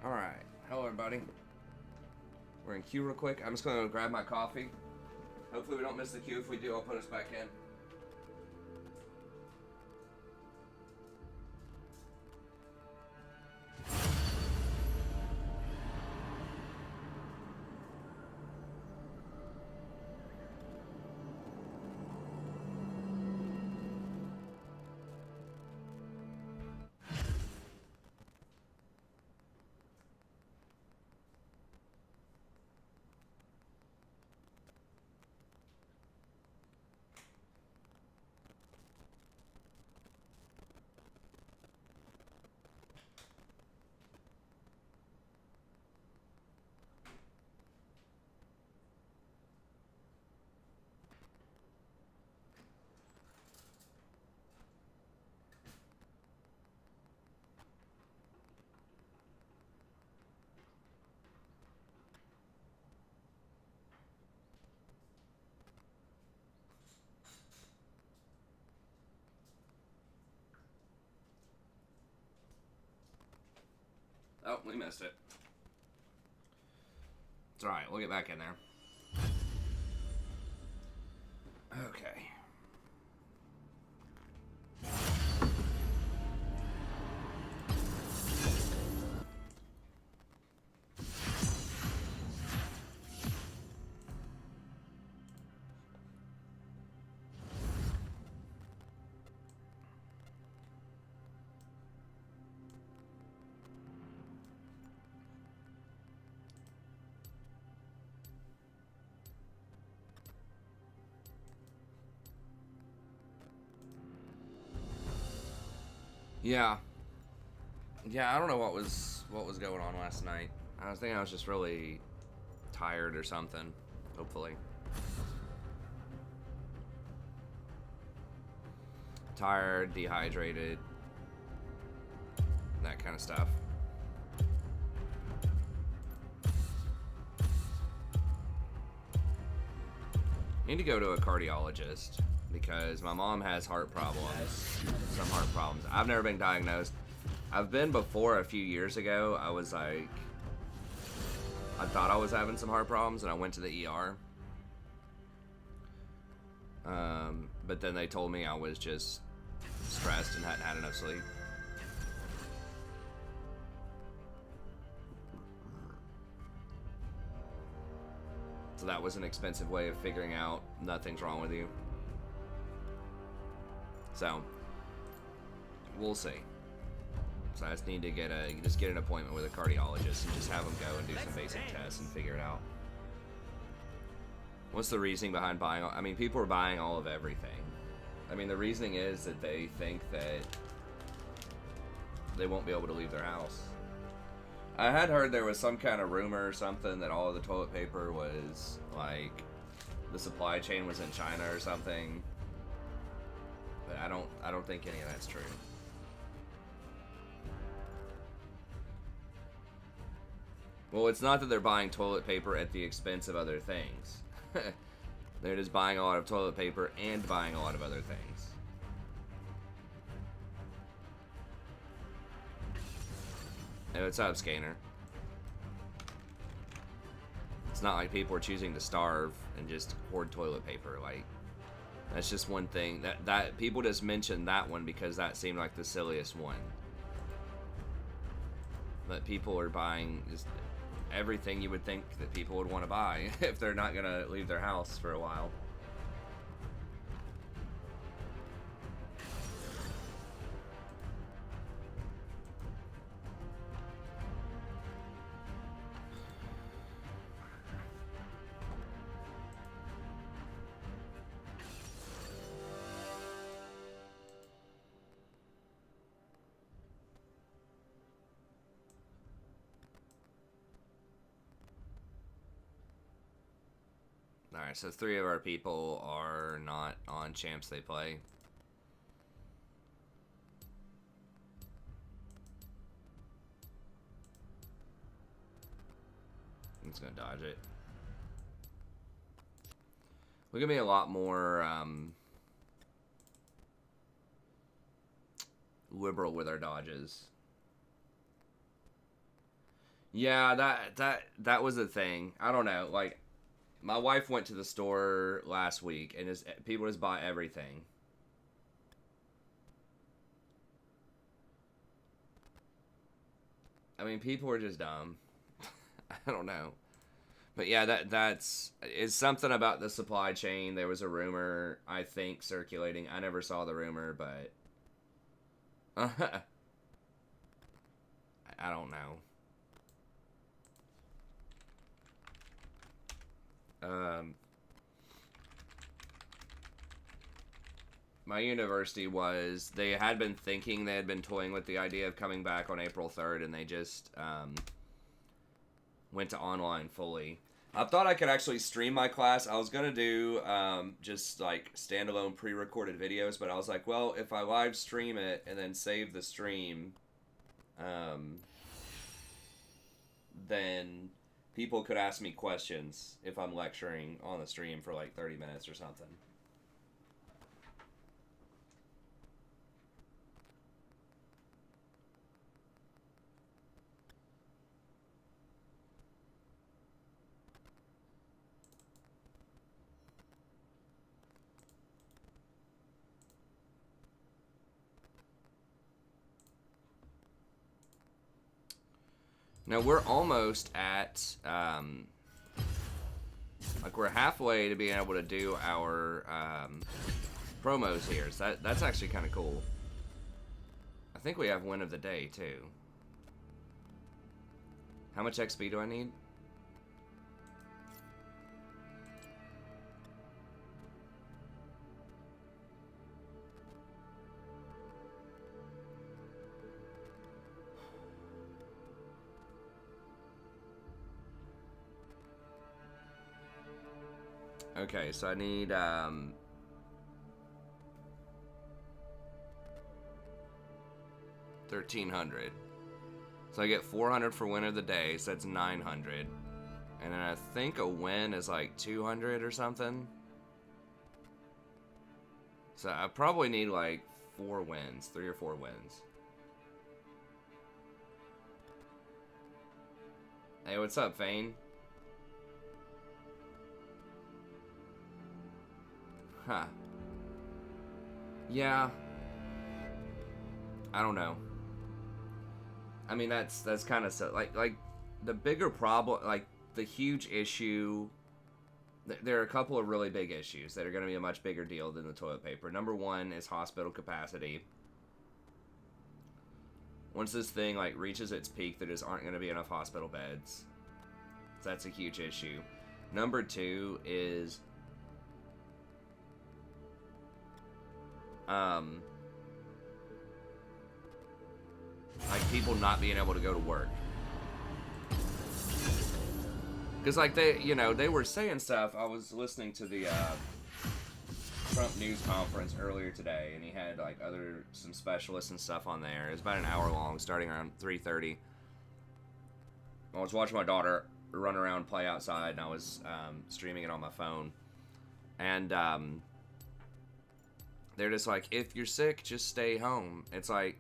Alright. Hello, everybody. We're in queue real quick. I'm just going to grab my coffee. Hopefully we don't miss the queue. If we do, I'll put us back in. Oh, we missed it. It's alright, we'll get back in there. Okay. Yeah. Yeah, I don't know what was going on last night. I was thinking I was just really tired or something, hopefully. Tired, dehydrated, that kind of stuff. I need to go to a cardiologist because my mom has heart problems, some heart problems. I've never been diagnosed. I've been before a few years ago. I was like, I thought I was having some heart problems and I went to the ER. But then they told me I was just stressed and hadn't had enough sleep. So that was an expensive way of figuring out nothing's wrong with you. So, we'll see. So I just need to get an appointment with a cardiologist and just have them go and do some basic tests and figure it out. What's the reasoning behind buying? I mean, people are buying all of everything. I mean, the reasoning is that they think that they won't be able to leave their house. I had heard there was some kind of rumor or something that all of the toilet paper was, like, the supply chain was in China or something. But I don't think any of that's true. Well, it's not that they're buying toilet paper at the expense of other things. They're just buying a lot of toilet paper and buying a lot of other things. Hey, what's up, Scanner? It's not like people are choosing to starve and just hoard toilet paper. Like, that's just one thing. That people just mentioned that one because that seemed like the silliest one. But people are buying just everything you would think that people would want to buy if they're not gonna leave their house for a while. Alright, so 3 of our people are not on Champs They Play. I'm just gonna dodge it. We're gonna be a lot more liberal with our dodges. Yeah, that was a thing. I don't know. Like, my wife went to the store last week, and people just buy everything. I mean, people are just dumb. I don't know. But yeah, that's is something about the supply chain. There was a rumor, I think, circulating. I never saw the rumor, but I don't know. Um, my university was they had been thinking they had been toying with the idea of coming back on April 3rd, and they just went to online fully. I thought I could actually stream my class. I was gonna do just like standalone pre-recorded videos, but I was like, well, if I live stream it and then save the stream, um, then people could ask me questions if I'm lecturing on the stream for like 30 minutes or something. Now we're almost at like we're halfway to being able to do our promos here. So that's actually kind of cool. I think we have win of the day too. How much XP do I need? Okay, so I need 1,300. So I get 400 for win of the day, so that's 900. And then I think a win is like 200 or something. So I probably need like 4 wins, 3 or 4 wins. Hey, what's up, Fane? Huh. Yeah. I don't know. I mean, that's kind of so like the bigger problem, like the huge issue. There are a couple of really big issues that are going to be a much bigger deal than the toilet paper. Number one is hospital capacity. Once this thing like reaches its peak, there just aren't going to be enough hospital beds. So that's a huge issue. Number two is like people not being able to go to work. Because like they were saying stuff. I was listening to the Trump news conference earlier today, and he had like some specialists and stuff on there. It was about an hour long, starting around 3:30. I was watching my daughter run around, play outside, and I was streaming it on my phone. And they're just like, if you're sick, just stay home. It's like,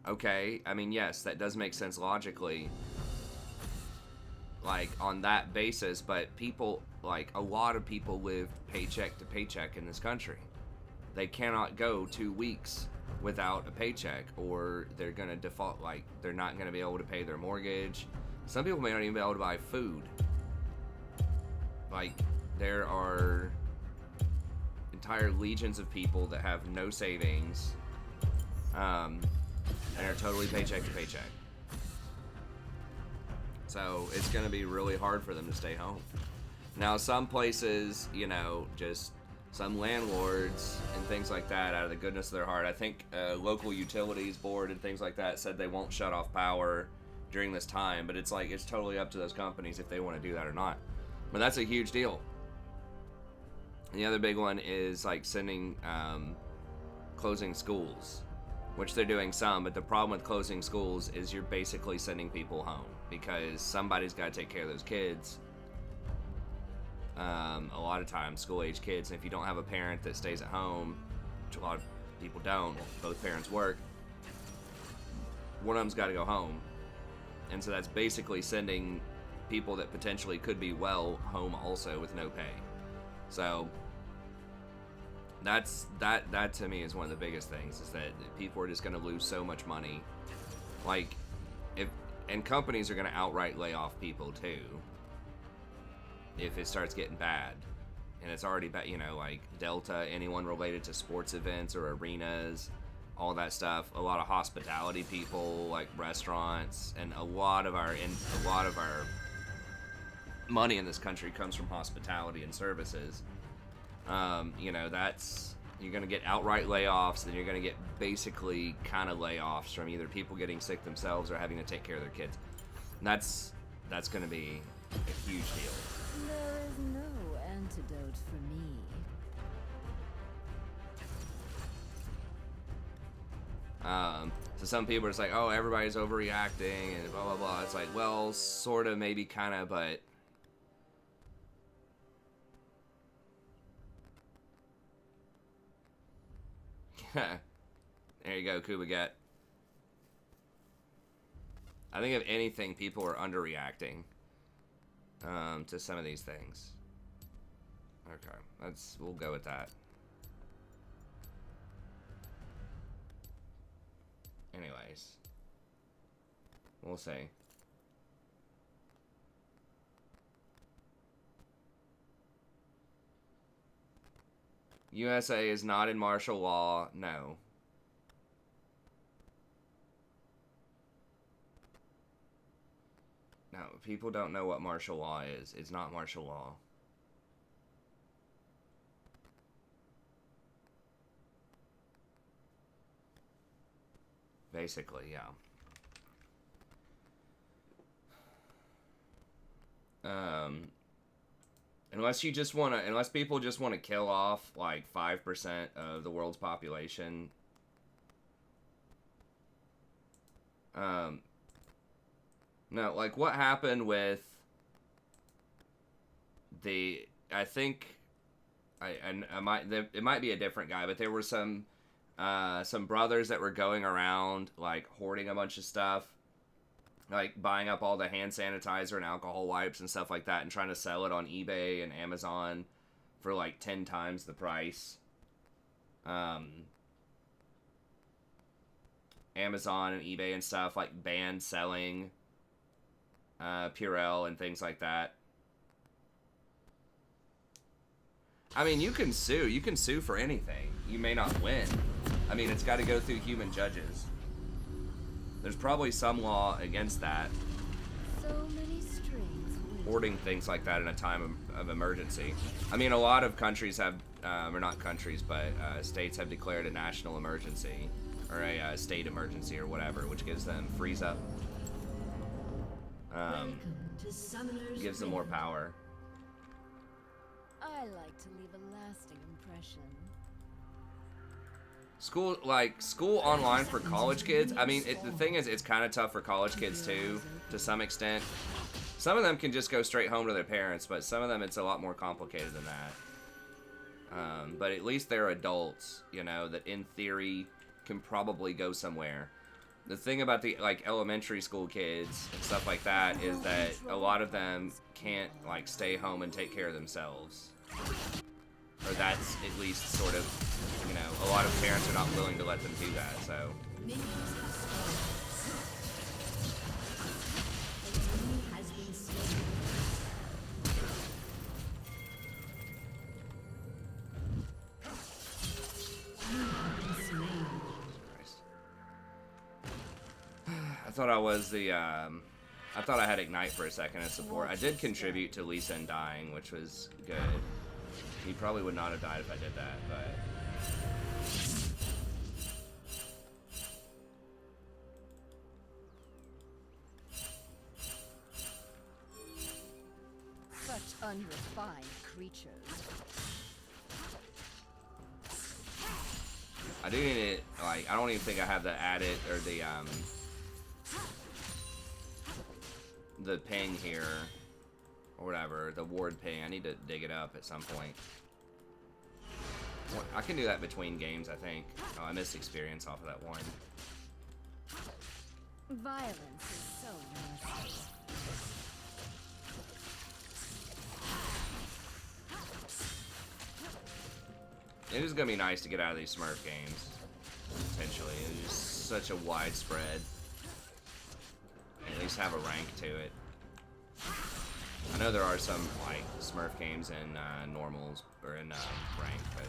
okay, I mean, yes, that does make sense logically, like on that basis, but people, like a lot of people live paycheck to paycheck in this country. They cannot go 2 weeks without a paycheck, or they're gonna default, like they're not gonna be able to pay their mortgage. Some people may not even be able to buy food. Like, there are entire legions of people that have no savings, and are totally paycheck to paycheck. So it's going to be really hard for them to stay home. Now, some places, just some landlords and things like that, out of the goodness of their heart, I think local utilities board and things like that said they won't shut off power during this time, but it's like it's totally up to those companies if they want to do that or not. But that's a huge deal. And the other big one is like closing schools, which they're doing some, but the problem with closing schools is you're basically sending people home because somebody's got to take care of those kids. A lot of times, school-age kids, and if you don't have a parent that stays at home, which a lot of people don't, both parents work, one of them's got to go home. And so that's basically sending people that potentially could be well home also with no pay. So that to me is one of the biggest things, is that people are just going to lose so much money. Like, and companies are going to outright lay off people too if it starts getting bad. And it's already bad, you know, like Delta, anyone related to sports events or arenas, all that stuff. A lot of hospitality people, like restaurants, and a lot of our money in this country comes from hospitality and services. You know, you're going to get outright layoffs, then you're going to get basically kind of layoffs from either people getting sick themselves or having to take care of their kids. And that's going to be a huge deal. There is no antidote for me. So some people are just like, oh, everybody's overreacting and blah, blah, blah. It's like, well, sort of, maybe, kind of, but... There you go, Kubaget. I think if anything, people are underreacting to some of these things. Okay, we'll go with that. Anyways, we'll see. USA is not in martial law. No. No, people don't know what martial law is. It's not martial law. Basically, yeah. Unless people just want to kill off like 5% of the world's population. No, like what happened with I think it might be a different guy, but there were some brothers that were going around like hoarding a bunch of stuff, like buying up all the hand sanitizer and alcohol wipes and stuff like that and trying to sell it on eBay and Amazon for like 10 times the price. Amazon and eBay and stuff like banned selling Purell and things like that. I mean, you can sue for anything. You may not win. I mean, it's got to go through human judges. There's probably some law against that. So many strings. Hoarding things like that in a time of emergency. I mean, a lot of countries have, or not countries, but states have declared a national emergency, or a state emergency, or whatever, which gives them freeze up. Gives them more power. I like to leave a lasting impression. School online for college kids. I mean, the thing is, it's kind of tough for college kids too, to some extent. Some of them can just go straight home to their parents, but some of them it's a lot more complicated than that. But at least they're adults, you know, that in theory can probably go somewhere. The thing about the elementary school kids and stuff like that is that a lot of them can't stay home and take care of themselves. Or that's at least sort of, you know, a lot of parents are not willing to let them do that, so. I thought I was I thought I had Ignite for a second as support. I did contribute to Lee Sin dying, which was good. He probably would not have died if I did that, but... Such unrefined creatures. I do need it, I don't even think I have the added, or the ping here, or whatever, the ward ping. I need to dig it up at some point. I can do that between games, I think. Oh, I missed experience off of that one. Violence is So messy. It is gonna be nice to get out of these Smurf games. Potentially, it's just such a widespread. At least have a rank to it. I know there are some like Smurf games in normals or in rank, but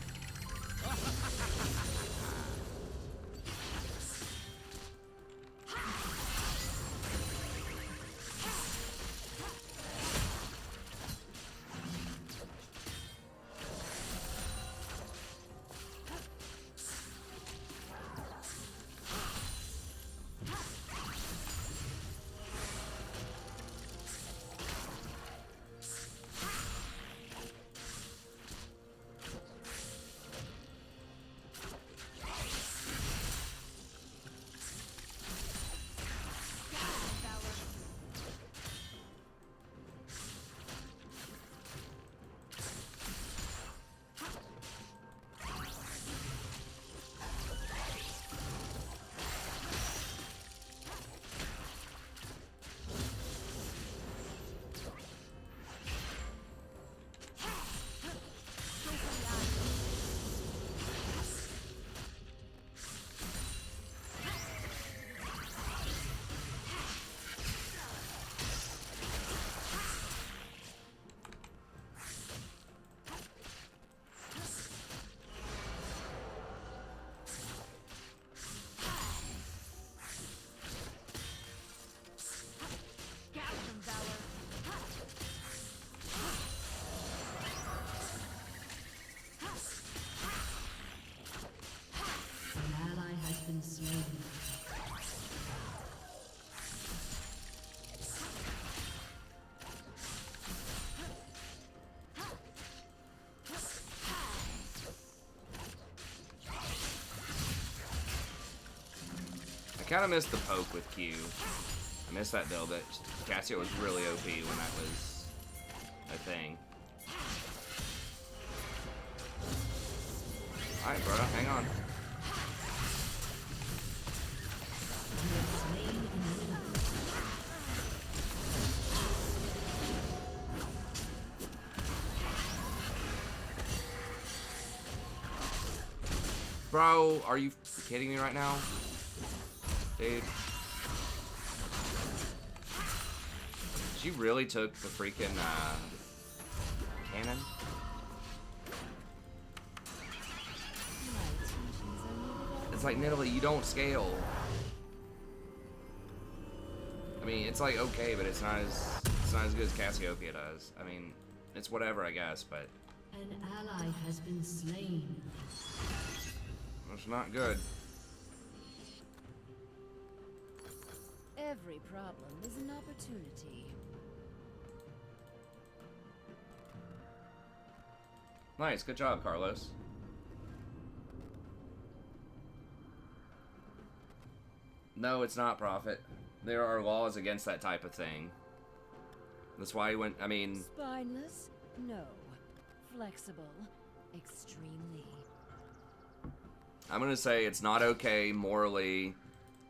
I kind of missed the poke with Q. I missed that build. That Cassio was really OP when that was a thing. Alright, bro, hang on. Bro, are you kidding me right now? Dude. She really took the freaking cannon? It's like, Nidalee, you don't scale. I mean, it's like okay, but it's not as good as Cassiopeia does. I mean, it's whatever, I guess, but An ally has been slain. it's not good. Every problem is an opportunity. Nice, good job, Carlos. No, it's not Prophet. There are laws against that type of thing. That's why he went, I mean... Spineless? No. Flexible? Extremely. I'm gonna say it's not okay, morally,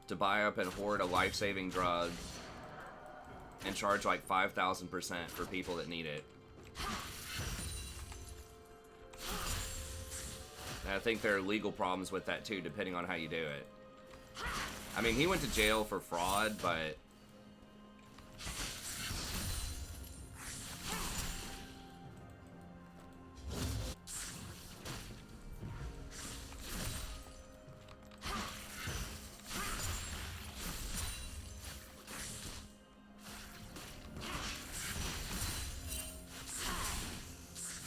to buy up and hoard a life-saving drug and charge like 5,000% for people that need it. And I think there are legal problems with that too, depending on how you do it. I mean, he went to jail for fraud, but...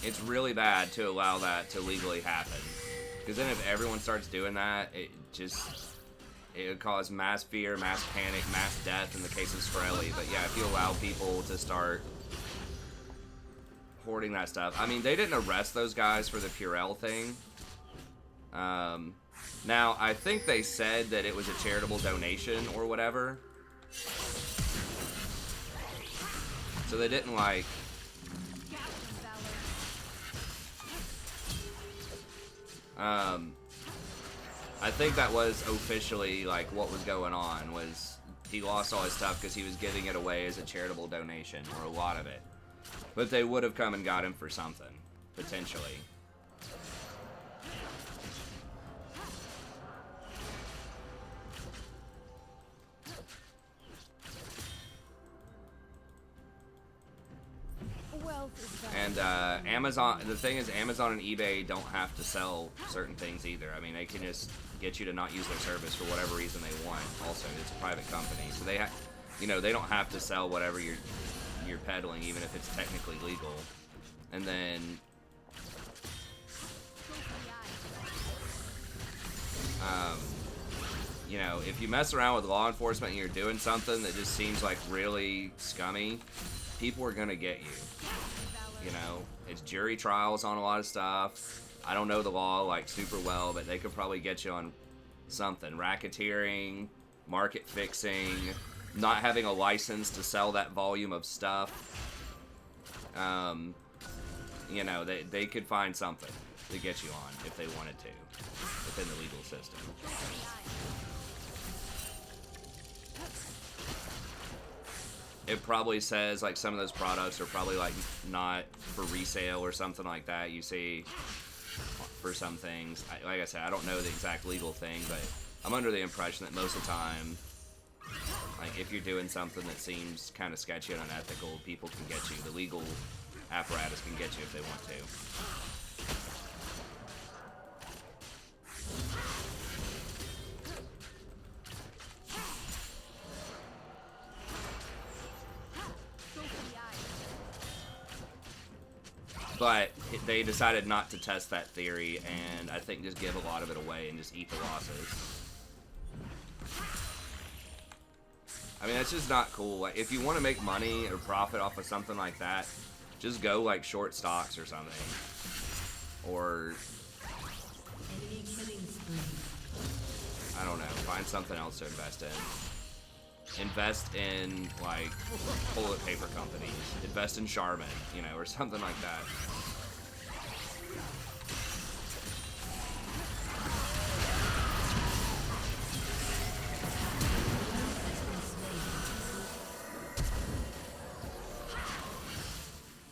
it's really bad to allow that to legally happen. Because then if everyone starts doing that, it would cause mass fear, mass panic, mass death in the case of Skrelly. But yeah, if you allow people to start hoarding that stuff. I mean, they didn't arrest those guys for the Purell thing. Now, I think they said that it was a charitable donation or whatever. So they didn't, like... I think that was officially, like, what was going on, was he lost all his stuff because he was giving it away as a charitable donation, or a lot of it. But they would have come and got him for something, potentially. And Amazon, the thing is, Amazon and eBay don't have to sell certain things either. I mean, they can just get you to not use their service for whatever reason they want. Also, it's a private company, so they have, you know, they don't have to sell whatever you're peddling, even if it's technically legal. And then, you know, if you mess around with law enforcement and you're doing something that just seems like really scummy, people are gonna get you. You know, it's jury trials on a lot of stuff. I don't know the law like super well, but they could probably get you on something. Racketeering, market fixing, not having a license to sell that volume of stuff. You know, they could find something to get you on if they wanted to within the legal system. It probably says like some of those products are probably like not for resale or something like that. You see for some things, like I said, I don't know the exact legal thing, but I'm under the impression that most of the time, like if you're doing something that seems kind of sketchy and unethical, people can get you. The legal apparatus can get you if they want to. But they decided not to test that theory, and I think just give a lot of it away and just eat the losses. I mean, that's just not cool. Like, if you want to make money or profit off of something like that, just go like short stocks or something, or I don't know, find something else to invest in. Invest in like toilet paper companies. Invest in Charmin, you know, or something like that.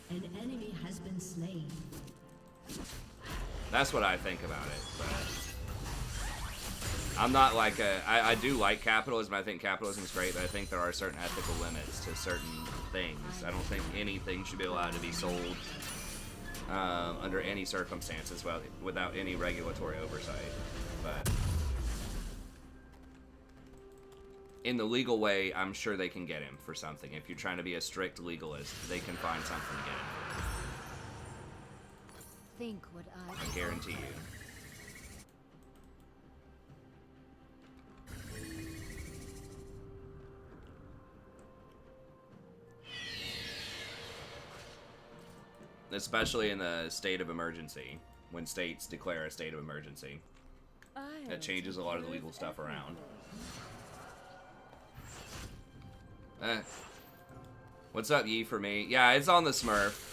An enemy has been slain. That's what I think about it, but I'm not like I do like capitalism. I think capitalism is great, but I think there are certain ethical limits to certain things. I don't think anything should be allowed to be sold under any circumstances without any regulatory oversight. But in the legal way, I'm sure they can get him for something. If you're trying to be a strict legalist, they can find something to get him for. Think what I guarantee you. Especially in the state of emergency, when states declare a state of emergency. That changes a lot of the legal stuff around. What's up, Yi, for me? Yeah, it's on the Smurf.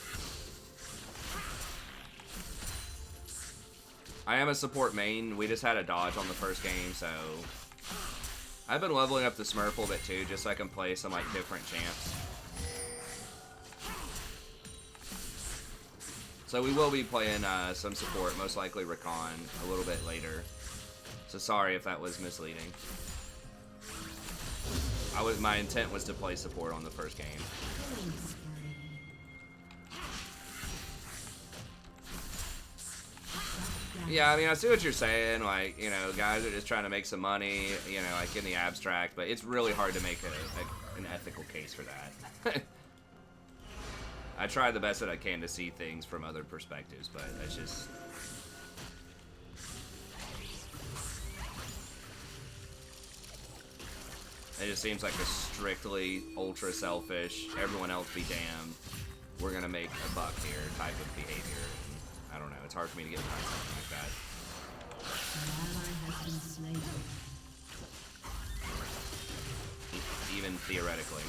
I am a support main. We just had a dodge on the first game, so I've been leveling up the Smurf a little bit too, just so I can play some like different champs. So we will be playing some support, most likely Recon, a little bit later. So sorry if that was misleading. My intent was to play support on the first game. Yeah, I mean, I see what you're saying. Like, you know, guys are just trying to make some money, you know, like in the abstract, but it's really hard to make an ethical case for that. I try the best that I can to see things from other perspectives, but that's just... It just seems like a strictly ultra selfish, everyone else be damned, we're gonna make a buck here type of behavior. And I don't know, it's hard for me to get behind something like that. An ally has been slain. Even theoretically.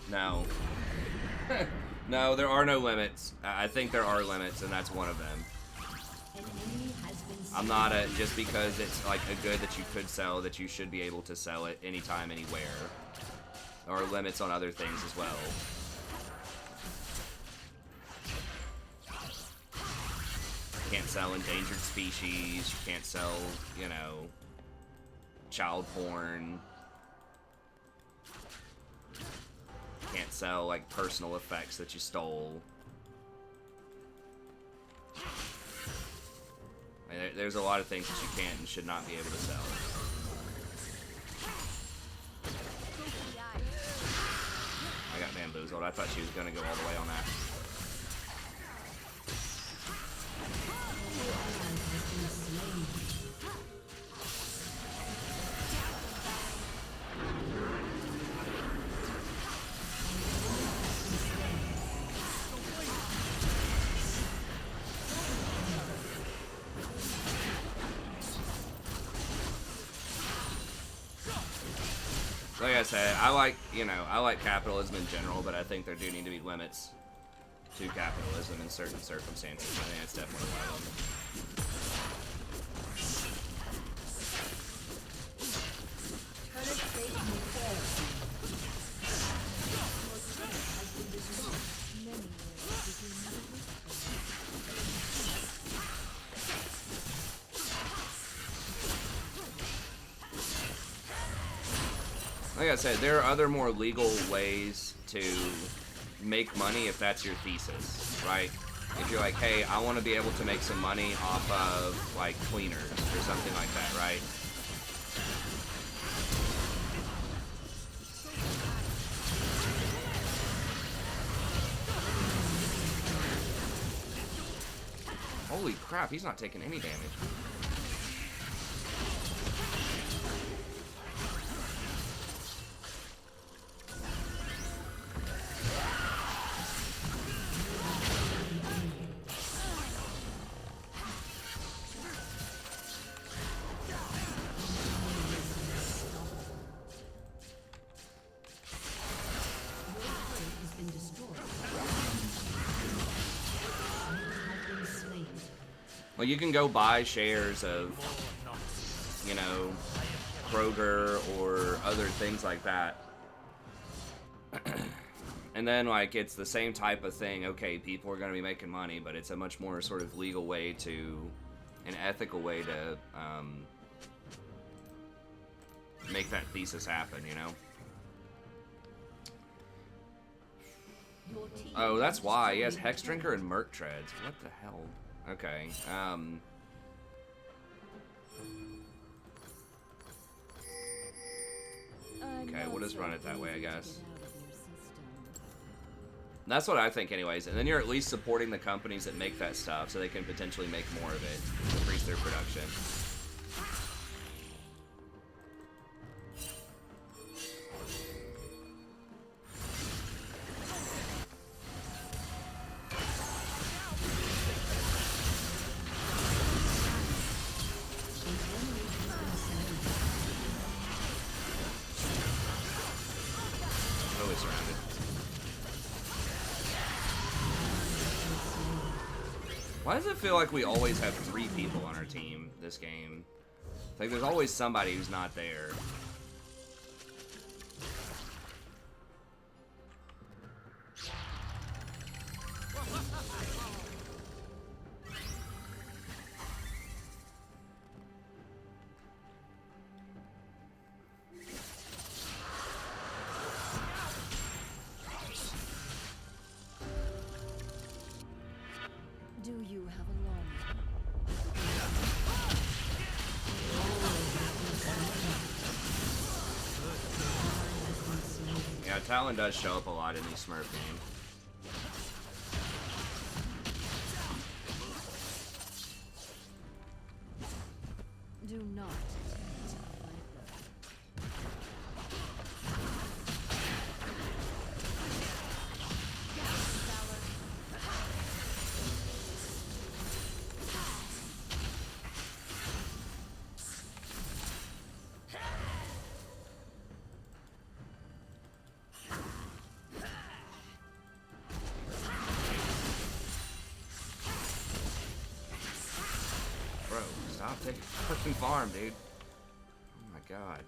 Now, No, there are no limits. I think there are limits, and that's one of them. An enemy has been I'm not a just because it's like a good that you could sell that you should be able to sell it anytime, anywhere. There are limits on other things as well. You can't sell endangered species. You can't sell, you know, child porn. Can't sell like personal effects that you stole. I mean, there's a lot of things that you can't and should not be able to sell. I got bamboozled. I thought she was gonna go all the way on that. Like I said, I like capitalism in general, but I think there do need to be limits to capitalism in certain circumstances. I think that's definitely one of them. Like I said, there are other more legal ways to make money if that's your thesis, right? If you're like, hey, I want to be able to make some money off of, like, cleaners or something like that, right? Holy crap, he's not taking any damage. Well, you can go buy shares of, you know, Kroger or other things like that. And then, like, it's the same type of thing. Okay, people are going to be making money, but it's a much more sort of legal way to, an ethical way to make that thesis happen, you know? Oh, that's why. He has Hex Drinker and Merc Treads. What the hell? Okay, okay, we'll just run it that way, I guess. That's what I think anyways. And then you're at least supporting the companies that make that stuff so they can potentially make more of it, increase their production. Why does it feel like we always have 3 people on our team this game? It's like there's always somebody who's not there. Do you have a long? Yeah, Talon does show up a lot in these Smurf games. Do not. Stop taking fucking farm, dude. Oh my god.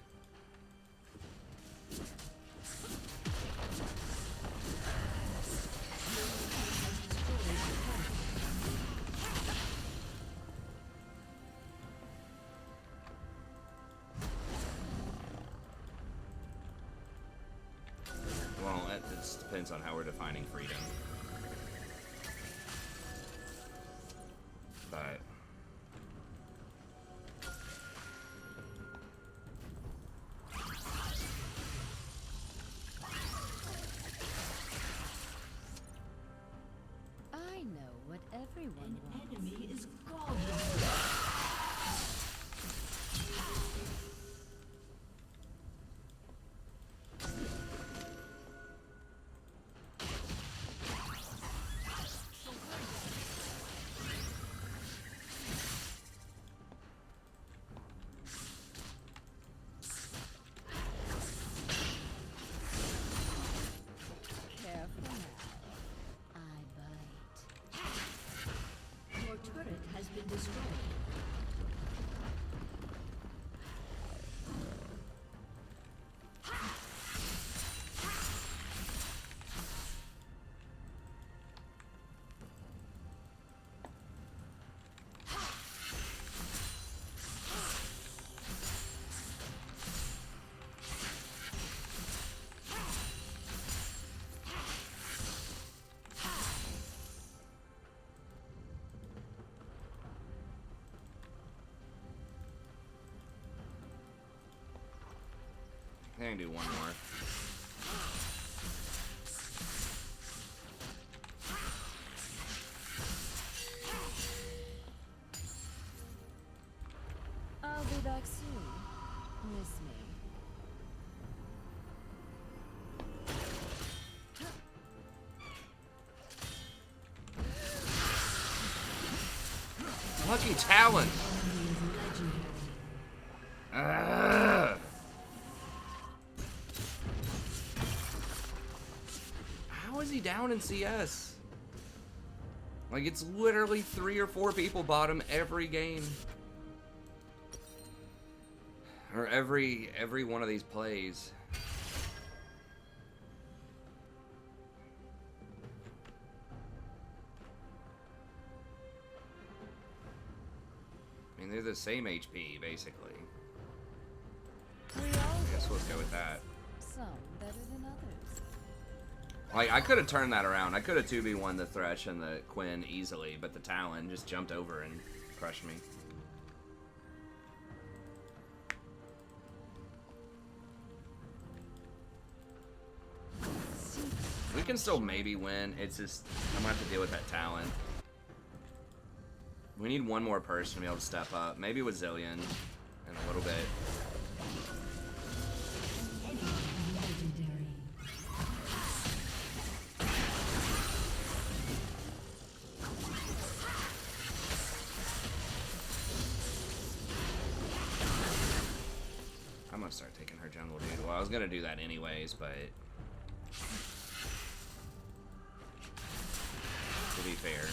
Well, it just depends on how we're defining freedom. But I know what everyone An wants. enemy is gone. Careful now. I bite. Your turret has been destroyed. I can do one more. I'll be back soon. Miss me. Lucky Talon! Ugh. How is he down in CS? Like, it's literally 3 or 4 people bottom every game. Or every one of these plays. I mean, they're the same HP, basically. We all I guess go. let's go with that. Some better than others. Like, I could have turned that around. I could have 2v1 the Thresh and the Quinn easily, but the Talon just jumped over and crushed me. We can still maybe win. It's just, I'm gonna have to deal with that Talon. We need one more person to be able to step up. Maybe with Zillion in a little bit. Legendary. I'm gonna start taking her jungle, dude. Well, I was gonna do that anyways, but to be fair.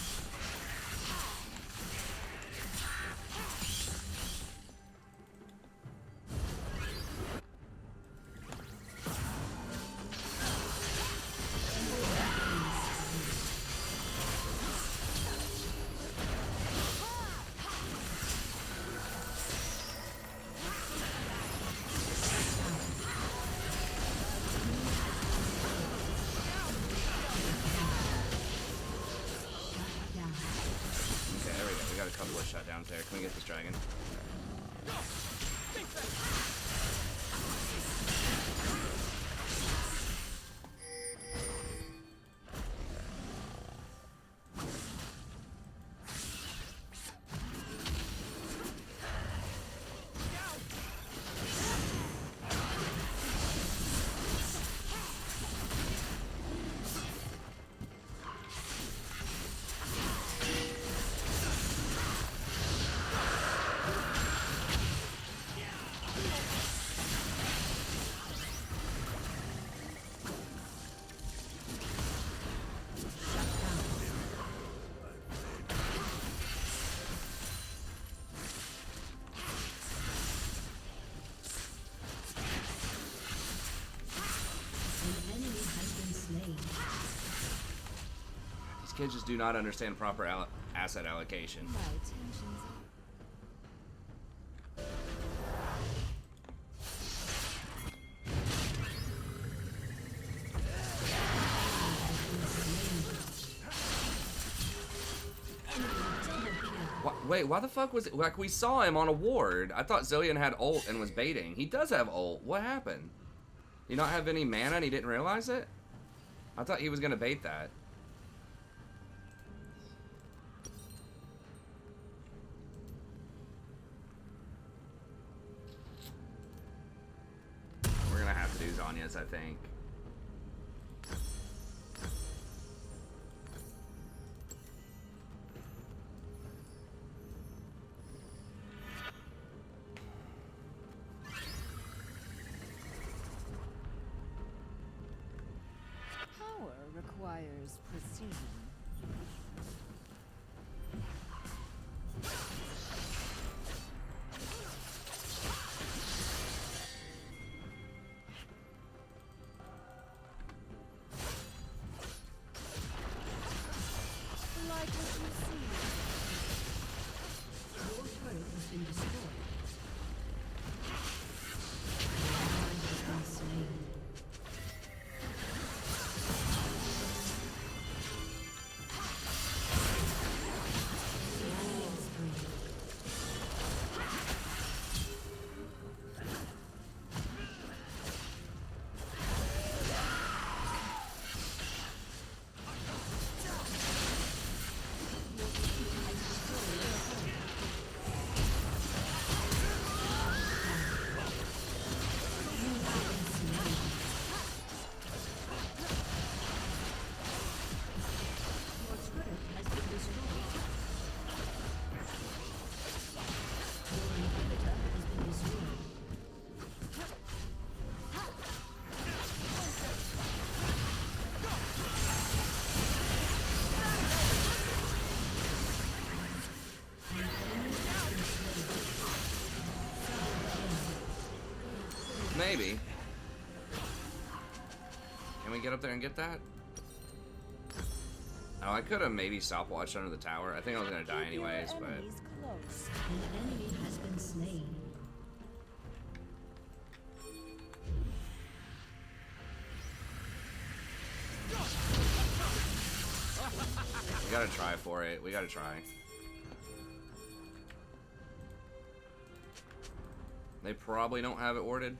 Okay, there we go. We got a couple of shutdowns there. Can we get this dragon? kids just do not understand proper asset allocation. My attention's Wait, why the fuck was it? Like, we saw him on a ward. I thought Zillion had ult and was baiting. He does have ult. What happened? He not have any mana and he didn't realize it? I thought he was gonna bait that. We're gonna have to do Zanya's, I think. power requires precision. Like what you see. Your turret has been destroyed. Your ally has been slain. Maybe. Can we get up there and get that? Oh, I could have maybe stopwatched under the tower. I think I was gonna die anyways, but... Enemies close. An enemy has been slain. We gotta try for it. We gotta try. They probably don't have it warded.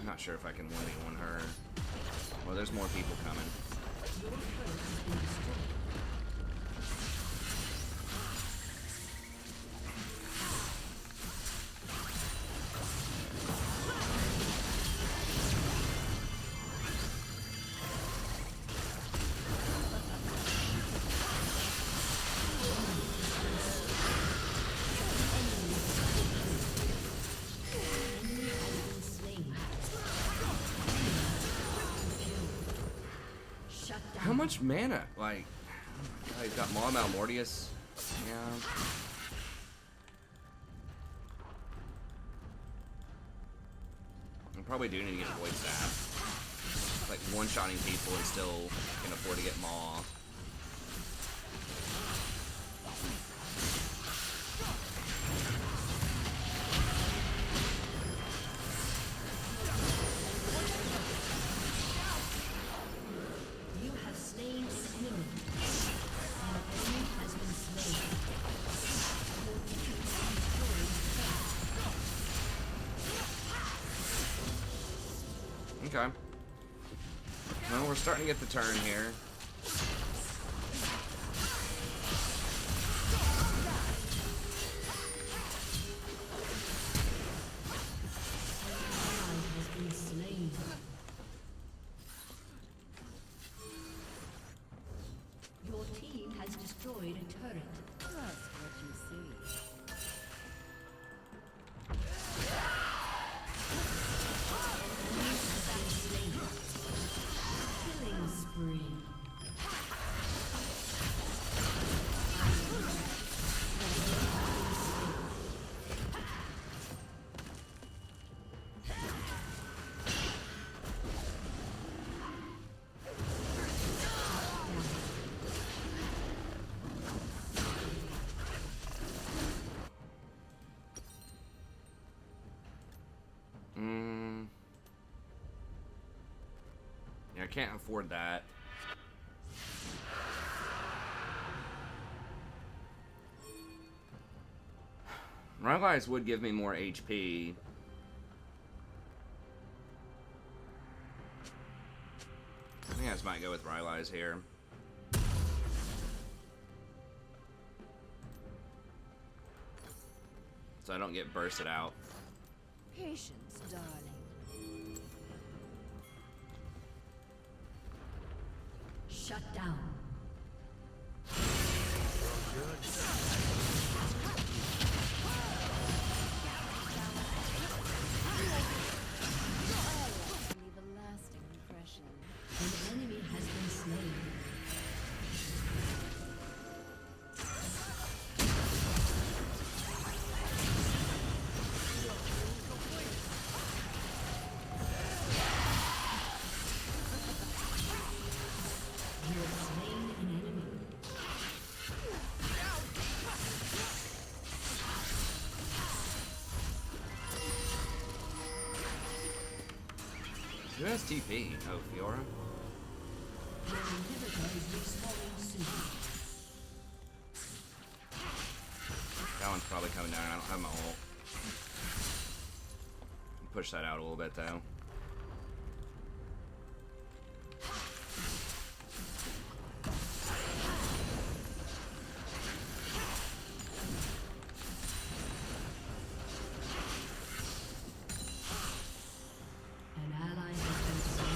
I'm not sure if I can 1v1 her. Well, there's more people coming. How much mana? Like, oh my god, he's got Maw Malmortius. Yeah. I probably do need to get Void Staff. Like, one-shotting people and still can afford to get Maw. Okay. Well, we're starting to get the turn here. Your team has destroyed a turret. Trust what you see. I can't afford that. Rylai's would give me more HP. I think I just might go with Rylai's here. So I don't get bursted out. Patience, darling. Shut down. Leave a lasting impression. An enemy has been slain. You have slain an enemy. Who has TP? Oh, Fiora? Your inhibitor is respawning soon. That one's probably coming down. I don't have my ult. Push that out a little bit, though. An ally has been slain.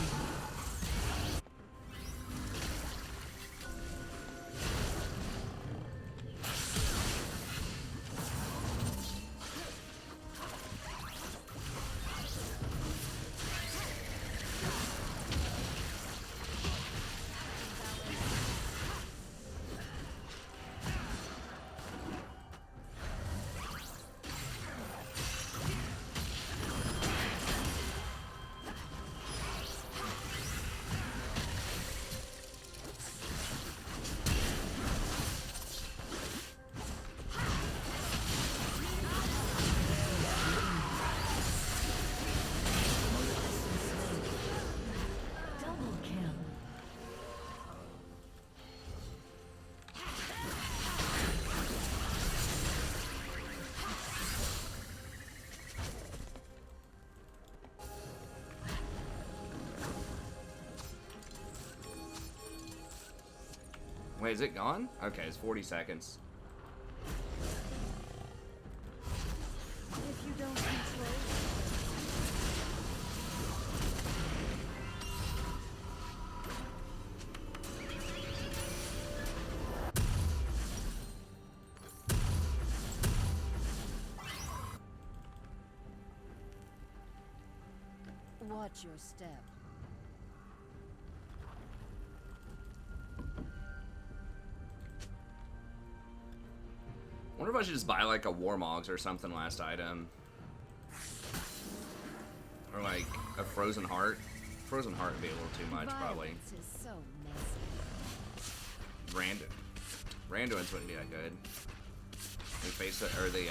Double kill. Wait, is it gone? Okay, it's 40 seconds. If you don't control watch your step. Wonder if I should just buy like a Warmogs or something last item. Or like a Frozen Heart. Frozen Heart would be a little too much, probably. Violence is so messy. Randuin's wouldn't be that good. The face it, or the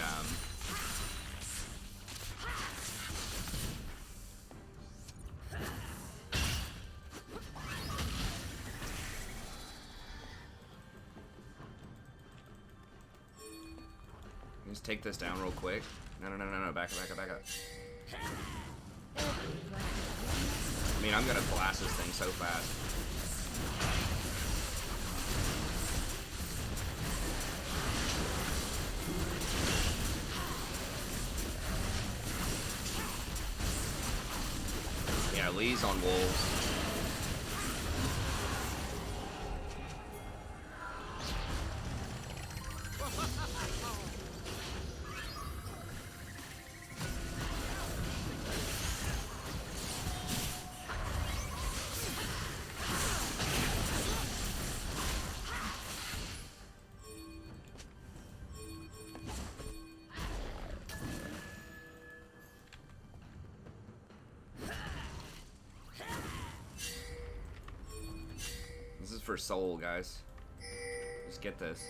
just take this down real quick. No, back up. I mean, I'm gonna blast this thing so fast. Yeah, Lee's on wolves. This is for soul, guys. Just get this.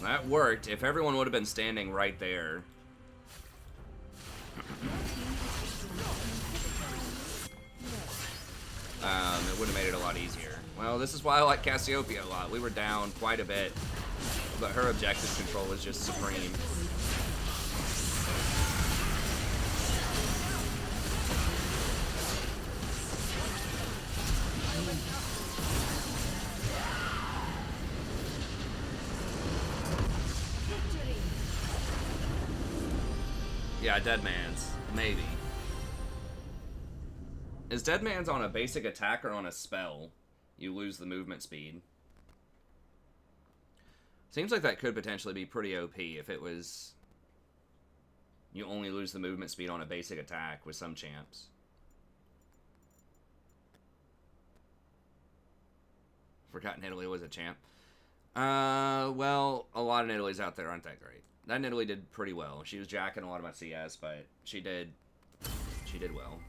That worked. If everyone would have been standing right there. It would have made it a lot easier. Well, this is why I like Cassiopeia a lot. We were down quite a bit, but her objective control was just supreme. Yeah, Dead Man's. Maybe. Is Dead Man's on a basic attack or on a spell? You lose the movement speed. Seems like that could potentially be pretty OP if it was... You only lose the movement speed on a basic attack with some champs. Forgotten Italy was a champ. Well, a lot of Italy's out there aren't that great. That Italy did pretty well. She was jacking a lot of my CS, but she did well.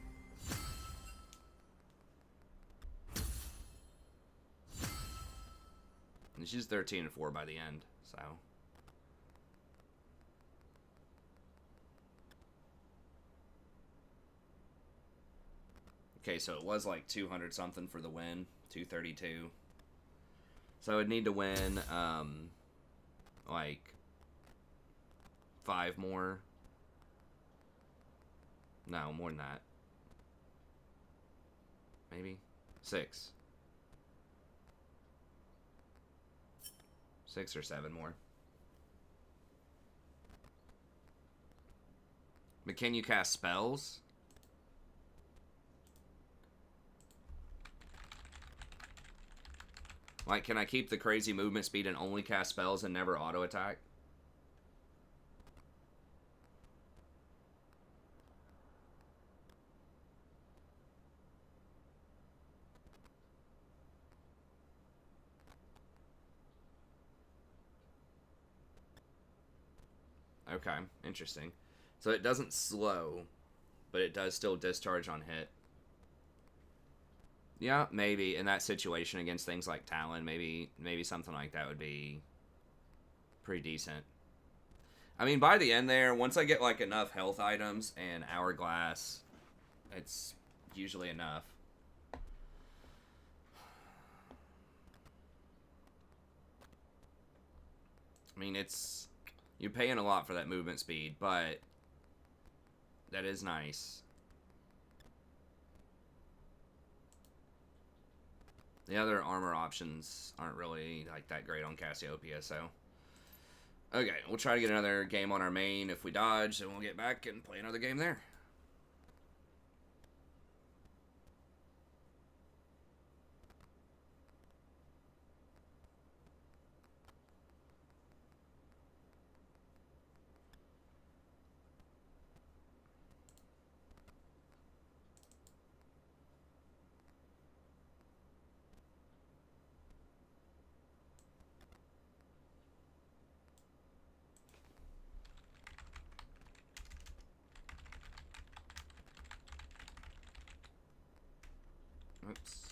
And she's 13-4 by the end, so. Okay, so it was like 200 something for the win, 232. So I would need to win, like 5 more. No, more than that. Maybe 6. 6 or 7 more. But can you cast spells? Like, can I keep the crazy movement speed and only cast spells and never auto attack? Okay, interesting. So it doesn't slow, but it does still discharge on hit. Yeah, maybe in that situation against things like Talon, maybe something like that would be pretty decent. I mean, by the end there, once I get like enough health items and Hourglass, it's usually enough. I mean, you're paying a lot for that movement speed, but that is nice. The other armor options aren't really like that great on Cassiopeia, so. Okay, we'll try to get another game on our main. If we dodge, then we'll get back and play another game there. Oops.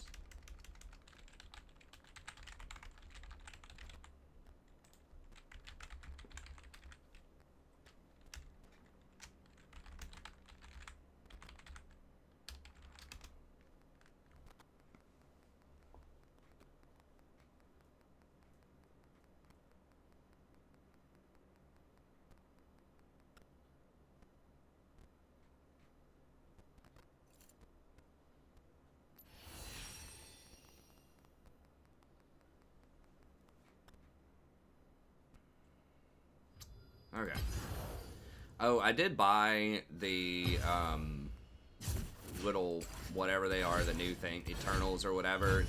Okay. Oh, I did buy the little whatever they are, the new thing, Eternals or whatever.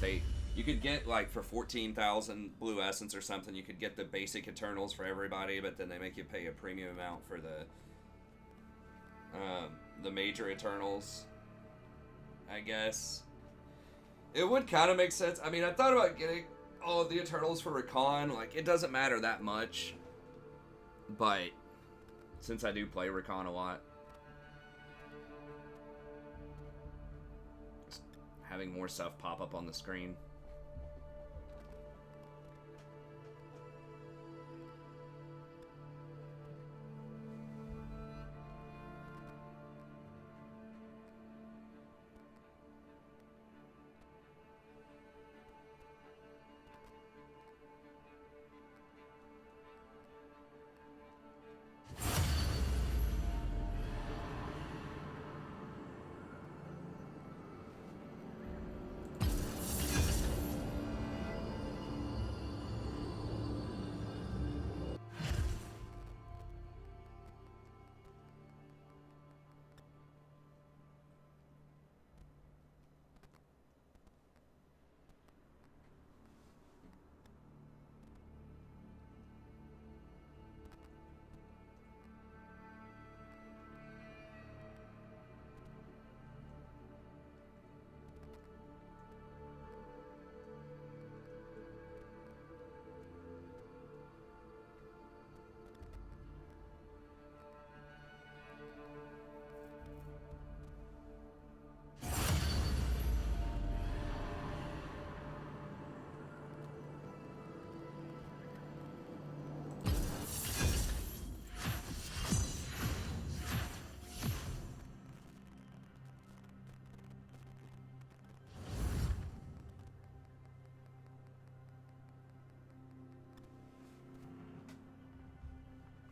You could get like for 14,000 blue essence or something. You could get the basic Eternals for everybody, but then they make you pay a premium amount for the major Eternals. I guess it would kind of make sense. I mean, I thought about getting all of the Eternals for Recon. Like, it doesn't matter that much. But since I do play Recon a lot, just having more stuff pop up on the screen. 。 . . 。 . . . . . . . . . . . . . . . . . . . . . . . . . . . . . . . . . . . . . . . . . . . . . . . . . . . . .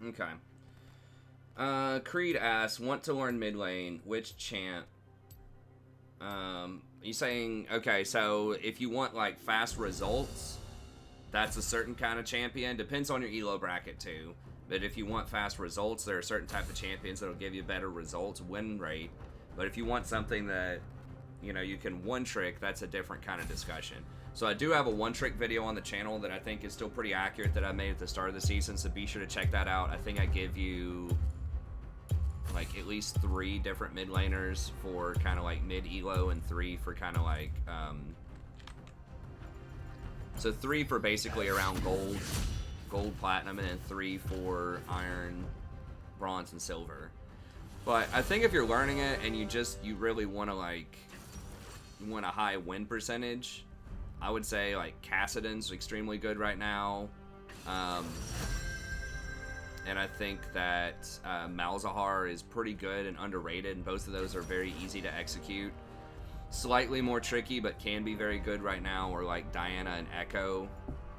Okay. Creed asks, want to learn mid lane, which champ? You saying, okay, so if you want like fast results, that's a certain kind of champion. Depends on your elo bracket too. But if you want fast results, there are certain type of champions that'll give you better results, win rate. But if you want something that, you know, you can one trick, that's a different kind of discussion. So I do have a one trick video on the channel that I think is still pretty accurate that I made at the start of the season, so be sure to check that out. I think I give you like at least 3 different mid laners for kind of like mid elo and 3 for kind of like so 3 for basically around gold, platinum, and then 3 for iron, bronze, and silver. But I think if you're learning it and you really want to like, you want a high win percentage, I would say like Kassadin's extremely good right now. And I think that Malzahar is pretty good and underrated, and both of those are very easy to execute. Slightly more tricky, but can be very good right now, or like Diana and Echo,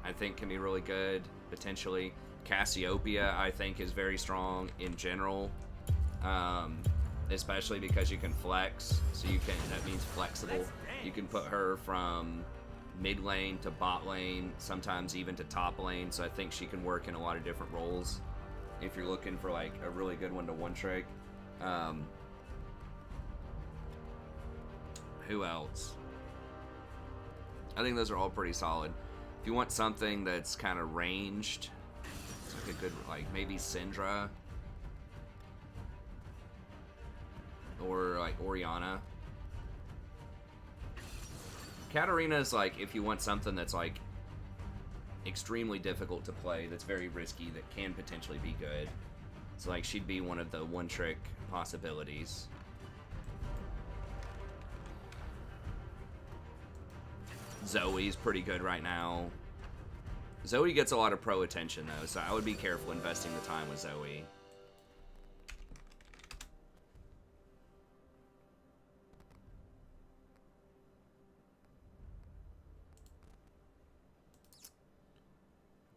I think can be really good, potentially. Cassiopeia, I think, is very strong in general, especially because you can flex, so you can, that means flexible. You can put her from mid lane to bot lane, sometimes even to top lane, so I think she can work in a lot of different roles if you're looking for like a really good one to one trick. Who else? I think those are all pretty solid. If you want something that's kind of ranged, it's like a good, like maybe Syndra or like Orianna. Katarina's like if you want something that's like extremely difficult to play, that's very risky, that can potentially be good. So like she'd be one of the one trick possibilities. Zoe's pretty good right now. Zoe gets a lot of pro attention though, so I would be careful investing the time with Zoe.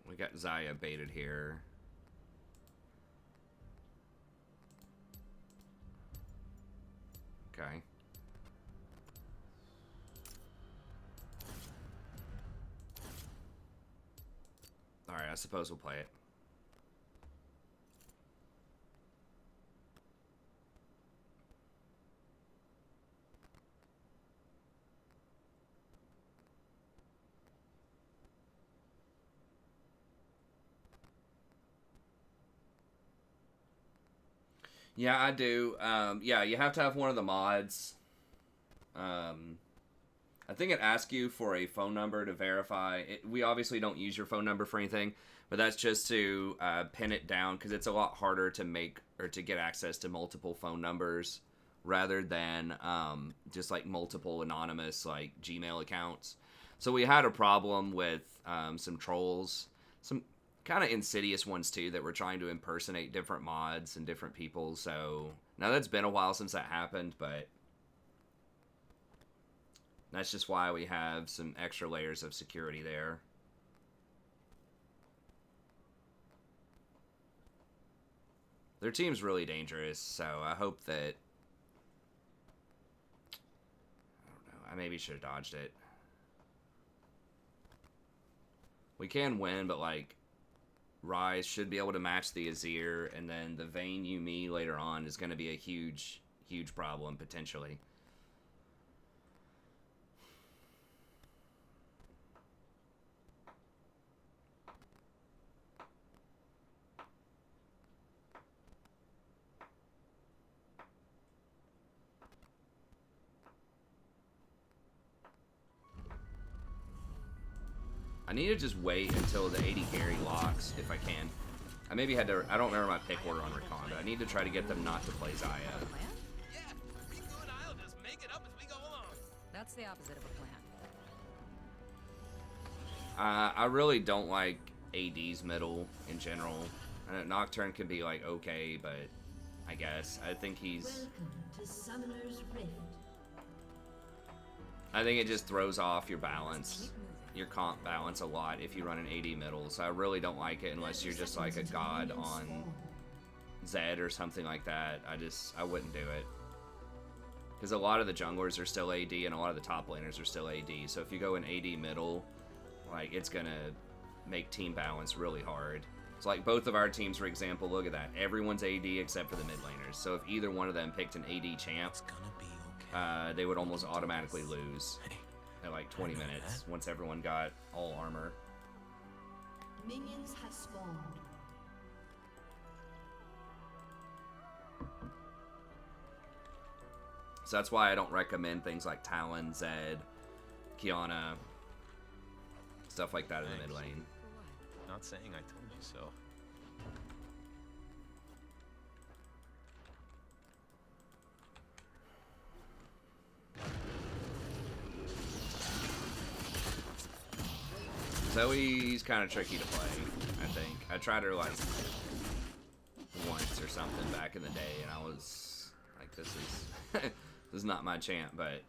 We got Zaya baited here. Okay. Alright, I suppose we'll play it. Yeah, I do. Yeah, you have to have one of the mods. I think it asks you for a phone number to verify. We obviously don't use your phone number for anything, but that's just to pin it down, because it's a lot harder to make or to get access to multiple phone numbers rather than just like multiple anonymous like Gmail accounts. So we had a problem with some trolls, some kind of insidious ones too, that were trying to impersonate different mods and different people. So now that's been a while since that happened, but that's just why we have some extra layers of security there. Their team's really dangerous, so I hope that... I don't know, I maybe should have dodged it. We can win, but like, Rise should be able to match the Azir, and then the Vayne Yumi later on is going to be a huge, huge problem, potentially. I need to just wait until the 80 carry locks, if I can. I maybe had to... I don't remember my pick order on Recon, but I need to try to get them not to play Zaya. Yeah, me and I'll just make it up as we go along. That's the opposite of a plan. I really don't like AD's middle in general. Nocturne can be like okay, but I guess I think he's... Welcome to Summoner's Rift. I think it just throws off your balance, your comp balance a lot if you run an AD middle. So I really don't like it unless you're just like a god on Zed or something like that. I wouldn't do it. Because a lot of the junglers are still AD and a lot of the top laners are still AD. So if you go in AD middle, like, it's gonna make team balance really hard. It's like both of our teams, for example, look at that. Everyone's AD except for the mid laners. So if either one of them picked an AD champ, they would almost automatically lose at like 20 minutes once everyone got all armor. Minions have spawned. So that's why I don't recommend things like Talon, Zed, Kiana, stuff like that in the mid lane. Not saying I told you so. Zoe's kind of tricky to play, I think. I tried her like once or something back in the day, and I was like, this is this is not my champ, but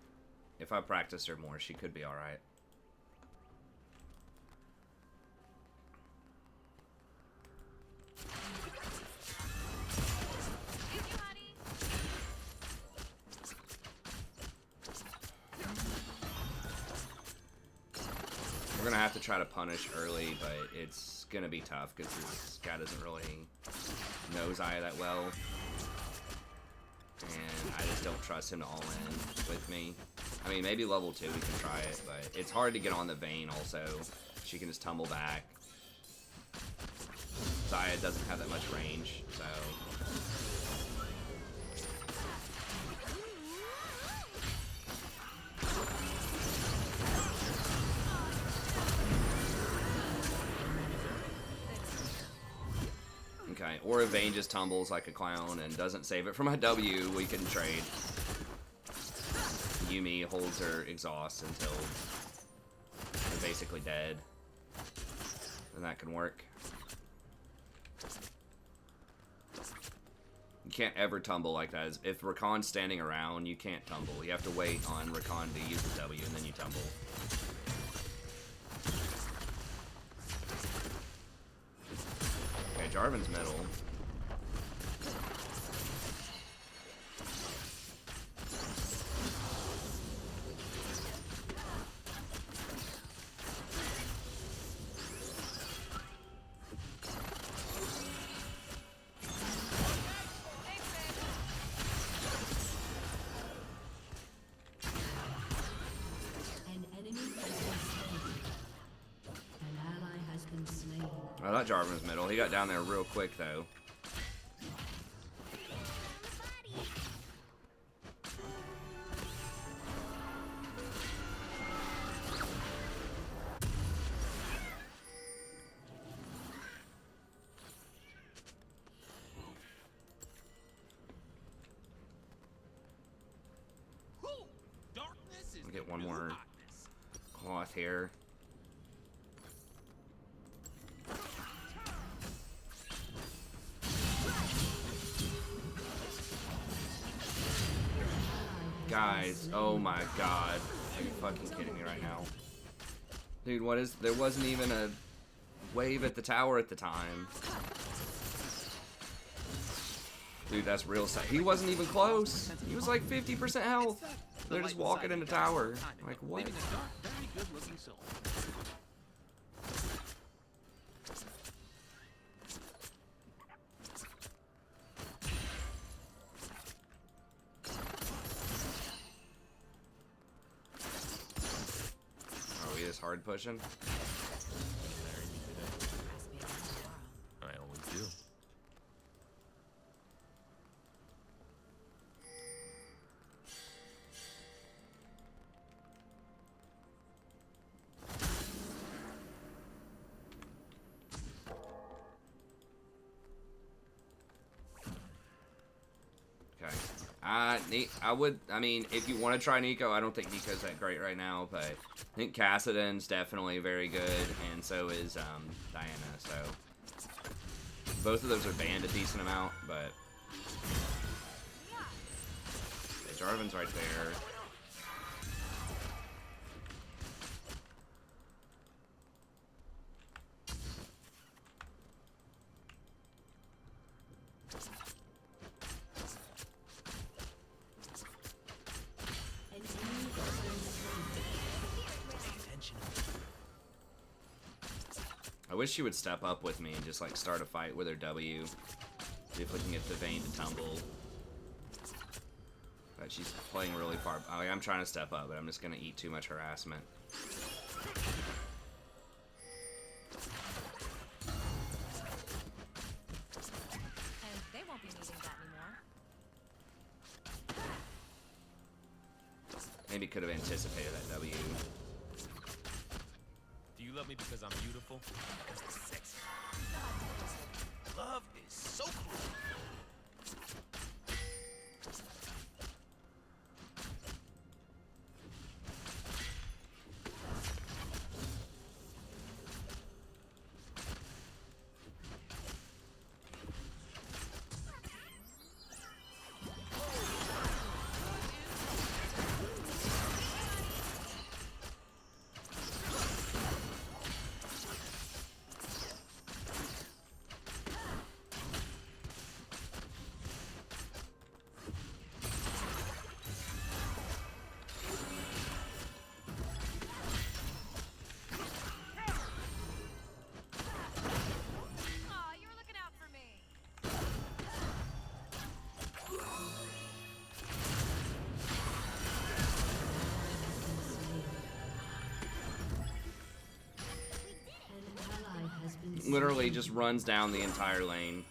if I practiced her more, she could be alright. We're gonna have to try to punish early, but it's gonna be tough because this guy doesn't really know Zaya that well. And I just don't trust him to all in with me. I mean, maybe level 2 we can try it, but it's hard to get on the Vayne also. She can just tumble back. Zaya doesn't have that much range, so... Okay, or if Vayne just tumbles like a clown and doesn't save it for my W, we can trade. Yumi holds her exhaust until they're basically dead. And that can work. You can't ever tumble like that. If Rakan's standing around, you can't tumble. You have to wait on Rakan to use the W and then you tumble. Okay, Jarvan's middle. An enemy has been slain. An ally has been slain. I thought Jarvan was middle. He got down there real quick, though. Darkness is We'll get the one new more hotness. cloth here. Guys, oh my god. Are you fucking kidding me right now? Dude, what is... There wasn't even a wave at the tower at the time. Dude, that's real sad. He wasn't even close. He was like 50% health. They're just walking in the tower. Like, what? Living a dark, very good-looking soul. Are we just hard pushing? I always do. Okay. I mean, if you want to try Nico, I don't think Nico's that great right now, but I think Kassadin's definitely very good, and so is Diana, so both of those are banned a decent amount, but okay, Jarvan's right there. I wish she would step up with me and just like start a fight with her W. See if we can get the Vayne to tumble. But she's playing really far. Oh, I'm trying to step up, but I'm just gonna eat too much harassment. And they won't be needing that anymore. Maybe could have anticipated that W. Do you love me because I'm beautiful? Because I'm sexy. Love is so cruel. Aw, you were looking out for me. An ally has been slain. Literally just runs down the entire lane.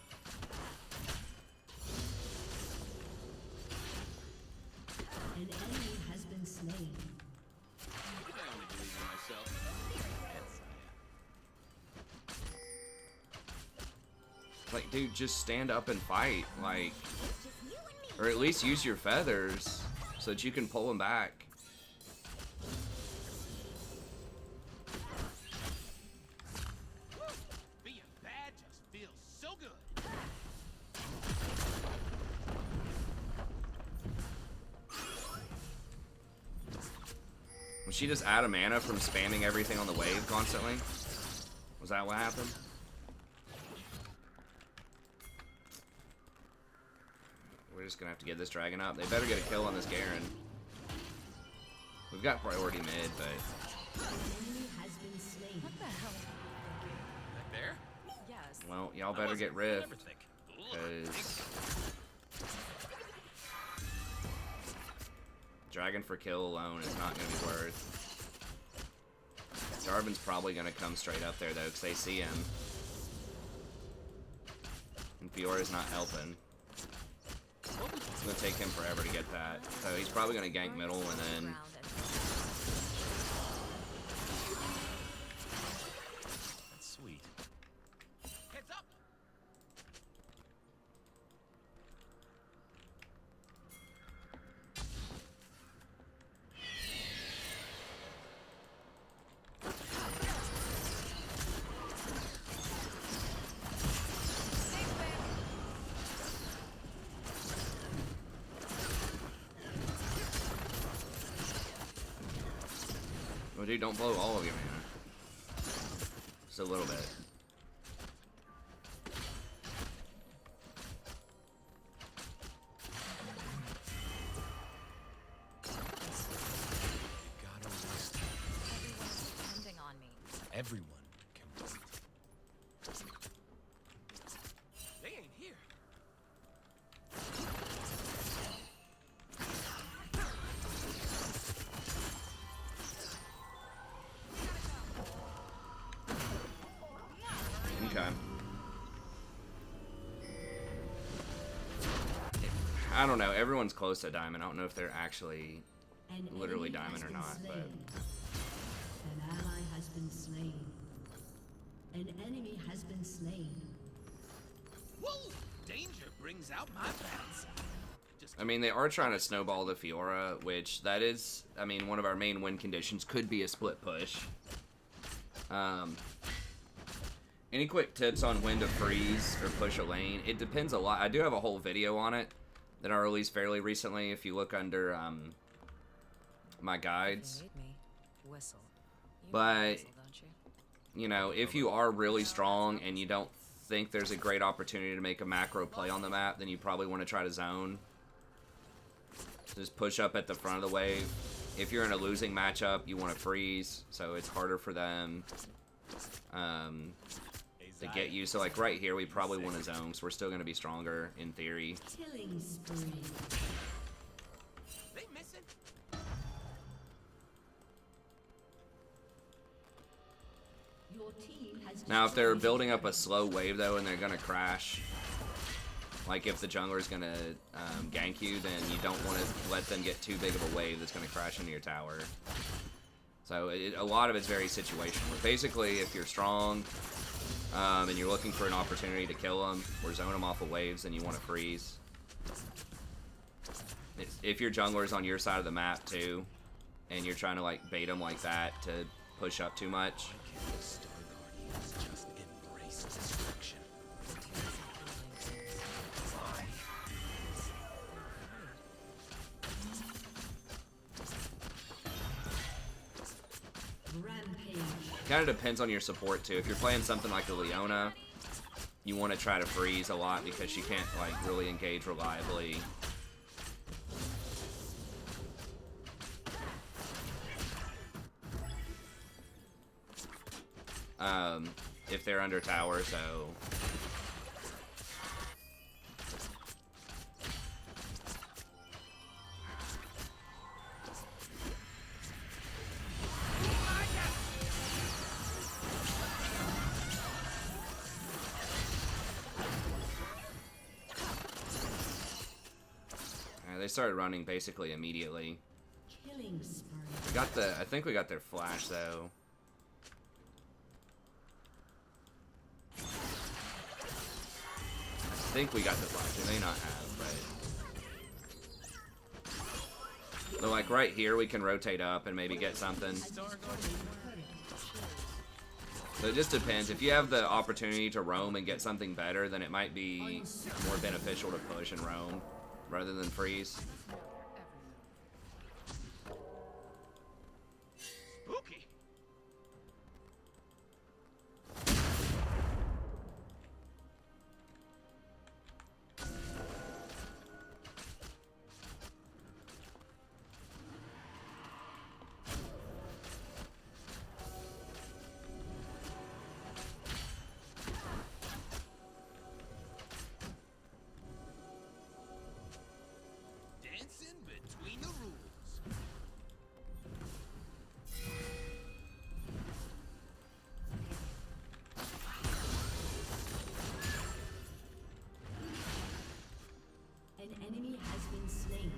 An enemy has been slain. I only believe in myself. Like, dude, just stand up and fight. Like, or at least use your feathers so that you can pull them back. Being bad just feels so good. Was she just out of mana from spamming everything on the wave constantly? Was that what happened? We're just gonna have to get this dragon up. They better get a kill on this Garen. We've got priority mid, but Enemy has been slain. What the hell? Back there? Yes. well, y'all I better wasn't- get rift. Never think. Because dragon for kill alone is not going to be worth. Jarvan's probably going to come straight up there though, because they see him. And Fiora's not helping. It's going to take him forever to get that. So he's probably going to gank middle and then... Ground and- That's sweet. Heads up. Well, dude, don't blow all of your mana. Just a little bit. You gotta rest. Everyone's depending on me. Everyone can wait. They ain't here. Okay. I don't know. Everyone's close to diamond. I don't know if they're actually An literally enemy diamond has or been not, but slain. An ally has been slain. An enemy has been slain. Whoa! Danger brings out my bad side. Just I mean, they are trying to snowball the Fiora, which that is, I mean, one of our main win conditions could be a split push. Any quick tips on when to freeze or push a lane? It depends a lot. I do have a whole video on it that I released fairly recently. If you look under my guides. If you need me, whistle. You know But- how to whistle, don't you? You know, if you are really strong and you don't think there's a great opportunity to make a macro play on the map, then you probably want to try to zone. Just push up at the front of the wave. If you're in a losing matchup, you want to freeze, so it's harder for them. to get you. So like right here, we probably want a zone, so we're still going to be stronger in theory. Killing spree. They missing? Your team has Now, if they're building up a slow wave though, and they're going to crash, like if the jungler's going to gank you, then you don't want to let them get too big of a wave that's going to crash into your tower. So a lot of it's very situational. Basically, if you're strong and you're looking for an opportunity to kill them or zone them off of waves, then you want to freeze. If your jungler's on your side of the map too, and you're trying to like bait them like that to push up too much. Star Guardians just embrace destruction. rampage. Kind of depends on your support too. If you're playing something like a Leona, you want to try to freeze a lot because she can't like really engage reliably. If they're under tower, so they started running basically immediately. Killing spree. We got I think we got their flash though. I think we got the flash. They may not have, but so like right here we can rotate up and maybe get something. So it just depends. If you have the opportunity to roam and get something better, then it might be more beneficial to push and roam rather than freeze. Spooky. Dancing between the rules. An enemy has been slain.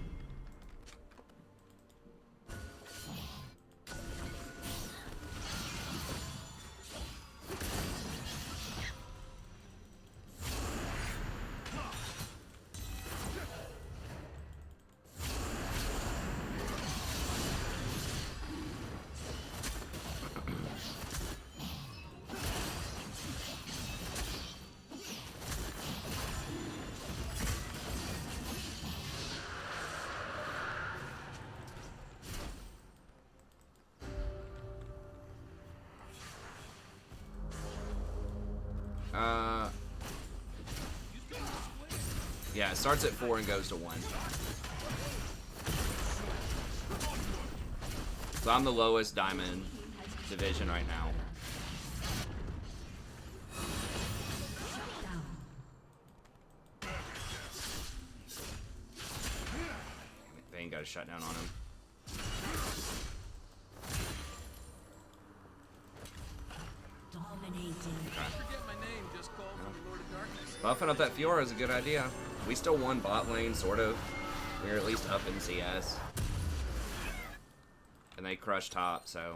Yeah, it starts at 4 and goes to 1. So I'm the lowest diamond division right now. Down. They ain't got a shutdown on him. Dominating. Forget my name, just call from the Lord of Darkness. Buffing up that Fiora is a good idea. We still won bot lane, sort of. We were at least up in CS. And they crushed top, so.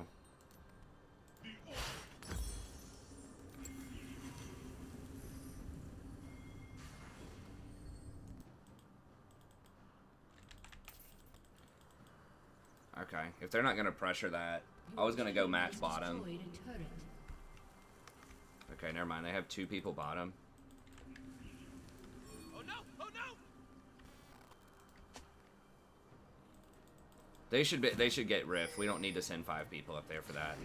Okay, if they're not going to pressure that, I was going to go match bottom. Destroyed a turret. Okay, never mind. They have 2 people bottom. Oh no! Oh no! They should get Rift. We don't need to send 5 people up there for that.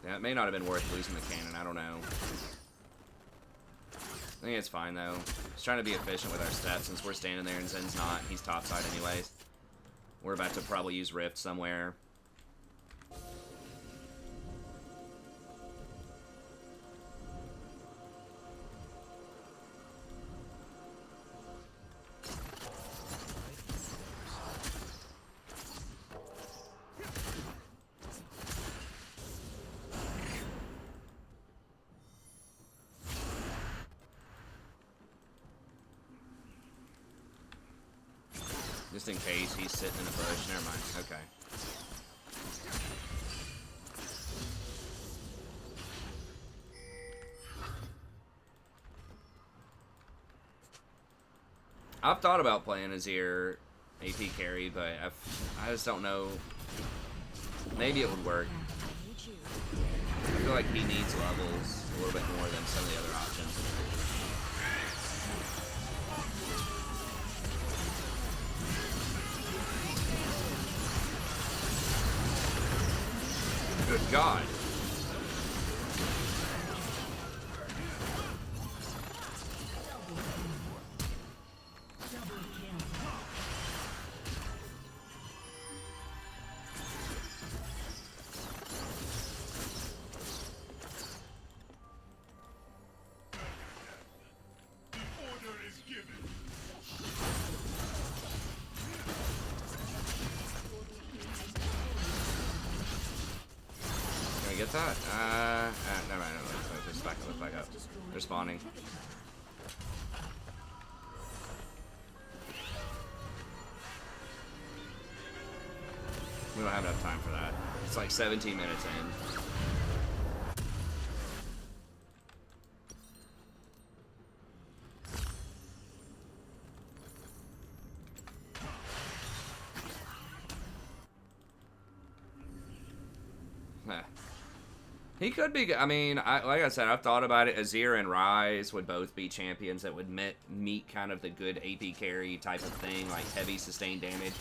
Yeah, it may not have been worth losing the cannon. I don't know. I think it's fine, though. Just trying to be efficient with our steps since we're standing there and Zen's not. He's topside anyways. We're about to probably use Rift somewhere. Just in case he's sitting in a bush. Never mind. Okay. I've thought about playing Azir AP carry, but I just don't know. Maybe it would work. I feel like he needs levels a little bit more than some of the other options. Good God. Get that? Never mind. Just back up. Let's back up. They're spawning. We don't have enough time for that. It's like 17 minutes in. He could be. I mean, like I said, I've thought about it. Azir and Ryze would both be champions that would meet kind of the good AP carry type of thing, like heavy sustained damage.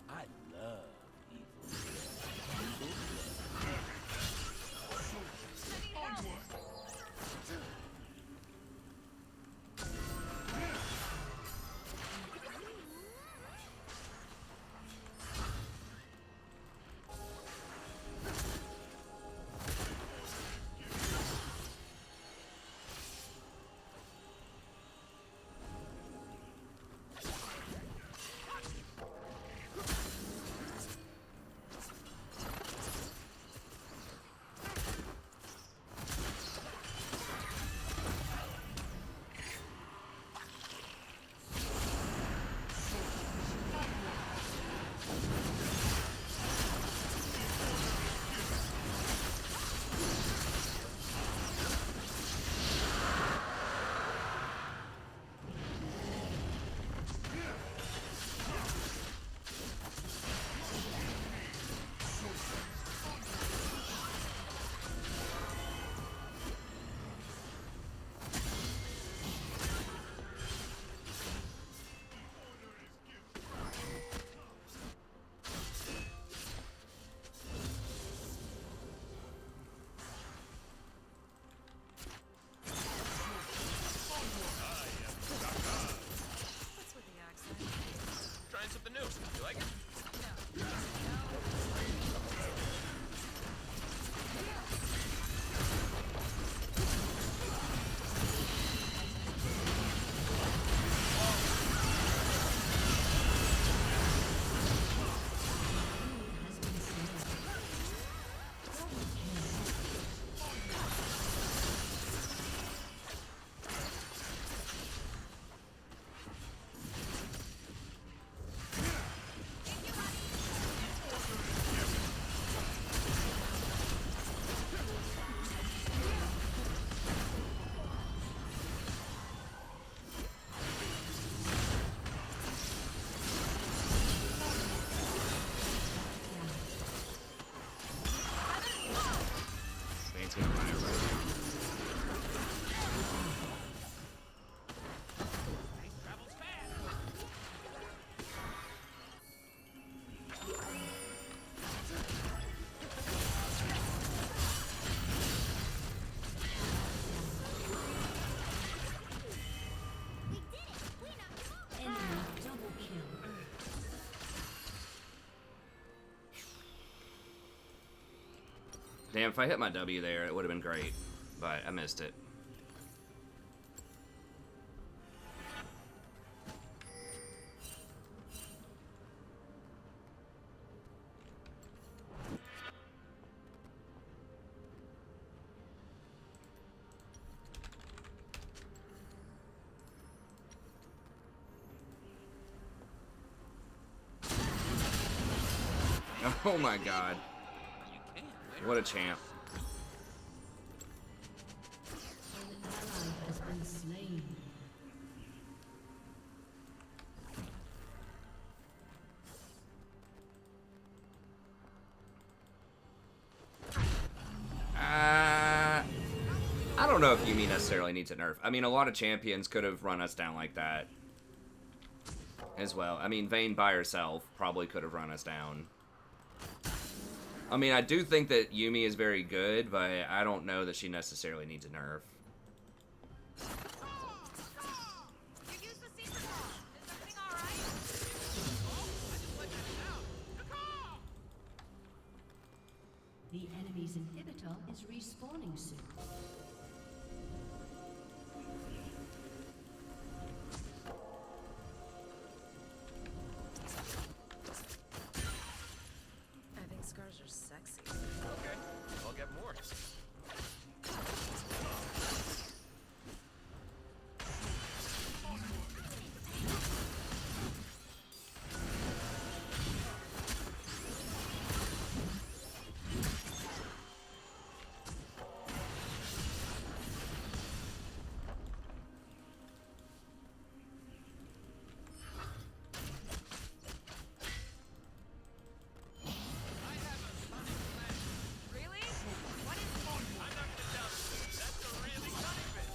I love evil. Damn, if I hit my W there, it would have been great. But I missed it. Oh my god. What a champ. An ally has been slain. I don't know if Yumi necessarily needs a nerf. I mean, a lot of champions could have run us down like that as well. I mean, Vayne by herself probably could have run us down. I mean, I do think that Yumi is very good, but I don't know that she necessarily needs a nerf. The enemy's inhibitor is respawning soon. I think scars are sexy. Okay, I'll get more. Really? What is more? I'm not gonna tell you. That's a really funny bit.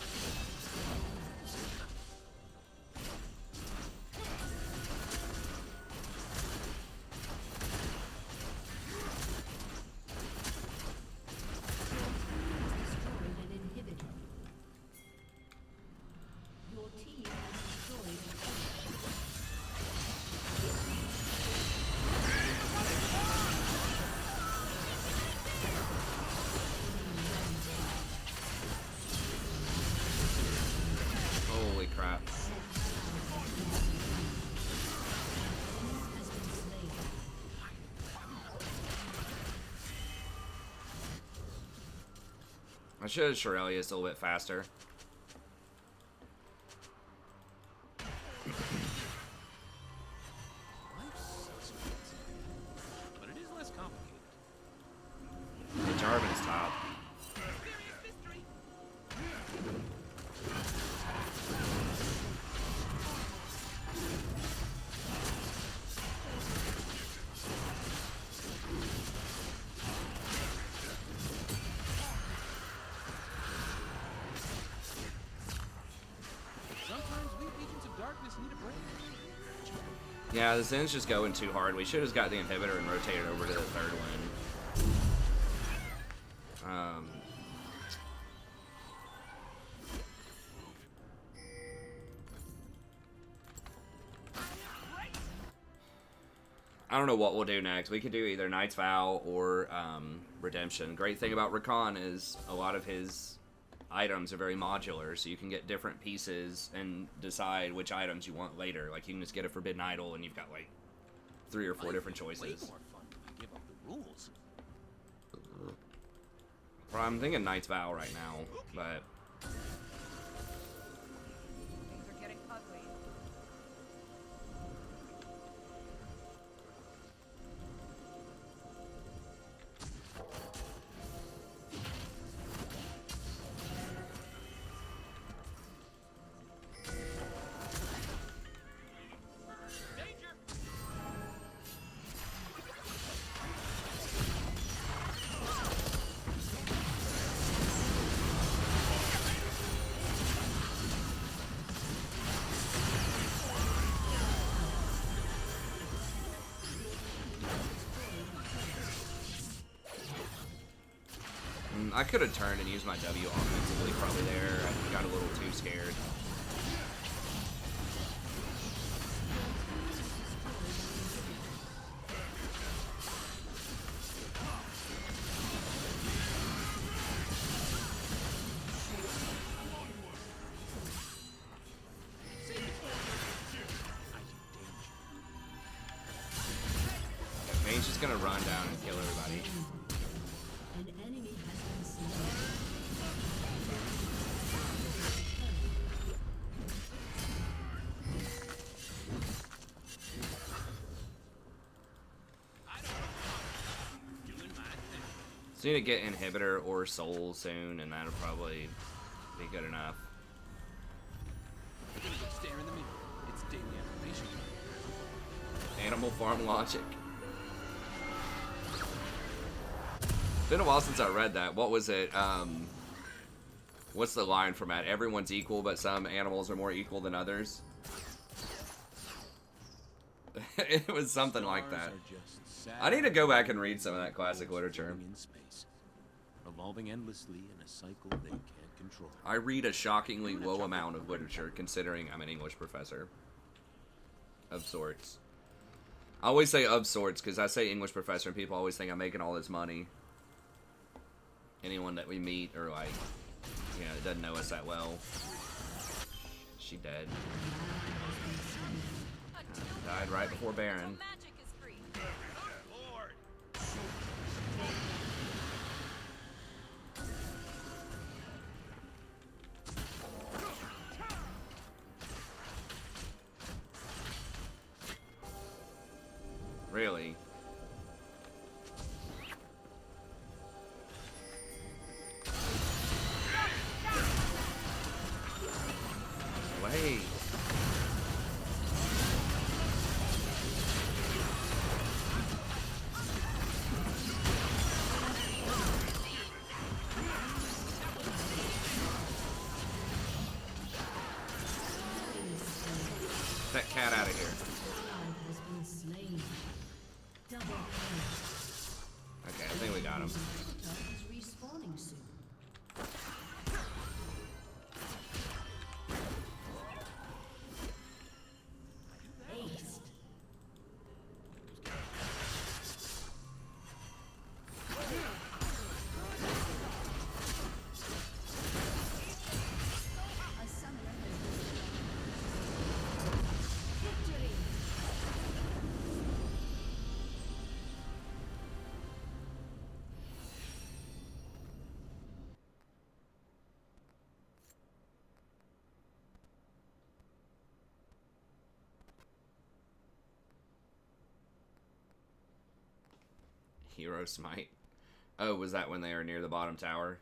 Destroyed an inhibitor. Your team has destroyed an inhibitor. Holy crap. Has been slain. I should have Shirelius a little bit faster. Life's so expensive, but it is less complicated. The Jarvan's top. Serious mystery. Sometimes we agents of darkness need a break. Yeah, the Zen's just going too hard. We should have got the inhibitor and rotated over to the third one. I don't know what we'll do next. We could do either Knight's Vow or Redemption. Great thing about Rakan is a lot of his items are very modular, so you can get different pieces and decide which items you want later. Like, you can just get a Forbidden Idol and you've got like 3 or 4 different Way choices. more fun when I give up the rules. Well, I'm thinking Knight's Vow right now, but Things are getting ugly. Danger! I could have turned and used my W offensively probably there. I got a little too scared. it's just gonna run down and kill everybody. An enemy has been slain. Doing my thing. So you need to get inhibitor or soul soon, and that'll probably be good enough. I'm gonna go stare in the mirror. It's daily affirmation. Animal Farm logic. Been a while since I read that. What was it? What's the line from that? Everyone's equal, but some animals are more equal than others. It was something like that. I need to go back and read some of that classic literature. In space, revolving endlessly in a cycle they can't control. I read a shockingly low amount of literature, considering I'm an English professor. Of sorts. I always say of sorts, because I say English professor, and people always think I'm making all this money. Anyone that we meet, or like, you know, doesn't know us that well. She dead. Died right before Baron. Magic is free. Lord. Really? Wait. Get that cat out of here. Ally has been slain. Double kill. Okay, I think we got him. Dog is respawning soon. Aced. A summoner has been victory. Hero Smite. Oh, was that when they were near the bottom tower?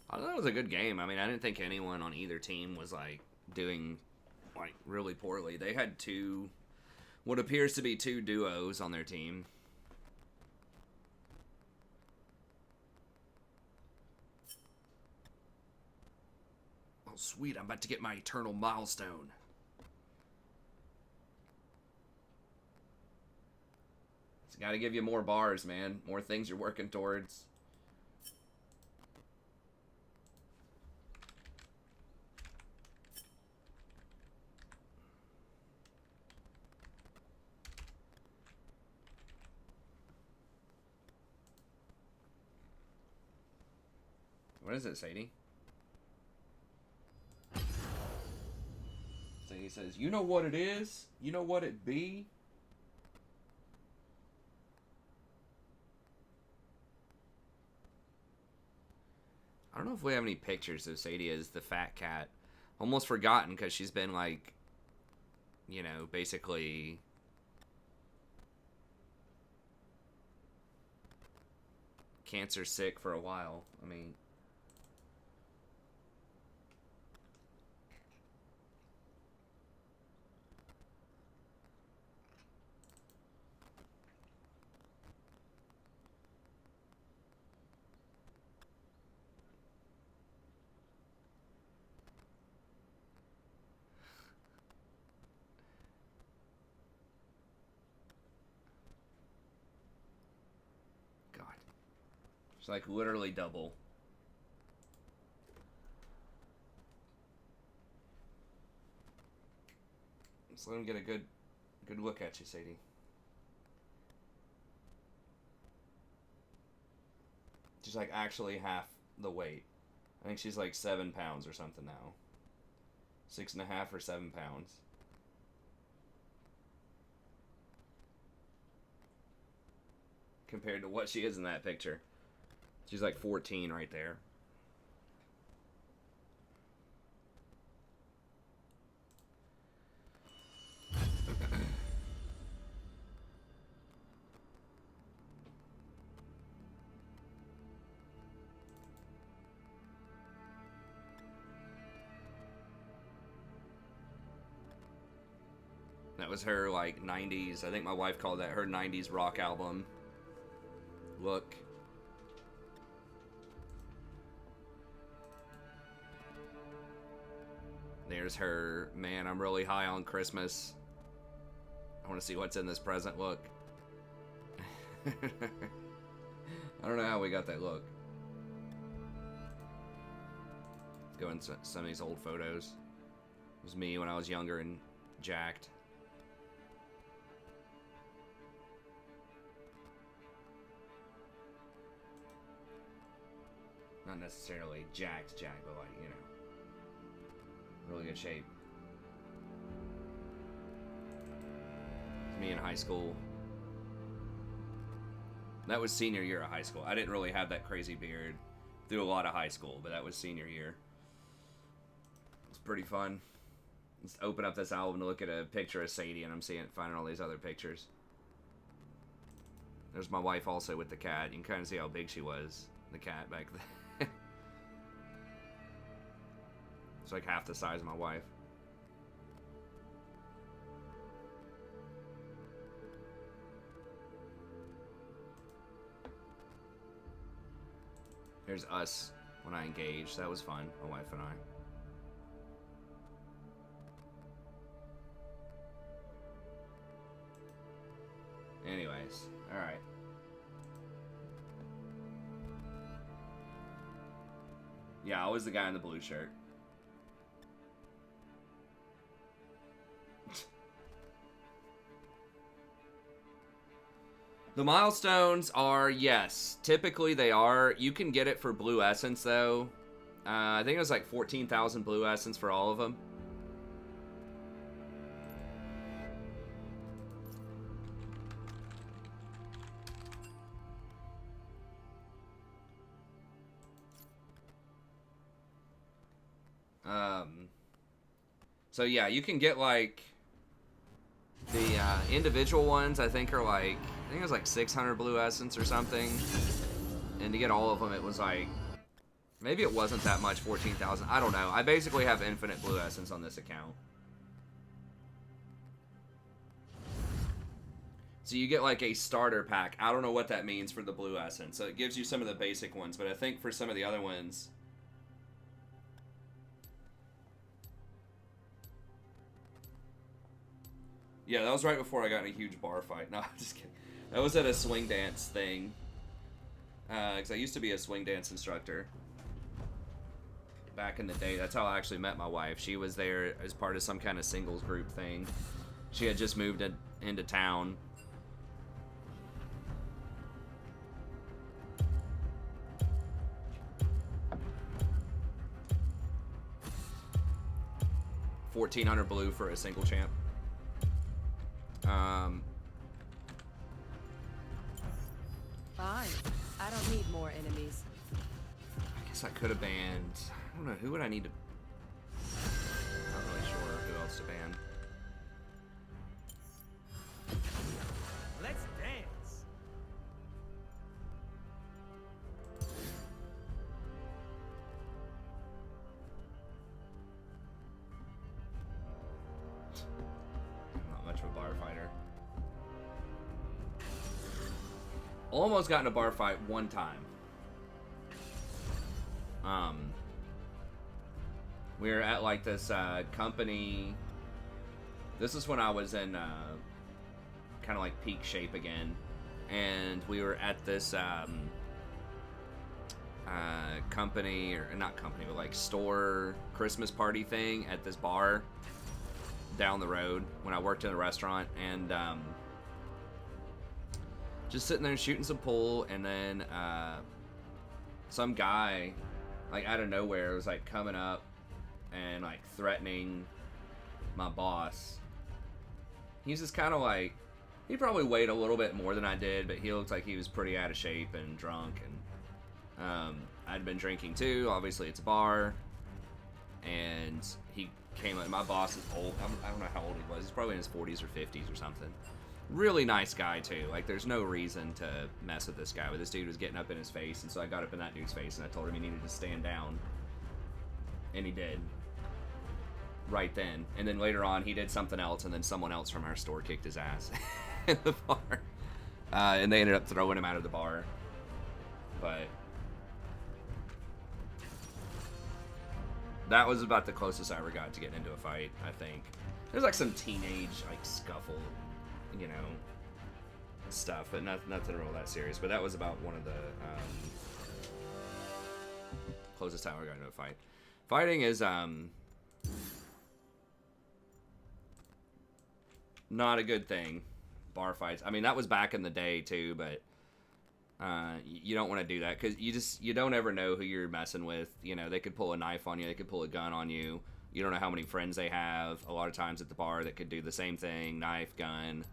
I thought it was a good game. I mean, I didn't think anyone on either team was like doing like really poorly. They had two, what appears to be two duos on their team. Oh, sweet. I'm about to get my eternal milestone. It's got to give you more bars, man. More things you're working towards. What is it, Sadie? Sadie says, you know what it is? You know what it be? I don't know if we have any pictures of Sadie as the fat cat. Almost forgotten because she's been like, you know, basically cancer sick for a while. I mean, God. She's like literally double. Let's let him get a good look at you, Sadie. She's like actually half the weight. I think she's like 7 pounds or something now. 6.5 or 7 pounds. Compared to what she is in that picture. She's like 14 right there. That was her like 90s. I think my wife called that her 90s rock album look. There's her, man, I'm really high on Christmas. I want to see what's in this present look. I don't know how we got that look. Let's go into some of these old photos. It was me when I was younger and jacked. Not necessarily jacked, but like, you know, really good shape. It's me in high school. That was senior year of high school. I didn't really have that crazy beard through a lot of high school, but that was senior year. It's pretty fun. Let's open up this album to look at a picture of Sadie, and I'm finding all these other pictures. There's my wife also with the cat. You can kind of see how big she was, the cat back then. It's like half the size of my wife. Here's us when I engaged. That was fun, my wife and I. Anyways, alright. Yeah, I was the guy in the blue shirt. The milestones are, yes, typically they are. You can get it for blue essence, though. I think it was like 14,000 blue essence for all of them. So yeah, you can get like the individual ones. I think are like, I think it was like 600 blue essence or something. And to get all of them, it was like, maybe it wasn't that much, 14,000. I don't know. I basically have infinite blue essence on this account. So you get like a starter pack. I don't know what that means for the blue essence. So it gives you some of the basic ones, but I think for some of the other ones, yeah, that was right before I got in a huge bar fight. No, I'm just kidding. That was at a swing dance thing. Because I used to be a swing dance instructor back in the day. That's how I actually met my wife. She was there as part of some kind of singles group thing. She had just moved into town. $1,400 blue for a single champ. Fine. I don't need more enemies. I guess I could have banned. I don't know, who would I need to. Not really sure who else to ban. Let's dance. Not much of a bar fighter. Almost got in a bar fight one time. We were at like this company. This is when I was in kind of like peak shape again, and we were at this company, or not company, but like store Christmas party thing at this bar down the road when I worked in a restaurant, and just sitting there shooting some pool, and then some guy, like, out of nowhere was, like, coming up and, like, threatening my boss. He's just kind of like, he probably weighed a little bit more than I did, but he looked like he was pretty out of shape and drunk, and I'd been drinking too. Obviously, it's a bar, and he came up. My boss is old. I don't know how old he was. He's probably in his 40s or 50s or something. Really nice guy too. Like, there's no reason to mess with this guy, but this dude was getting up in his face, and so I got up in that dude's face, and I told him he needed to stand down, and he did. Right then. And then later on, he did something else, and then someone else from our store kicked his ass in the bar. And they ended up throwing him out of the bar. But that was about the closest I ever got to getting into a fight, I think. There's like some teenage, like, scuffle, you know, stuff, but nothing real that serious. But that was about one of the closest time I got into a fight. Fighting is not a good thing. Bar fights. I mean, that was back in the day too, but you don't want to do that because you don't ever know who you're messing with. You know, they could pull a knife on you, they could pull a gun on you. You don't know how many friends they have a lot of times at the bar that could do the same thing, knife, gun.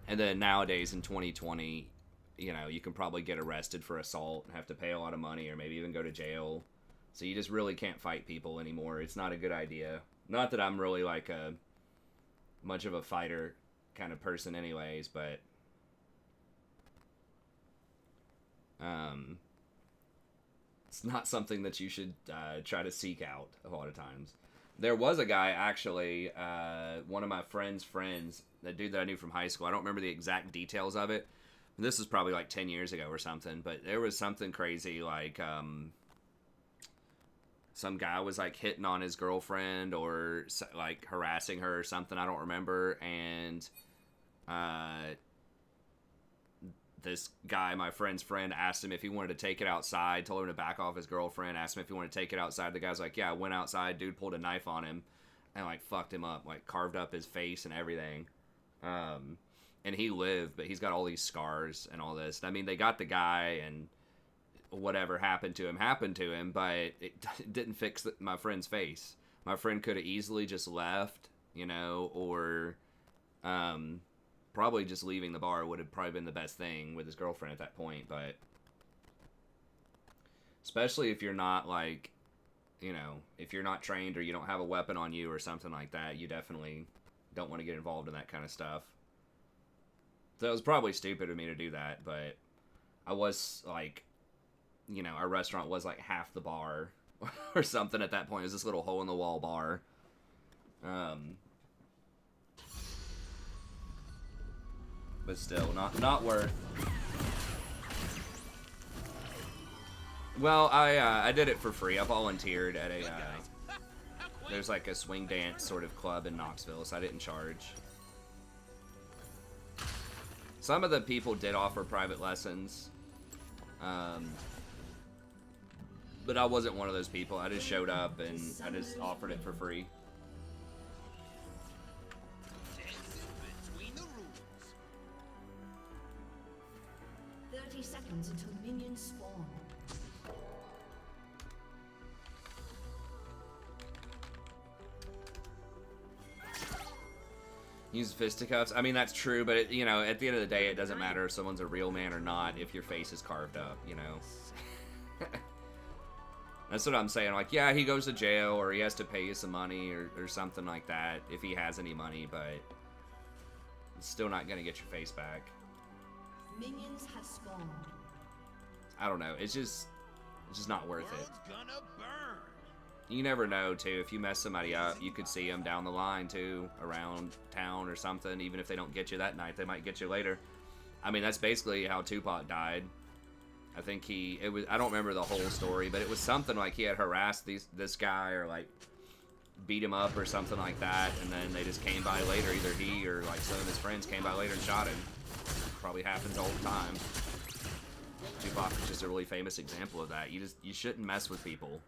And then nowadays in 2020, you know, you can probably get arrested for assault and have to pay a lot of money or maybe even go to jail. So you just really can't fight people anymore. It's not a good idea. Not that I'm really like much of a fighter kind of person anyways, but it's not something that you should try to seek out a lot of times. There was a guy, actually, one of my friend's friends, that dude that I knew from high school. I don't remember the exact details of it. This was probably like 10 years ago or something, but there was something crazy, like some guy was like hitting on his girlfriend or like harassing her or something. I don't remember. And this guy, my friend's friend, asked him if he wanted to take it outside, told him to back off his girlfriend, asked him if he wanted to take it outside. The guy's like, yeah, I went outside. Dude pulled a knife on him and like fucked him up, like carved up his face and everything. And he lived, but he's got all these scars and all this. I mean, they got the guy, and whatever happened to him, but it didn't fix my friend's face. My friend could have easily just left, you know, or probably just leaving the bar would have probably been the best thing with his girlfriend at that point. But especially if you're not, like, you know, if you're not trained or you don't have a weapon on you or something like that, you definitely don't want to get involved in that kind of stuff. So it was probably stupid of me to do that, but I was, like, you know, our restaurant was like half the bar or something at that point. It was this little hole-in-the-wall bar. But still, not worth. Well, I did it for free. I volunteered at a there's like a swing dance sort of club in Knoxville, so I didn't charge. Some of the people did offer private lessons, but I wasn't one of those people. I just showed up and I just offered it for free. Between the rules. 30 seconds until minions spawn. Use fisticuffs. I mean, that's true, but it, you know, at the end of the day, it doesn't matter if someone's a real man or not if your face is carved up, you know. That's what I'm saying. Like, yeah, he goes to jail or he has to pay you some money or something like that if he has any money, but it's still not going to get your face back. Minions have spawned. I don't know. It's just not worth it. World's gonna burn. You never know, too. If you mess somebody up, you could see them down the line, too, around town or something. Even if they don't get you that night, they might get you later. I mean, that's basically how Tupac died. I think I don't remember the whole story, but it was something like he had harassed this guy or, like, beat him up or something like that, and then they just came by later. Either he or, like, some of his friends came by later and shot him. Probably happens all the time. Tupac is just a really famous example of that. You shouldn't mess with people.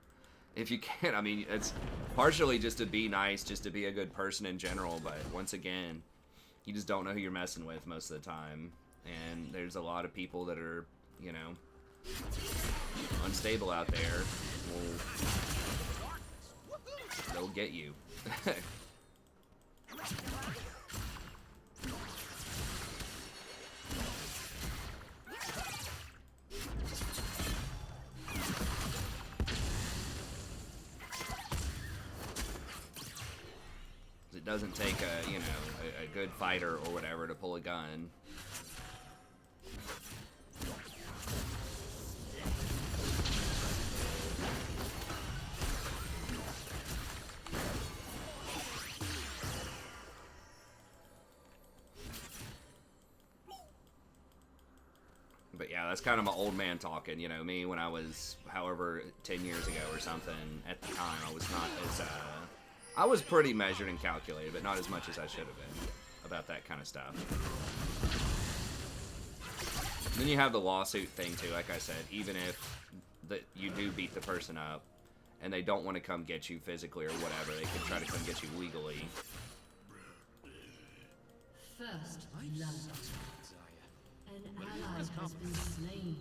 If you can, I mean, it's partially just to be nice, just to be a good person in general, but once again, you just don't know who you're messing with most of the time. And there's a lot of people that are, you know, unstable out there, they'll get you. It doesn't take a, you know, a good fighter or whatever to pull a gun. But yeah, that's kind of my old man talking, you know, me when I was, however, 10 years ago or something. At the time, I was not as, I was pretty measured and calculated, but not as much as I should have been about that kind of stuff. Then you have the lawsuit thing too, like I said, even if you do beat the person up, and they don't want to come get you physically or whatever, they can try to come get you legally. First blood. An ally has been slain.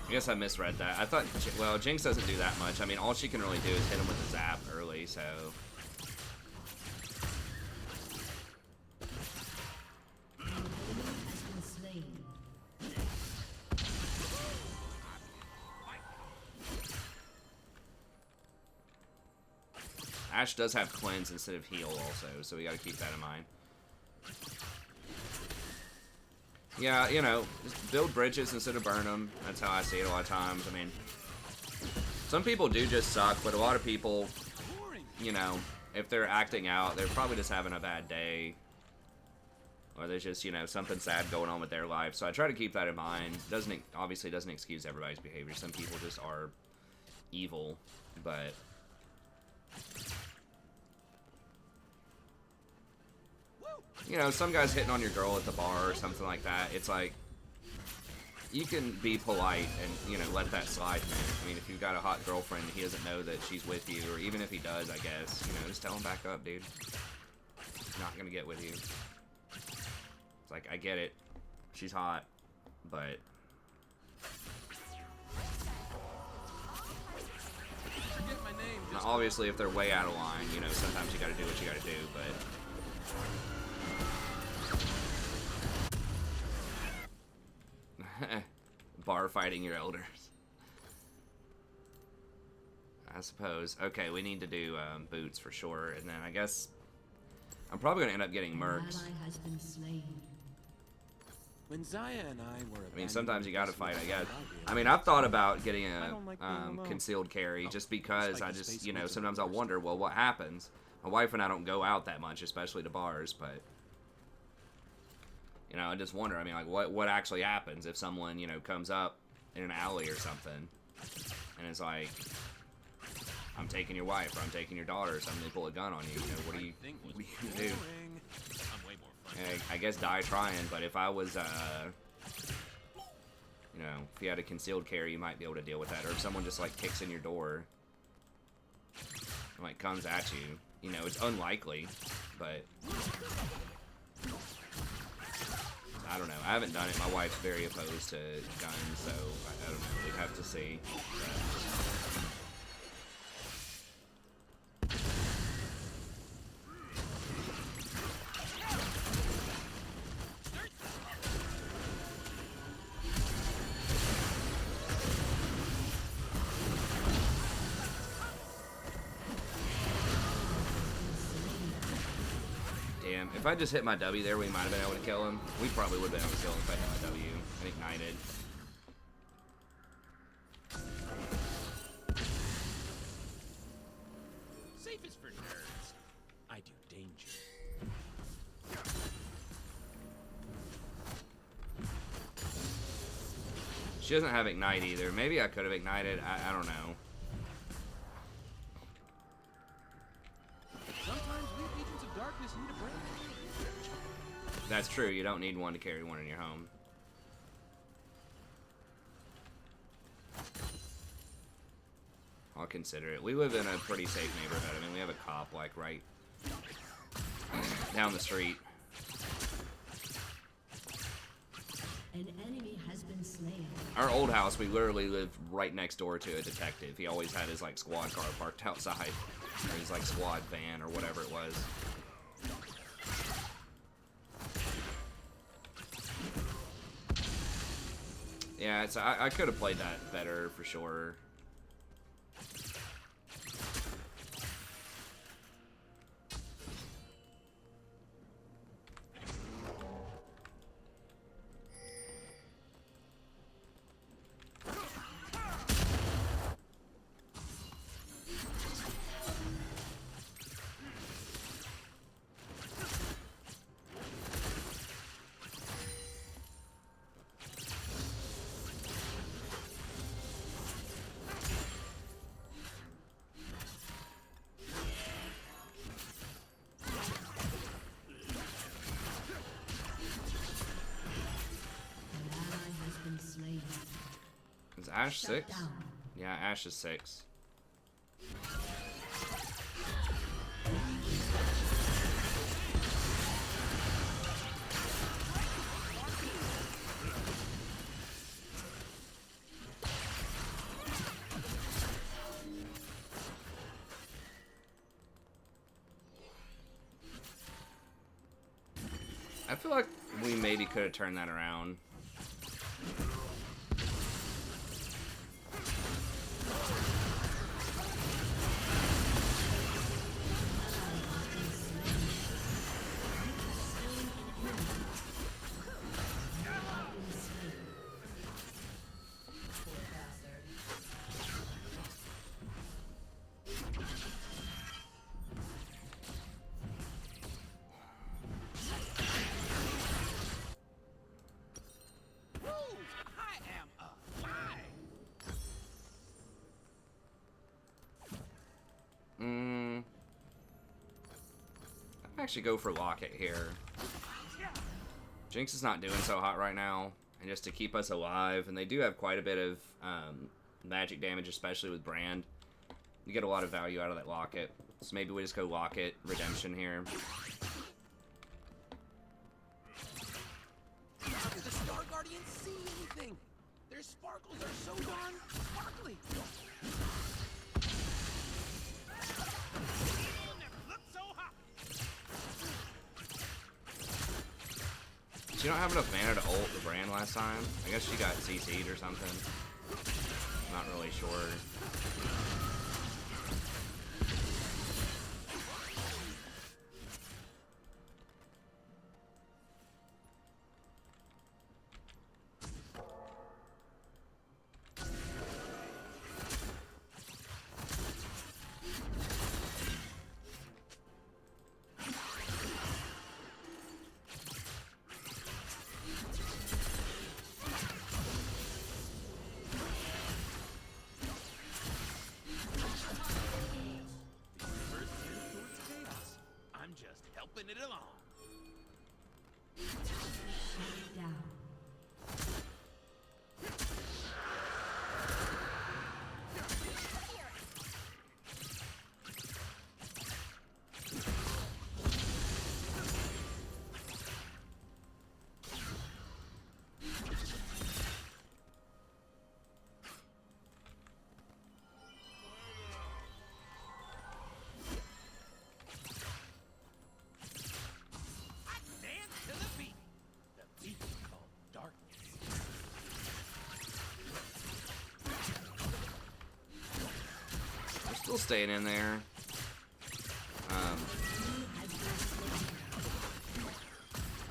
I guess I misread that. I thought, well, Jinx doesn't do that much. I mean, all she can really do is hit him with a zap early, so. Ashe does have cleanse instead of heal also, so we gotta keep that in mind. Yeah, you know, just build bridges instead of burn them. That's how I see it a lot of times. I mean, some people do just suck, but a lot of people, you know, if they're acting out, they're probably just having a bad day. Or there's just, you know, something sad going on with their life. So I try to keep that in mind. Obviously doesn't excuse everybody's behavior. Some people just are evil, but... You know, some guy's hitting on your girl at the bar or something like that. It's like, you can be polite and, you know, let that slide, man. I mean, if you've got a hot girlfriend and he doesn't know that she's with you, or even if he does, I guess, you know, just tell him back up, dude. He's not gonna get with you. It's like, I get it. She's hot, but... Obviously, if they're way out of line, you know, sometimes you gotta do what you gotta do, but... Bar fighting your elders. I suppose. Okay, we need to do boots for sure, and then I guess I'm probably gonna end up getting mercs. When Zaya and I were, I mean, sometimes you gotta fight, I guess. I mean, I've thought about getting a concealed carry just because I just, you know, sometimes I wonder, well, what happens? My wife and I don't go out that much, especially to bars, but. You know, I just wonder, I mean, like, what actually happens if someone, you know, comes up in an alley or something, and it's like, I'm taking your wife, or I'm taking your daughter, or something, they pull a gun on you, you know, what do you do? Yeah, I guess die trying, but if I was, you know, if you had a concealed carry, you might be able to deal with that, or if someone just, like, kicks in your door, and, like, comes at you, you know, it's unlikely, but... I don't know. I haven't done it. My wife's very opposed to guns, so I don't know. We'd have to see. Damn, if I just hit my W there, we might have been able to kill him. We probably would have been able to kill him if I hit my W and ignited. She doesn't have Ignite either. Maybe I could have ignited. I don't know. Sometimes we agents of darkness need a break. That's true. You don't need one to carry one in your home. I'll consider it. We live in a pretty safe neighborhood. I mean, we have a cop, like, right down the street. An enemy has been slain. Our old house, we literally lived right next door to a detective. He always had his, like, squad car parked outside. Or his, like, squad van or whatever it was. Yeah, it's, I could have played that better, for sure. Is Ash 6? Yeah, Ash is 6. I feel like we maybe could have turned that around. Actually go for Locket here. Jinx is not doing so hot right now, and just to keep us alive, and they do have quite a bit of magic damage, especially with Brand. You get a lot of value out of that Locket, so maybe we just go Locket Redemption here. How do the Star Guardians see anything? Their sparkles are so darn sparkly. She don't have enough mana to ult the Brand last time. I guess she got CC'd or something. Not really sure. It along. Down. Still staying in there.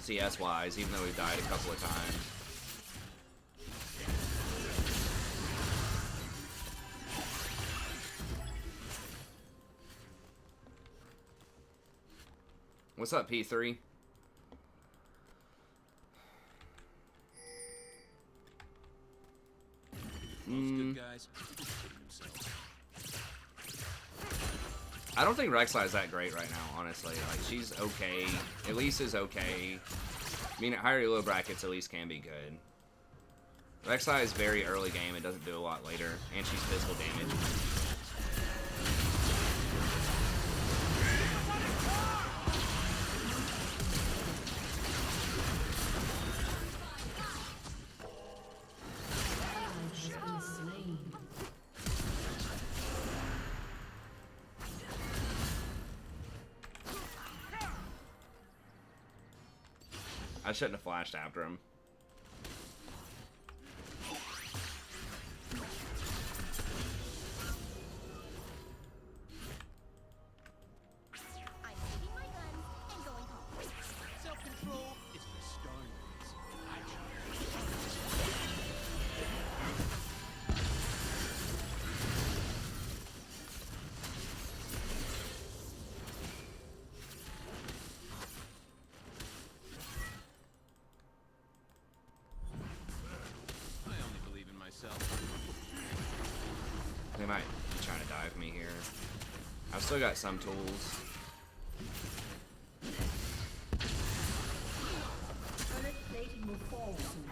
CS wise, even though we've died a couple of times. What's up, P3? Most good guys kidding themselves. I don't think Rek'Sai is that great right now, honestly. Like, she's okay. Elise is okay. I mean, at higher elo brackets, Elise can be good. Rek'Sai is very early game. It doesn't do a lot later. And she's physical damage. I shouldn't have flashed after him. I'm taking my guns and going home. Self-control is for starlings. I only believe in myself. They might be trying to dive me here. I've still got some tools. Turret plating will fall soon.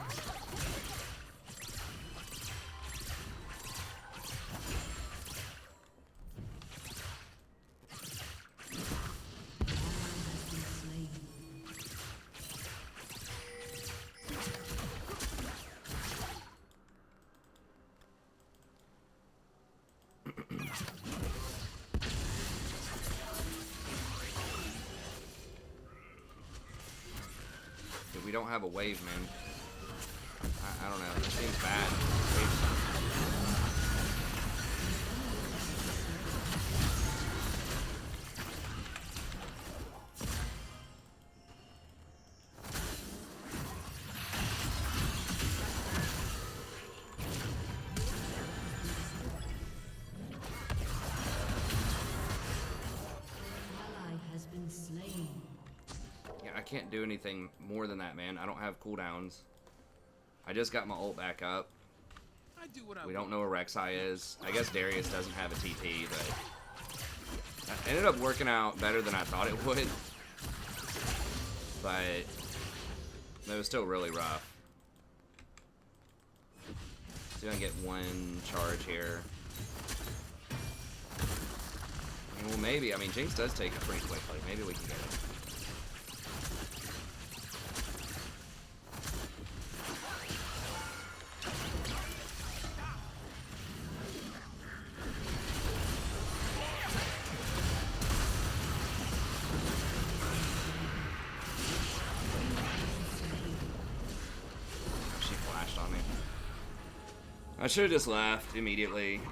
We don't have a wave, man. I don't know. It seems bad. Wave's I can't do anything more than that, man. I don't have cooldowns. I just got my ult back up. I do what I We don't know where Rek'Sai is. I guess Darius doesn't have a TP, but it ended up working out better than I thought it would. But it was still really rough. See if I can get one charge here. Well, maybe. I mean, Jinx does take it pretty quickly. Maybe we can get it. She flashed on me. I should have just left immediately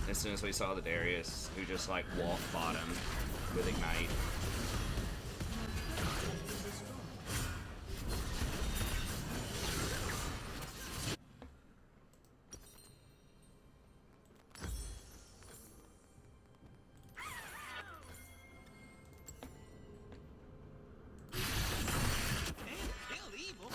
as soon as we saw the Darius, who just like walked bottom with Ignite. Kill evil.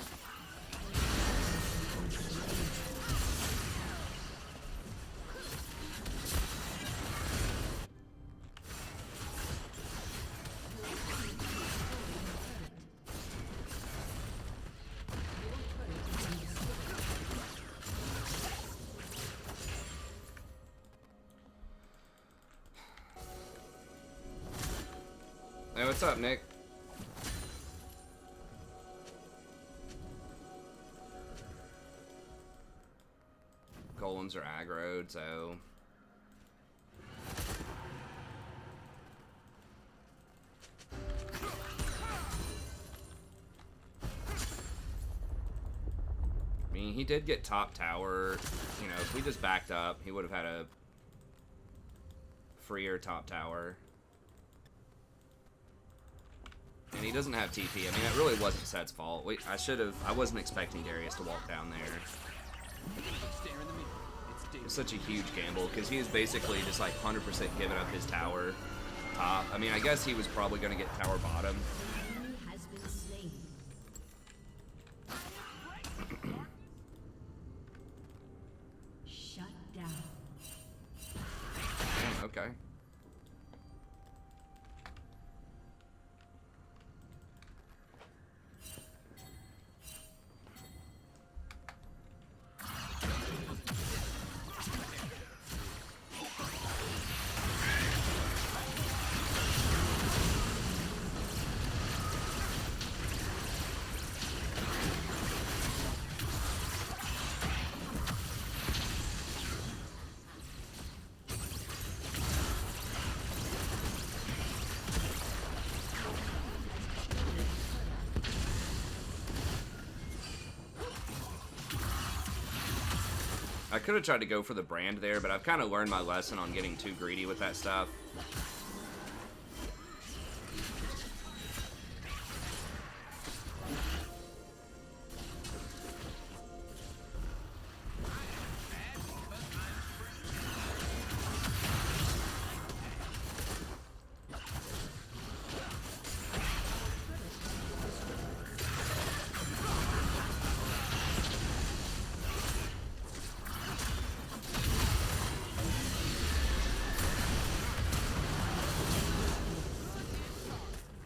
Hey, what's up, Nick? Golems are aggroed, so... I mean, he did get top tower. You know, if we just backed up, he would have had a freer top tower. And he doesn't have TP. I mean, it really wasn't Set's fault. I wasn't expecting Darius to walk down there. Stare in the mirror. It's It's such a huge gamble, because he was basically just like 100% giving up his tower top. I mean, I guess he was probably going to get tower bottom. Has been slain. Shut Okay. I could have tried to go for the brand there, but I've kind of learned my lesson on getting too greedy with that stuff.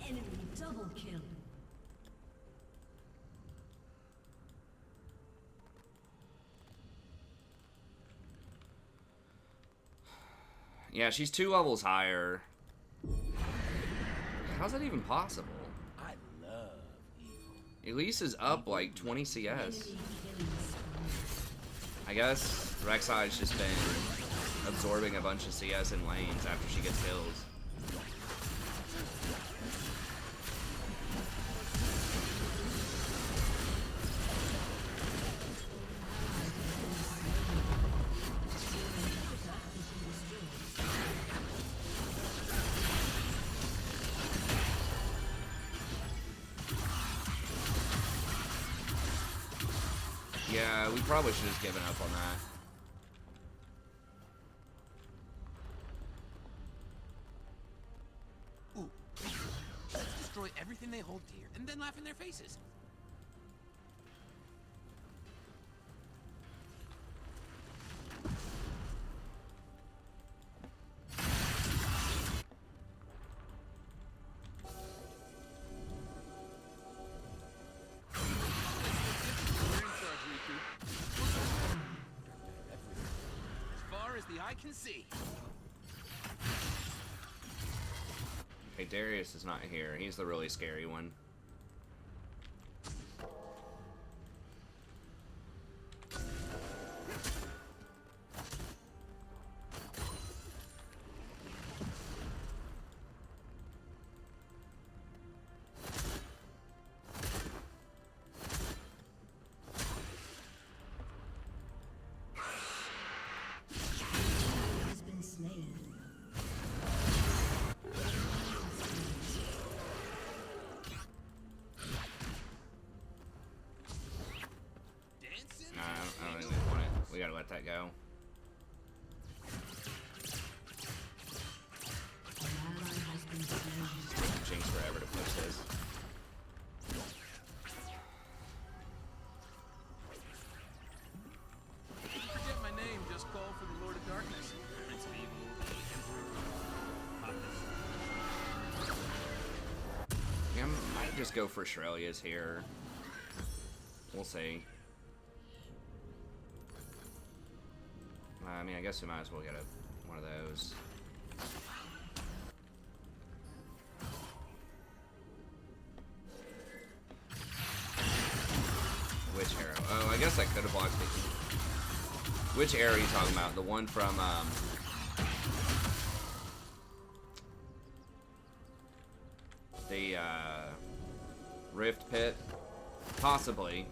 Enemy double kill. Yeah, she's 2 levels higher. How's that even possible? I love evil. Elise is up like 20 CS. Enemy killing spree. I guess Rek'Sai's just been absorbing a bunch of CS in lanes after she gets kills. Yeah, we probably should have given up on that. Ooh. Let's destroy everything they hold dear and then laugh in their faces. The eye can see. Okay, Darius is not here. He's the really scary one. Has been slain. Dancing. Nah, I don't even want it. We gotta let that go. An ally has been slain. Jinx forever to push this. If you forget my name, just call for the Lord of Darkness. Prince of Evil, the Emperor. Yeah, I might just go for Shrelia's here. We'll see. I mean, I guess we might as well get one of those. Which arrow? Oh, I guess I could have blocked it. Which arrow are you talking about? The one from, the, Rift Pit? Possibly.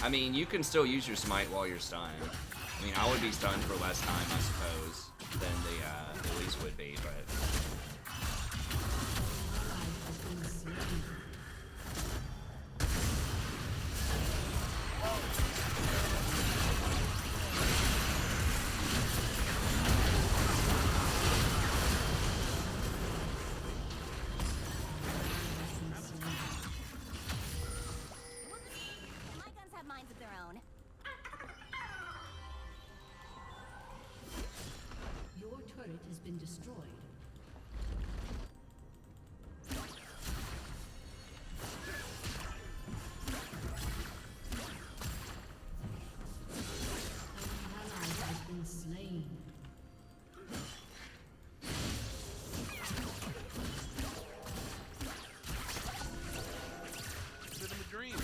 I mean, you can still use your smite while you're stunned. I mean, I would be stunned for less time, I suppose, than the Elise would be, but... My guns have minds of their own. Your turret has been destroyed. An ally has been slain. Living the dream.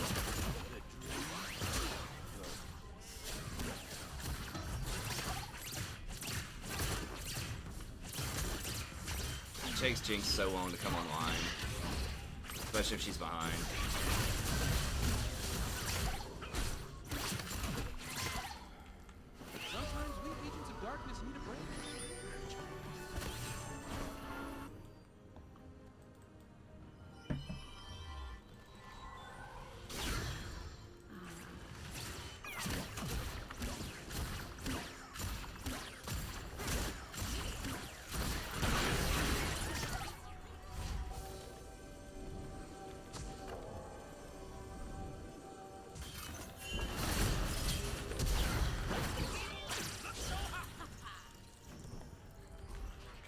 It takes Jinx so long to come online, especially if she's behind. Sometimes we agents of darkness need a break.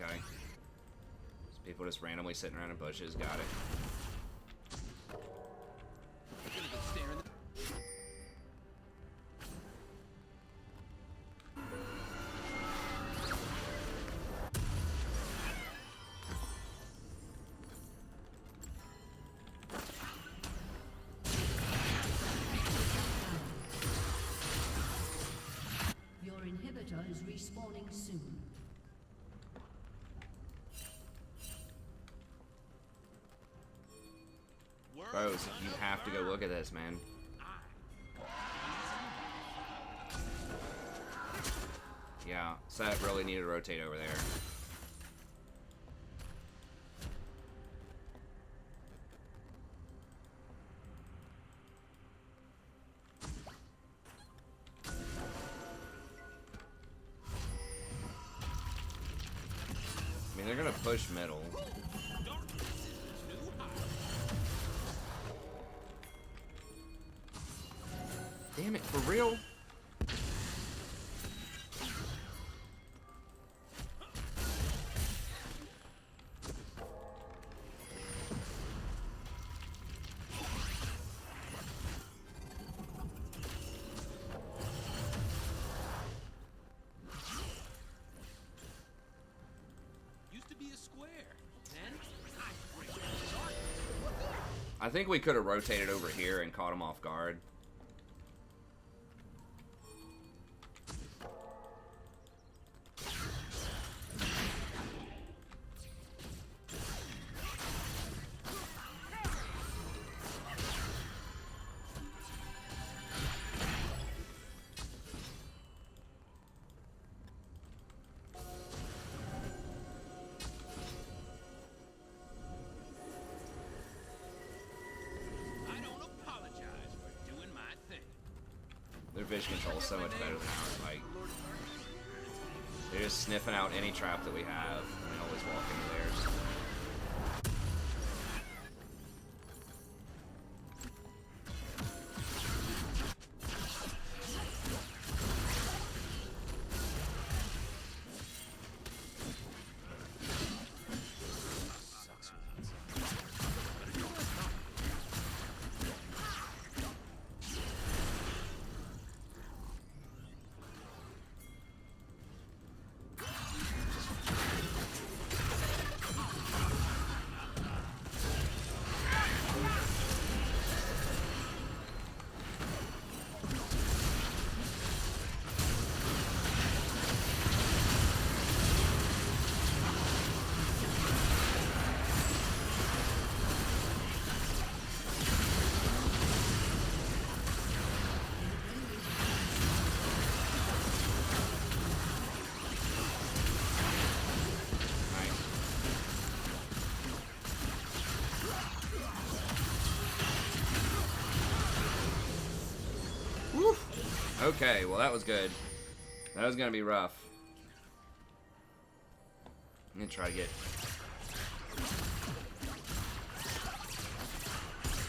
Okay. There's people just randomly sitting around in bushes. Got it. Gonna go stare in the Your inhibitor is respawning soon. Bros, you have to go look at this, man. Yeah, Seth really needed to rotate over there. I mean, they're gonna push middle. Damn it, for real? used to be a square. Then I think we could have rotated over here and caught him off guard. I don't apologize for doing my thing. Their vision control is so much better than ours. Like, they're just sniffing out any trap that we have, and they always walk into theirs. Okay, well that was good. That was gonna be rough. I'm gonna try to get...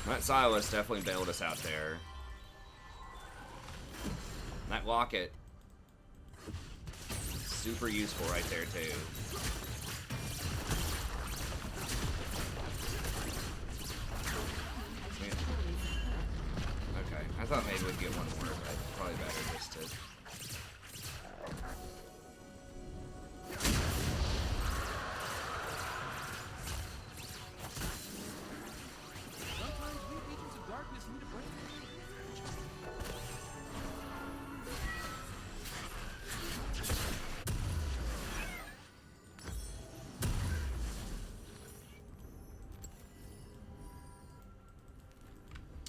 That Silas definitely bailed us out there. That locket super useful right there too. Okay, I thought maybe we'd get one more, but probably better just to... Sometimes we agents of darkness need a break.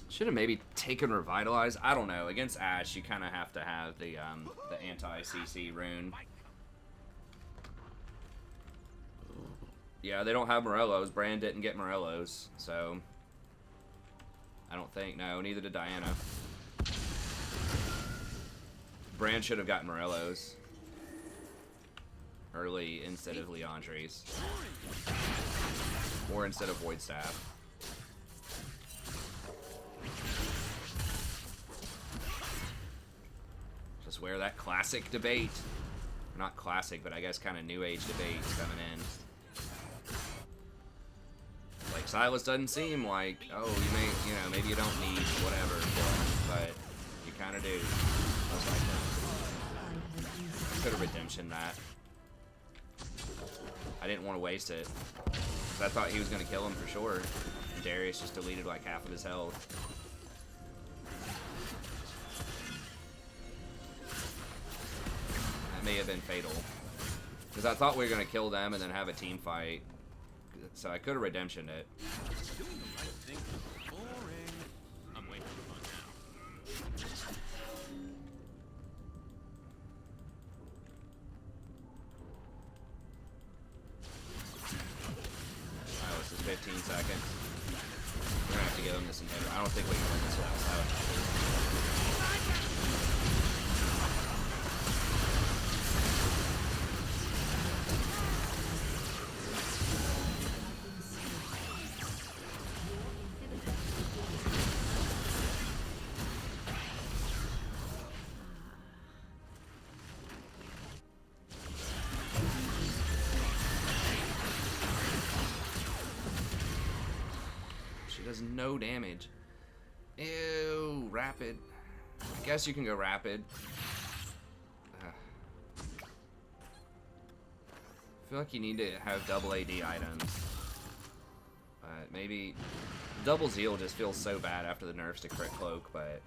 Should have maybe taken Revitalize. I don't know. Against Ash, you kind of have to have the anti-CC rune. Yeah, they don't have Morellos. Bran didn't get Morellos, so... I don't think. No, neither did Diana. Bran should have gotten Morellos early instead of Leandre's. Or instead of Void Staff. Just where that classic debate, not classic, but I guess kind of new age debate is coming in. Like, Silas doesn't seem like, oh, you may, you know, maybe you don't need whatever for him, but you kind of do. Most likely. Could have redemption that. I didn't want to waste it. 'Cause I thought he was going to kill him for sure. And Darius just deleted like half of his health. May have been fatal, because I thought we were gonna kill them and then have a team fight, so I could have redemptioned it. Doing the right thing. Boring. I'm waiting for fun now. Silas is 15 seconds. We're gonna have to give him this inhibitor. I don't think we can win this without Silas. Does no damage. Ew, rapid. I guess you can go rapid. I feel like you need to have double AD items. But maybe double Zeal just feels so bad after the nerfs to crit cloak, but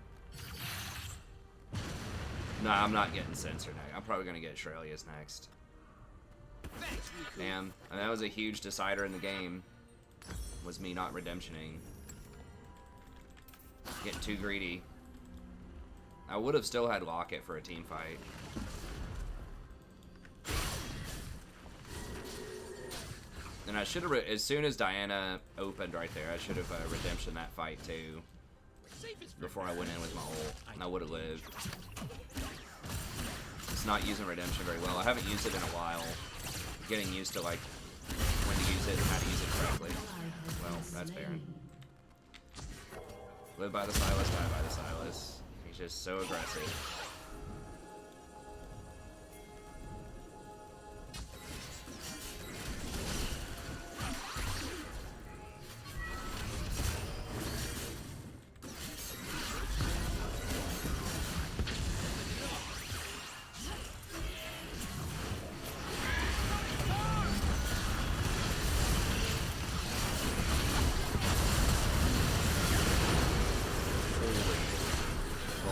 nah, I'm not getting Censored next. I'm probably gonna get Shrelia's next. Damn, and that was a huge decider in the game. Was me not redemptioning. Getting too greedy. I would have still had Locket for a team fight. And I should have, as soon as Diana opened right there, I should have redemption that fight too. Before I went in with my ult, and I would have lived. It's not using redemption very well. I haven't used it in a while. Getting used to like when to use it and how to use it correctly. Well, that's Baron. Live by the Silas, die by the Silas. He's just so aggressive.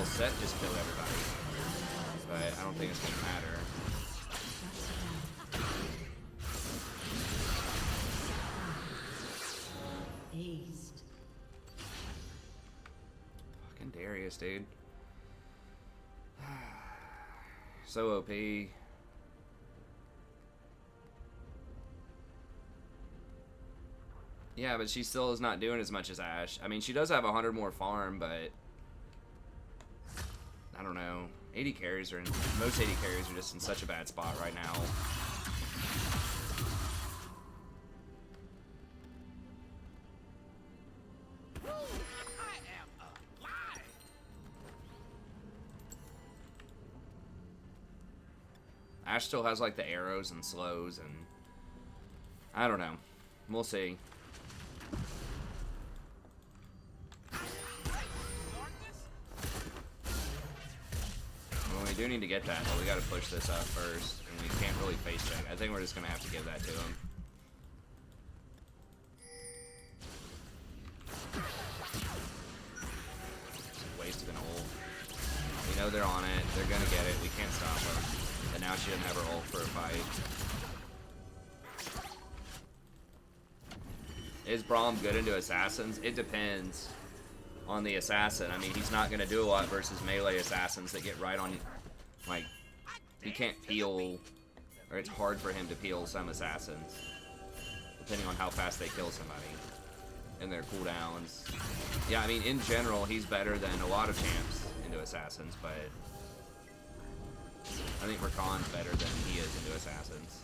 Set just killed everybody, but I don't think it's gonna matter. Aced. Fucking Darius, dude. So OP. Yeah, but she still is not doing as much as Ash. I mean, she does have 100 more farm, but I don't know. 80 carries are in, most 80 carries are just in such a bad spot right now. Ash still has like the arrows and slows, and I don't know. We'll see. Well, we do need to get that, but we got to push this up first, and we can't really face it. I think we're just gonna have to give that to him. Wasted an ult. We know they're on it. They're gonna get it. We can't stop them. And now she doesn't have her ult for a fight. Is Braum good into assassins? It depends on the assassin. I mean, he's not gonna do a lot versus melee assassins that get right on you. Like, he can't peel, or it's hard for him to peel some assassins, depending on how fast they kill somebody and their cooldowns. Yeah, I mean, in general, he's better than a lot of champs into assassins, but I think Rakan's better than he is into assassins.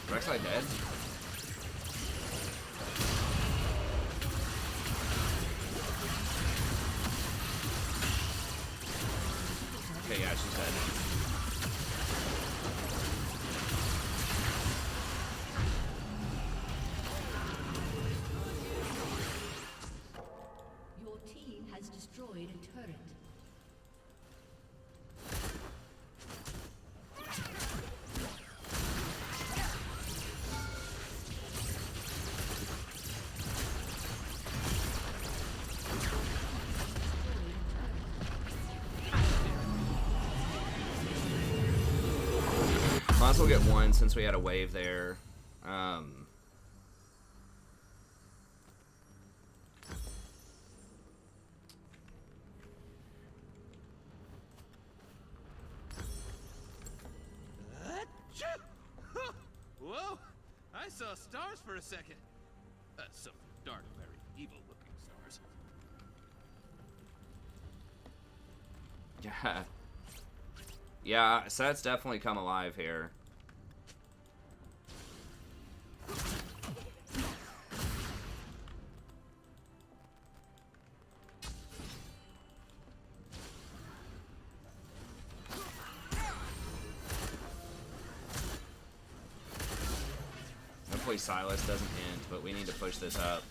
Rek'Sai dead? Okay, yeah, she's dead. Your team has destroyed a turret. Might as well get one since we had a wave there. Whoa! I saw stars for a second. Some dark, very evil-looking stars. Yeah. Yeah, Set's definitely come alive here. Hopefully Silas doesn't hint, but we need to push this up.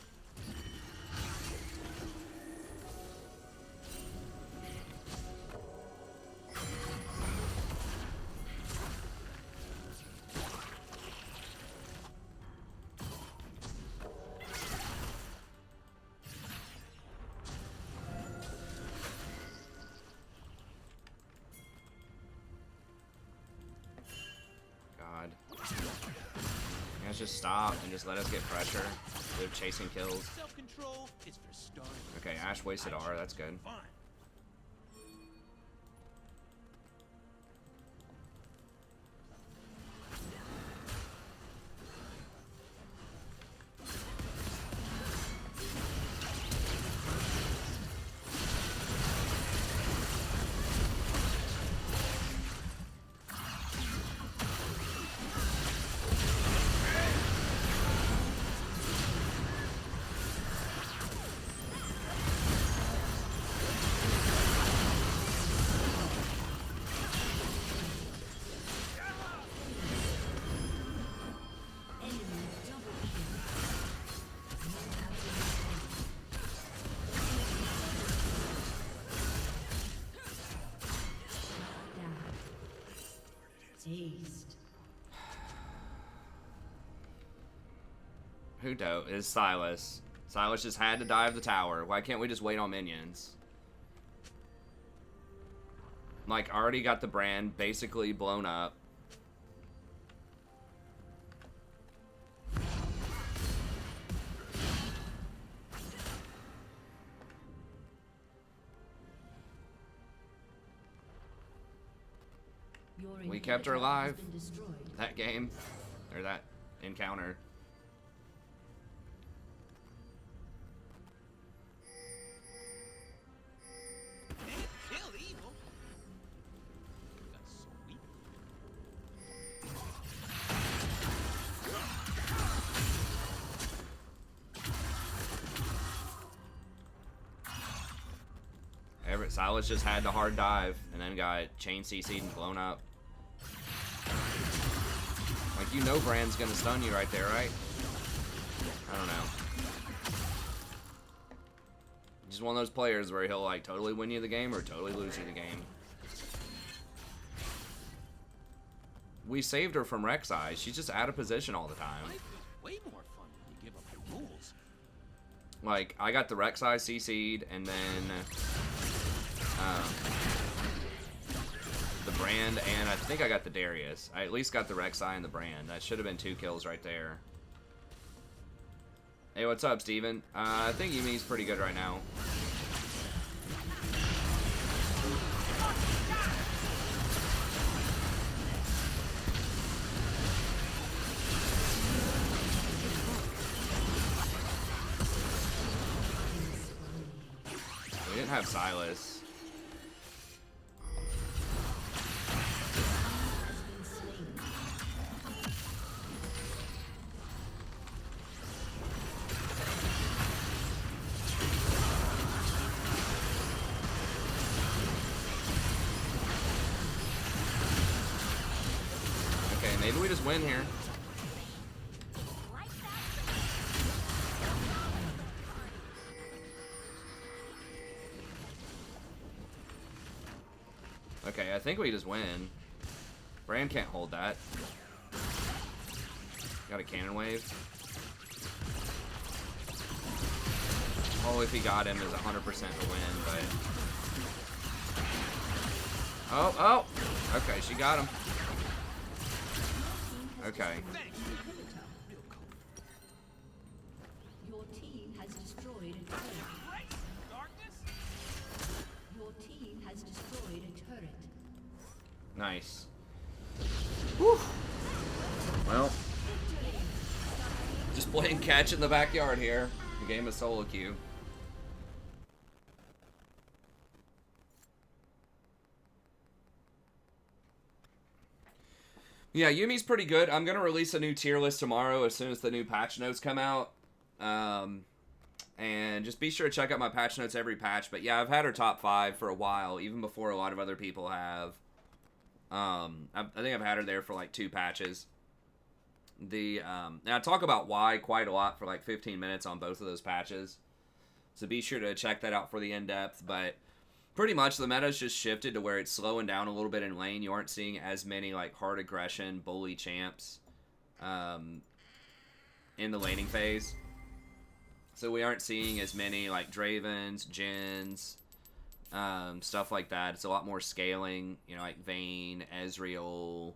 God. You guys just stop and just let us get pressure. They're chasing kills. Self-control is for starting. Okay, Ash wasted R, that's good. Fine. Is Silas. Silas just had to dive the tower. Why can't we just wait on minions? Like, already got the brand basically blown up. We kept her alive. That game. Or that encounter. Kill evil. That's so weak. Silas just had the hard dive and then got chain CC'd and blown up. Like, you know Brand's gonna stun you right there, right? I don't know. Just one of those players where he'll like totally win you the game or totally lose you the game. We saved her from Rek'Sai. She's just out of position all the time. Life is way more fun when you give up your rules. Like, I got the Rek'Sai CC'd and then the Brand, and I think I got the Darius. I at least got the Rek'Sai and the Brand. That should have been 2 kills right there. Hey, what's up, Steven? I think Yumi's pretty good right now. We didn't have Silas. Maybe we just win here. Okay, I think we just win. Bran can't hold that. Got a cannon wave. Oh, if he got him, is 100% to win, but... Oh! Okay, she got him. Okay. Your team has destroyed a turret. Darkness? Your team has destroyed a turret. Nice. Whew. Well, just playing catch in the backyard here. The game is solo queue. Yeah, Yumi's pretty good. I'm going to release a new tier list tomorrow as soon as the new patch notes come out. And just be sure to check out my patch notes every patch. But yeah, I've had her top 5 for a while, even before a lot of other people have. I think I've had her there for like 2 patches. And I talk about why quite a lot for like 15 minutes on both of those patches. So be sure to check that out for the in-depth. But pretty much the meta's just shifted to where it's slowing down a little bit in lane. You aren't seeing as many like hard aggression, bully champs in the laning phase. So we aren't seeing as many like Dravens, Jins, stuff like that. It's a lot more scaling, you know, like Vayne, Ezreal,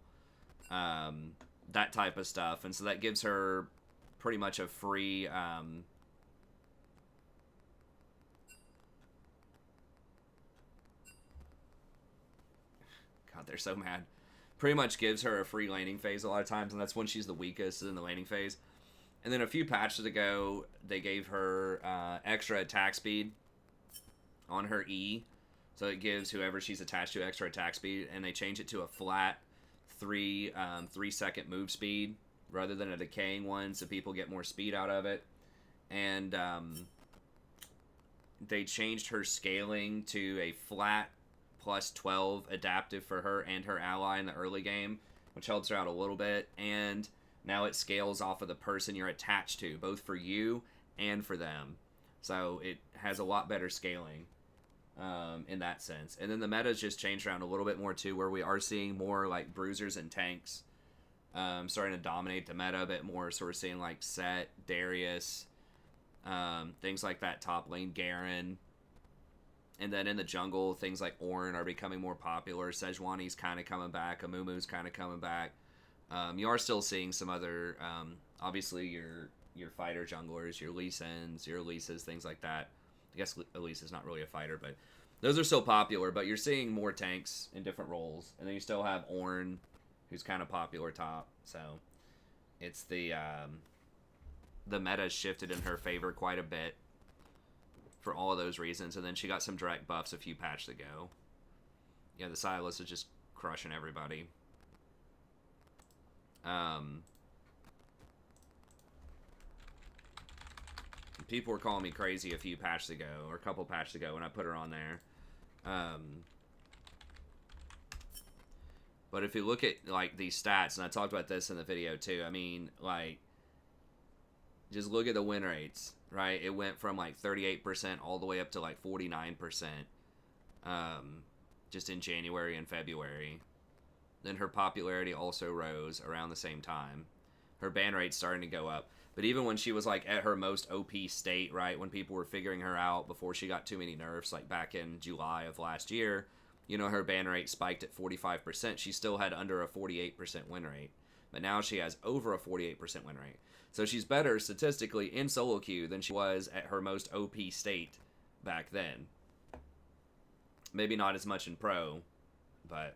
that type of stuff. And so that gives her pretty much a free... God, they're so mad. Pretty much gives her a free laning phase a lot of times, and that's when she's the weakest in the laning phase. And then a few patches ago, they gave her extra attack speed on her E. So it gives whoever she's attached to extra attack speed, and they change it to a flat 3-second move speed rather than a decaying one, so people get more speed out of it. And they changed her scaling to a flat plus 12 adaptive for her and her ally in the early game, which helps her out a little bit. And now it scales off of the person you're attached to, both for you and for them. So it has a lot better scaling in that sense. And then the meta's just changed around a little bit more too, where we are seeing more like bruisers and tanks starting to dominate the meta a bit more. So we're seeing like Set, Darius, things like that top lane, Garen. And then in the jungle, things like Ornn are becoming more popular. Sejuani's kind of coming back. Amumu's kind of coming back. You are still seeing some other, obviously your fighter junglers, your Lee Sins, your Elises, things like that. I guess Elise is not really a fighter, but those are still popular. But you're seeing more tanks in different roles. And then you still have Ornn, who's kind of popular top. So it's the meta shifted in her favor quite a bit for all of those reasons. And then she got some direct buffs a few patches ago. Yeah, the Sylas is just crushing everybody. People were calling me crazy a few patches ago, or a couple patches ago, when I put her on there. But if you look at like these stats, and I talked about this in the video too, I mean, like, just look at the win rates, right? It went from like 38% all the way up to like 49%, just in January and February. Then her popularity also rose around the same time. Her ban rate's starting to go up. But even when she was like at her most OP state, right, when people were figuring her out before she got too many nerfs, like back in July of last year, you know, her ban rate spiked at 45%. She still had under a 48% win rate. But now she has over a 48% win rate. So she's better statistically in solo queue than she was at her most OP state back then. Maybe not as much in pro, but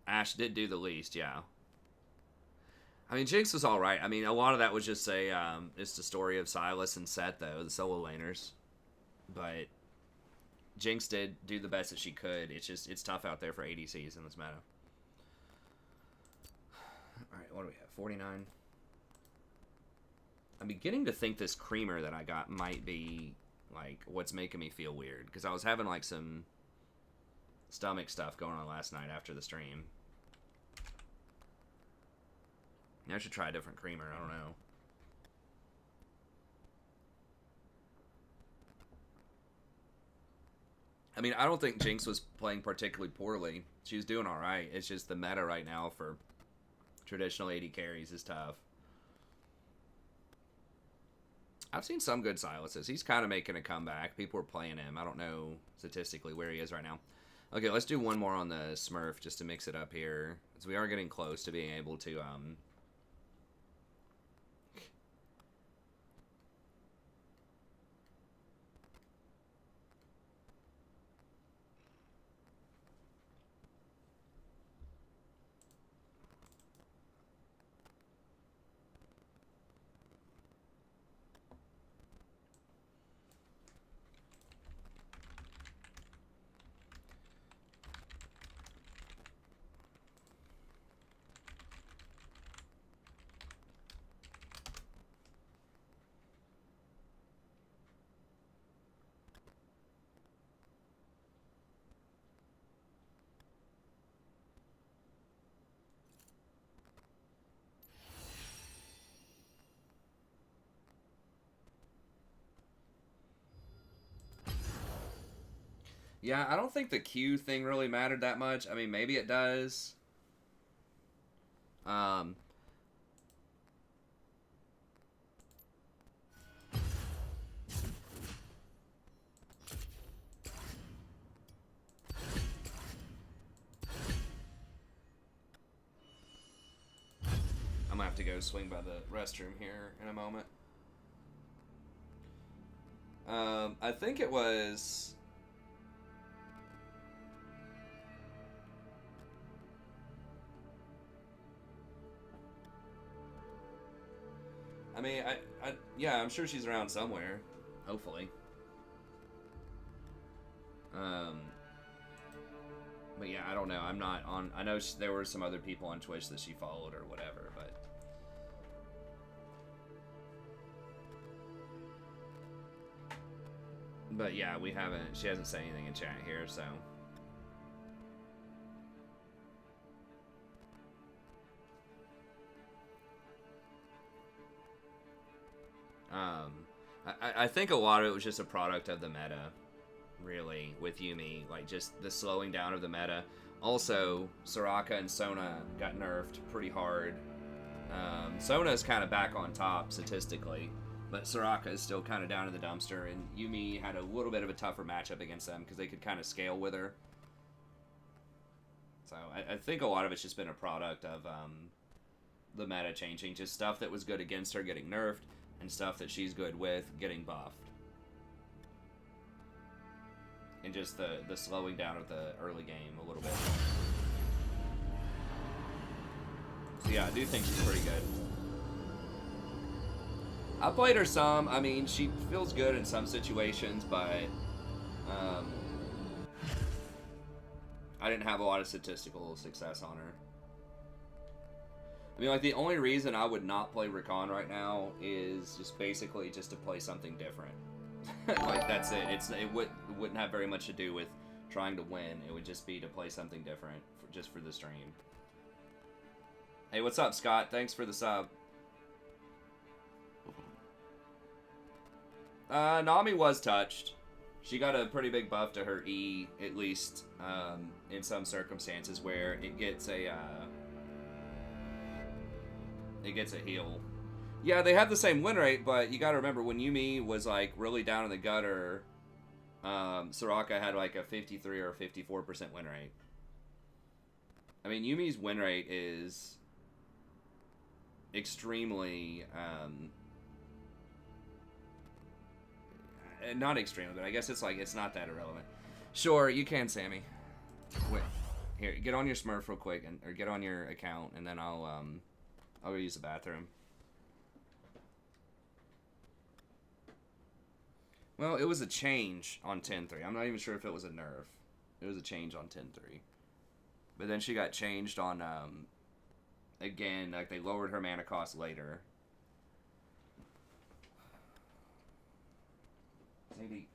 Ashe did do the least, yeah. I mean, Jinx was alright. I mean, a lot of that was just it's the story of Sylas and Set, though, the solo laners. But Jinx did do the best that she could. It's tough out there for ADCs in this meta. Alright, what do we have? 49. I'm beginning to think this creamer that I got might be, like, what's making me feel weird. Because I was having, like, some stomach stuff going on last night after the stream. I should try a different creamer. I don't know. I mean, I don't think Jinx was playing particularly poorly. She was doing alright. It's just the meta right now for traditional AD carries is tough. I've seen some good Sylases. He's kind of making a comeback. People are playing him. I don't know statistically where he is right now. Okay, let's do one more on the Smurf just to mix it up here. Because we are getting close to being able to... Yeah, I don't think the Q thing really mattered that much. I mean, maybe it does. I'm gonna have to go swing by the restroom here in a moment. I think it was... I mean, yeah, I'm sure she's around somewhere. Hopefully. But yeah, I don't know. I'm not on... I know there were some other people on Twitch that she followed or whatever, but... But yeah, we haven't... She hasn't said anything in chat here, so... I think a lot of it was just a product of the meta, really, with Yumi. Like, just the slowing down of the meta. Also, Soraka and Sona got nerfed pretty hard. Sona's kind of back on top statistically, but Soraka is still kind of down in the dumpster, and Yumi had a little bit of a tougher matchup against them because they could kind of scale with her. So I think a lot of it's just been a product of the meta changing. Just stuff that was good against her getting nerfed, and stuff that she's good with getting buffed. And just the slowing down of the early game a little bit. So yeah, I do think she's pretty good. I played her some. I mean, she feels good in some situations, but I didn't have a lot of statistical success on her. I mean, like, the only reason I would not play Rakan right now is just basically just to play something different. Like, that's it. It wouldn't have very much to do with trying to win. It would just be to play something different just for the stream. Hey, what's up, Scott? Thanks for the sub. Nami was touched. She got a pretty big buff to her E, at least in some circumstances where it gets a heal. Yeah, they have the same win rate, but you gotta remember, when Yumi was, like, really down in the gutter, Soraka had, like, a 53 or 54% win rate. I mean, Yumi's win rate is extremely, not extremely, but I guess it's, like, it's not that irrelevant. Sure, you can, Sammy. Wait, here, get on your Smurf real quick, or get on your account, and then I'll go use the bathroom. Well, it was a change on 10.3. I'm not even sure if it was a nerf. It was a change on 10.3. But then she got changed on, again, like, they lowered her mana cost later. Maybe.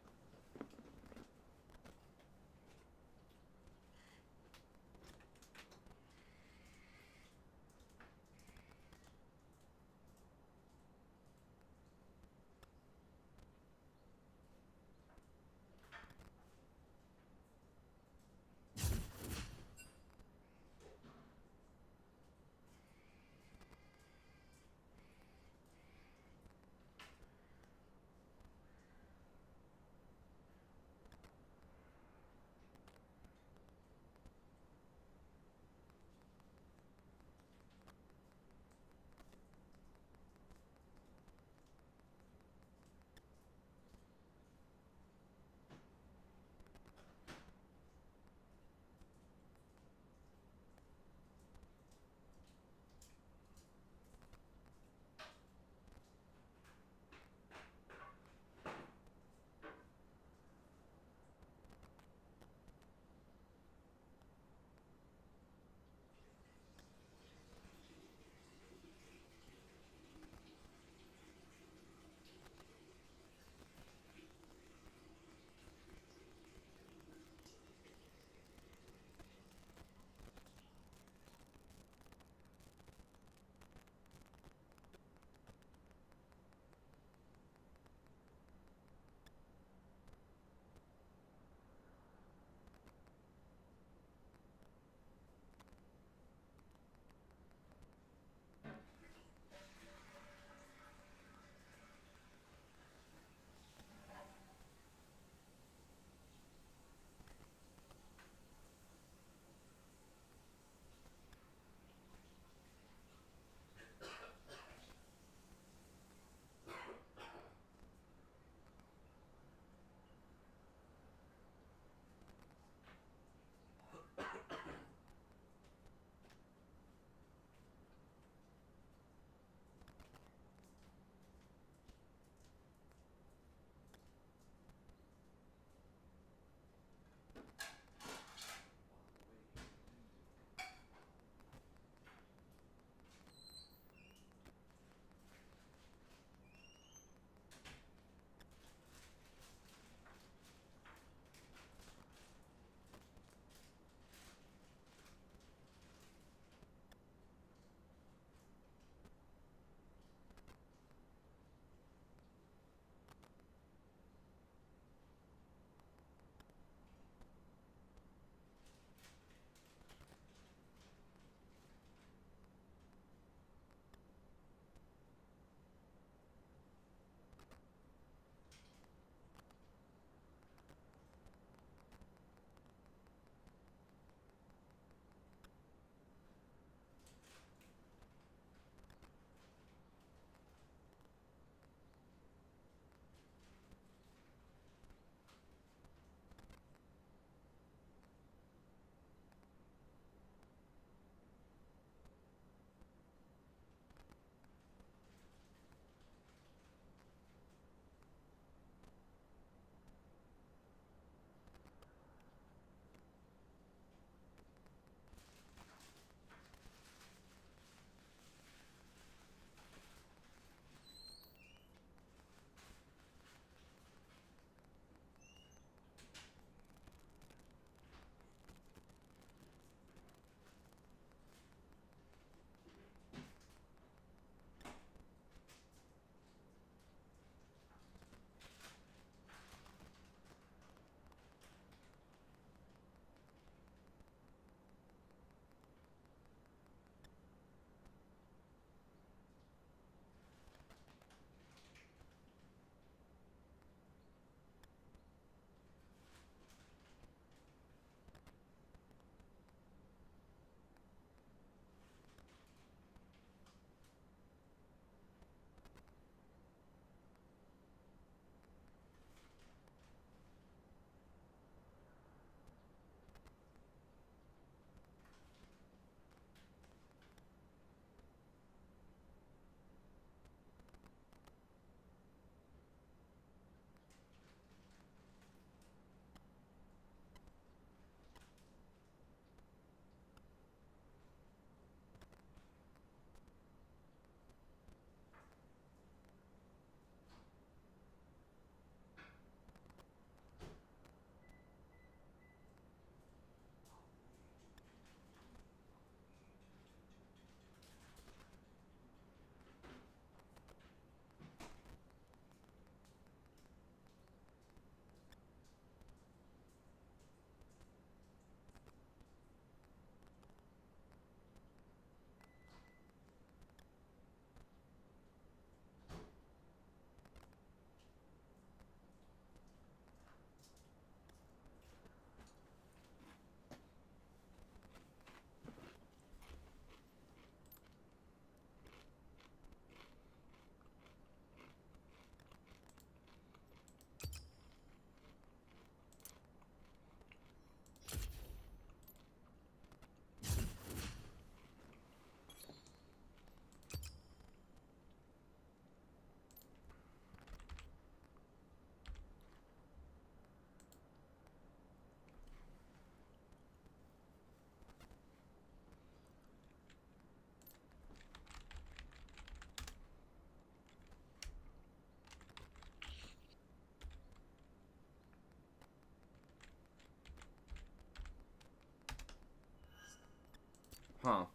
Huh.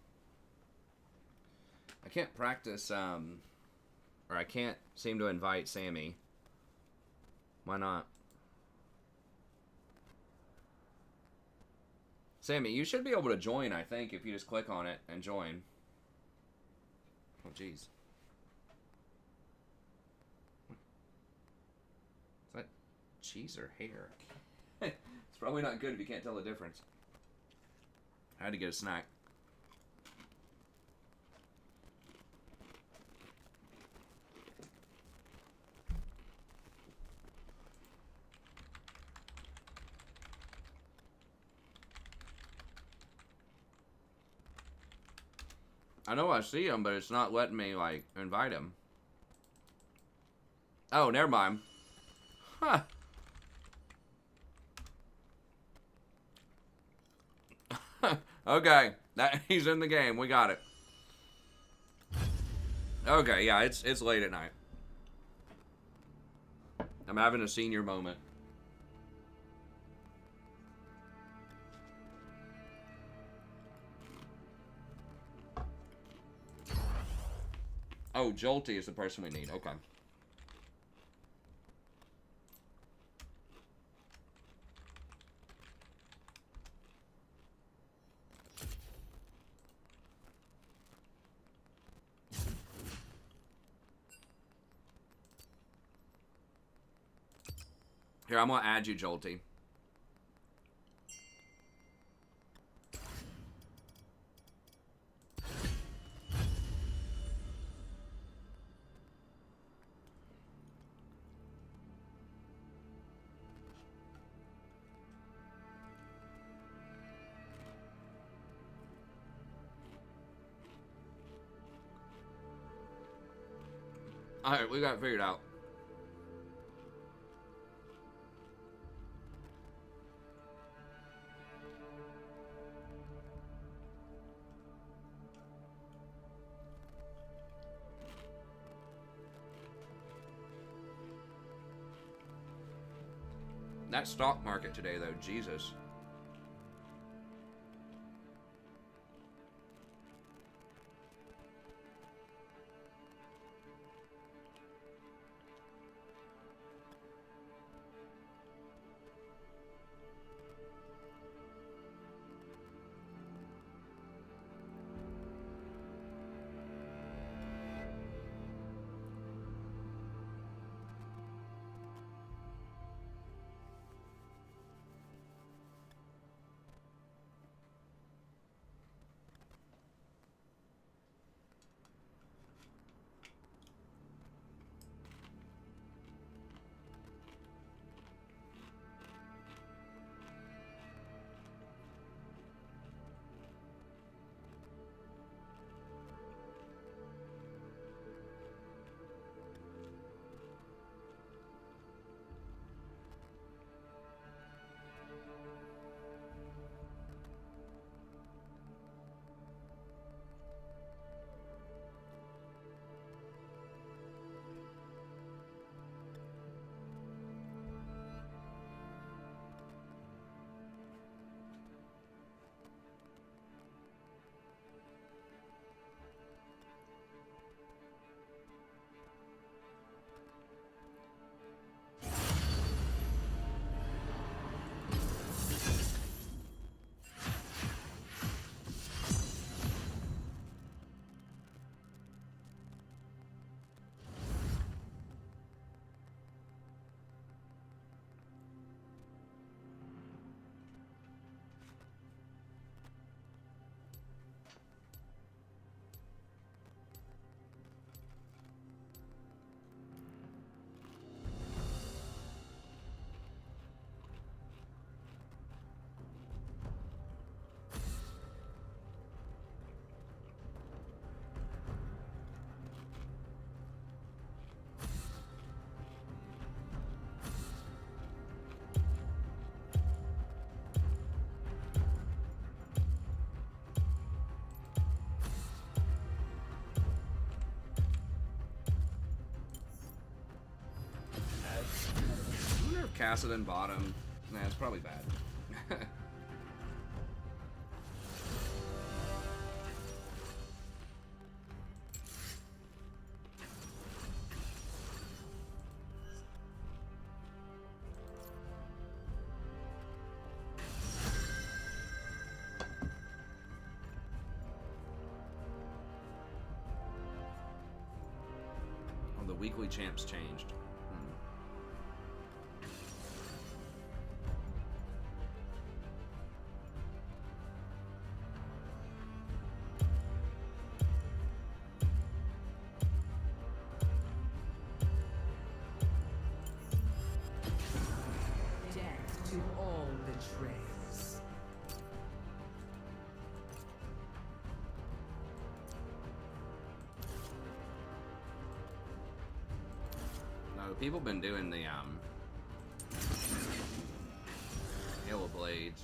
I can't practice, or I can't seem to invite Sammy. Why not? Sammy, you should be able to join, I think, if you just click on it and join. Oh, jeez. Is that cheese or hair? It's probably not good if you can't tell the difference. I had to get a snack. I know I see him, but it's not letting me, like, invite him. Oh, never mind. Huh. Okay, he's in the game. We got it. Okay, yeah, it's late at night. I'm having a senior moment. Oh, Jolty is the person we need. Okay. Here, I'm gonna add you, Jolty. Alright, we got it figured out. That stock market today, though, Jesus. Cassidon bottom. Nah, it's probably bad. the weekly champs changed. Death to all betrayers. No, people been doing the Hail of Blades.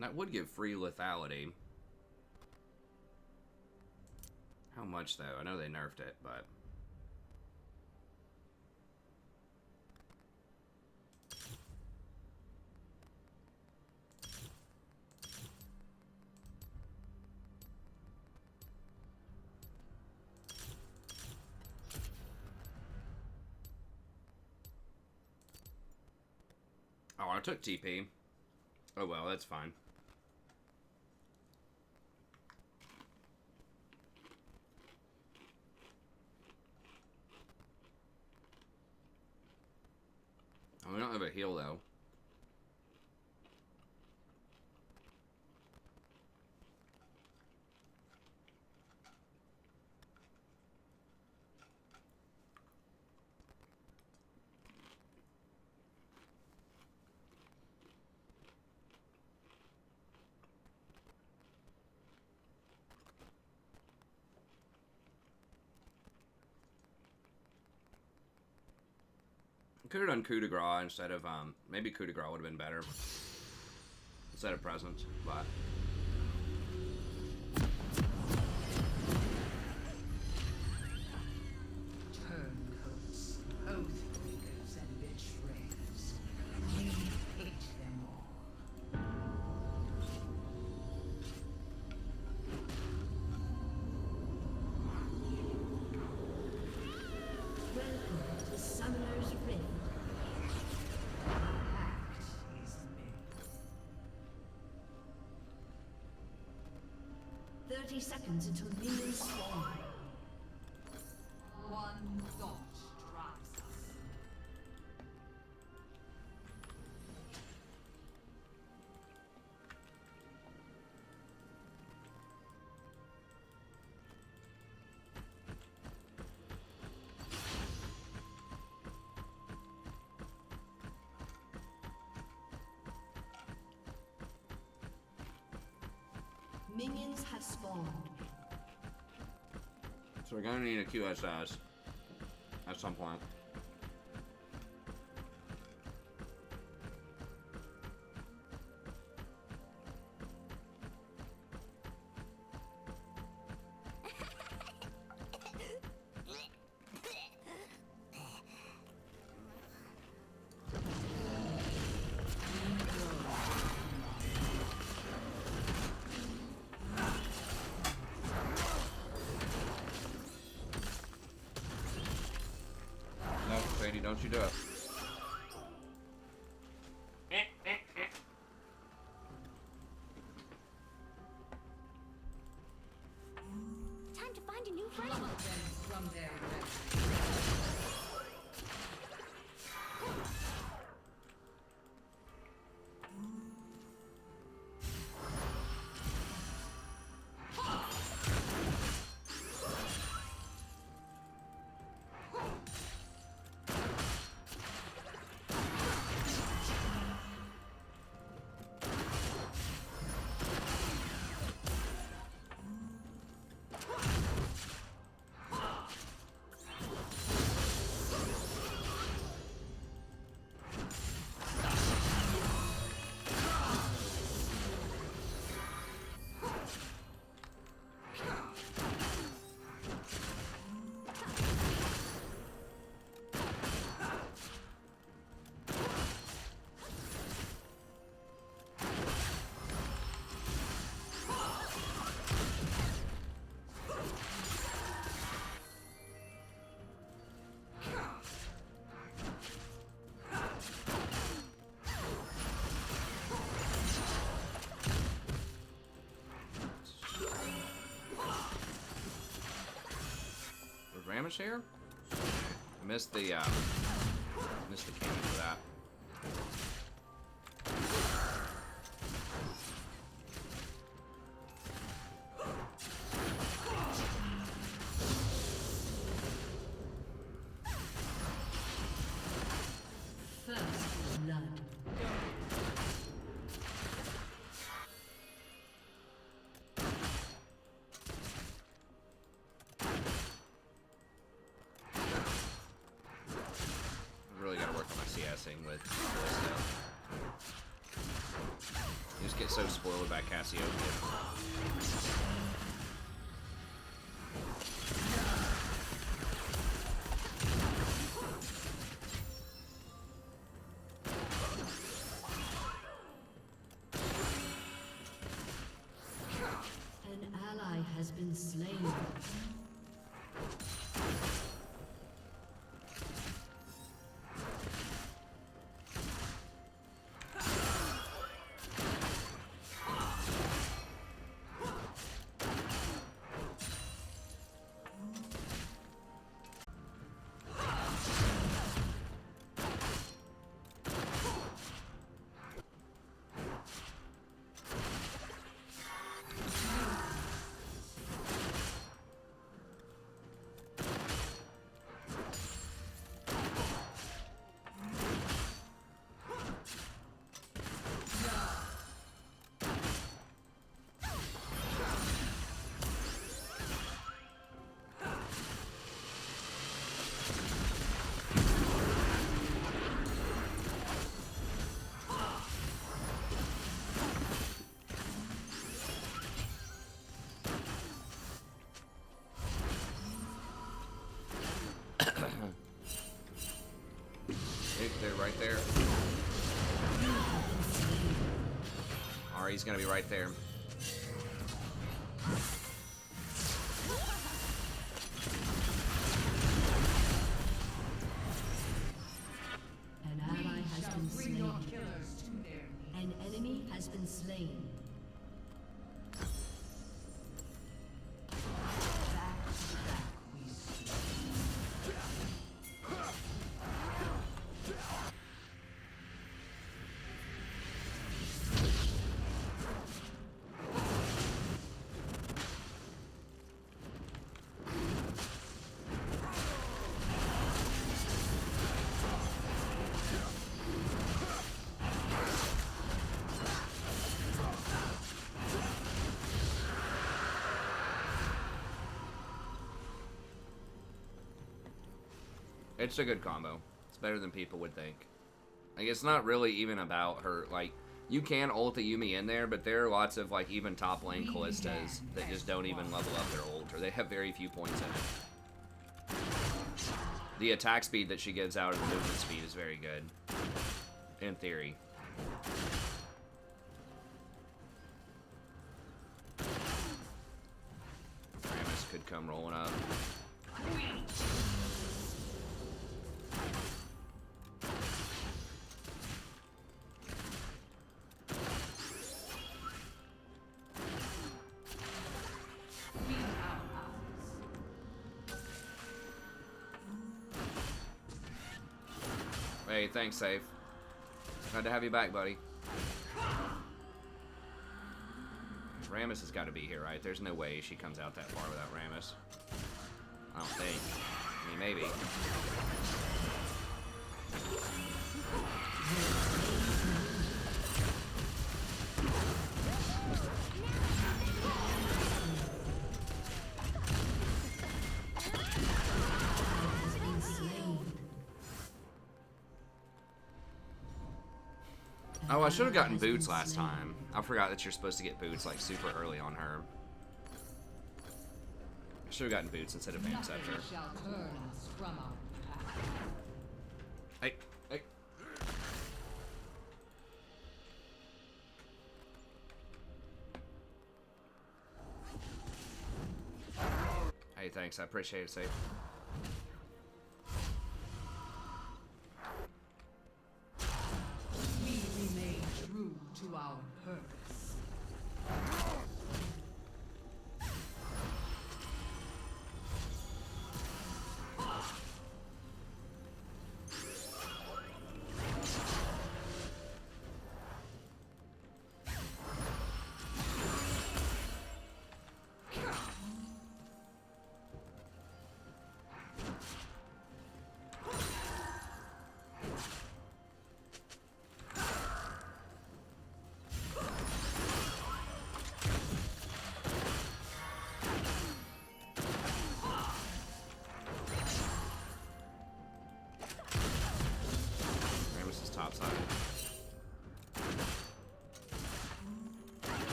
That would give free lethality. How much though? I know they nerfed it, but oh, I took TP. Oh well, that's fine. Oh, we don't have a heal though. Could have done coup de grace instead of maybe coup de grace would have been better instead of presence, but Turncoats, oathbreakers, and betrayers. We hate them all. Welcome to Summoner's Rift. Act is made. 30 seconds until minions spawn. One thought drives us. Minions have spawned. so we're gonna need a QSS at some point. No, Sadie, don't you do it. Time to find a new friend. Pluck them from their refuge. damage here? Missed the cannon for that. First blood. Really gotta work on my CSing with Callisto. You just get so spoiled by Cassiopeia. An ally has been slain. They're right there. Ari's gonna be right there. An ally has been Bring your slain. killers to their knees. An enemy has been slain. Back to back we stand. It's a good combo. It's better than people would think. Like, it's not really even about her. Like, you can ult the Yumi in there, but there are lots of, like, even top lane Callistas that just don't even level up their ult, or they have very few points in it. The attack speed that she gives out and the movement speed is very good. In theory. Rammus could come rolling up. Hey, thanks, Safe. Glad to have you back, buddy. Rammus has got to be here, right? There's no way she comes out that far without Rammus. I don't think. I mean, maybe. Has been slain. Oh, I should have gotten boots last time. I forgot that you're supposed to get boots like super early on her. I should have gotten boots instead of Vamp Scepter. Nothing shall turn us from our path. Hey, hey. Hey, thanks. I appreciate it, Safe. We remain true to our purpose.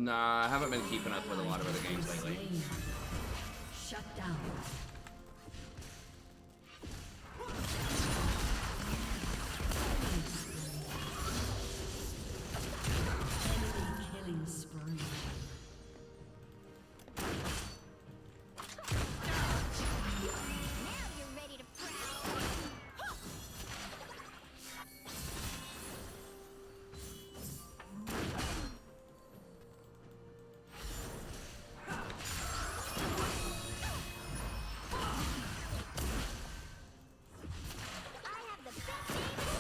Nah, I haven't been keeping up with a lot of other games lately. Slain. Shut down. Enemy killing spree. Now you're ready to prowl. I have the best aim in the Zoomies.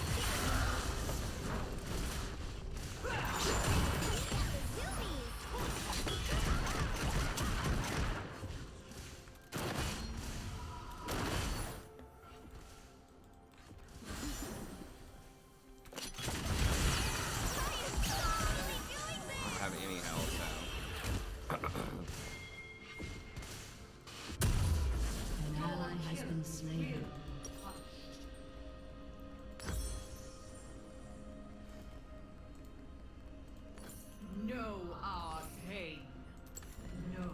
I don't have any health now. An ally has been slain. Know our pain. Know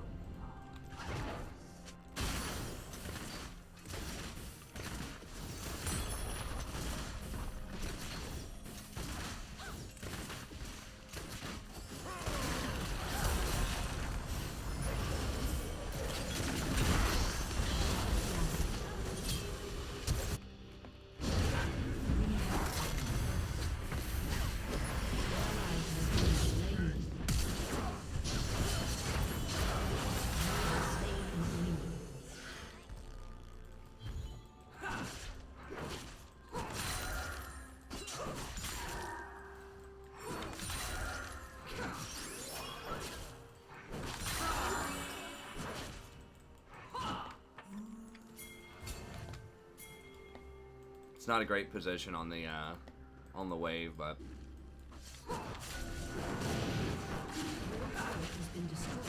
It's not a great position on the wave, but Has been destroyed.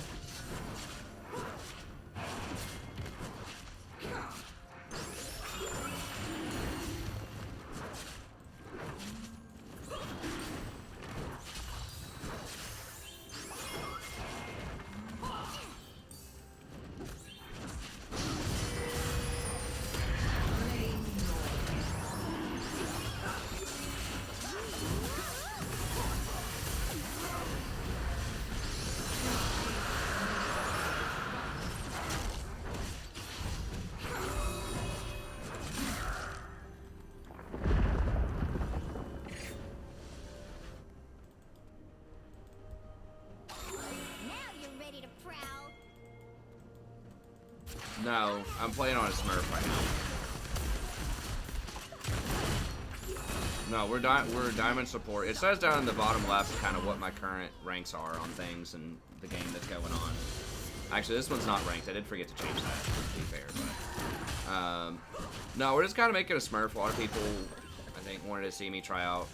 Now you're ready to prowl. no, I'm playing on a Smurf right now. No, we're diamond support. It says down in the bottom left kind of what my current ranks are on things and the game that's going on. Actually, this one's not ranked. I did forget to change that, to be fair. But no, we're just kind of making a Smurf. A lot of people, I think, wanted to see me try out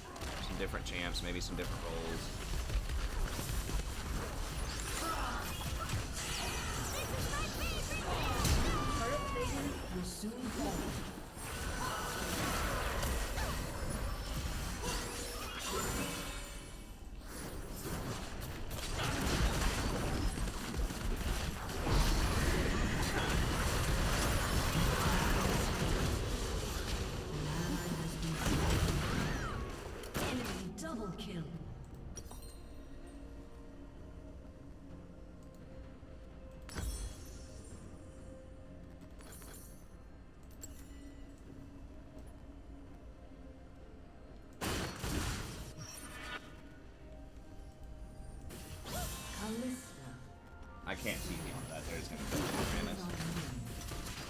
some different champs, maybe some different roles. Will soon fall. Enemy double kill. Calista. I can't see beyond that. There's going to be Rammus.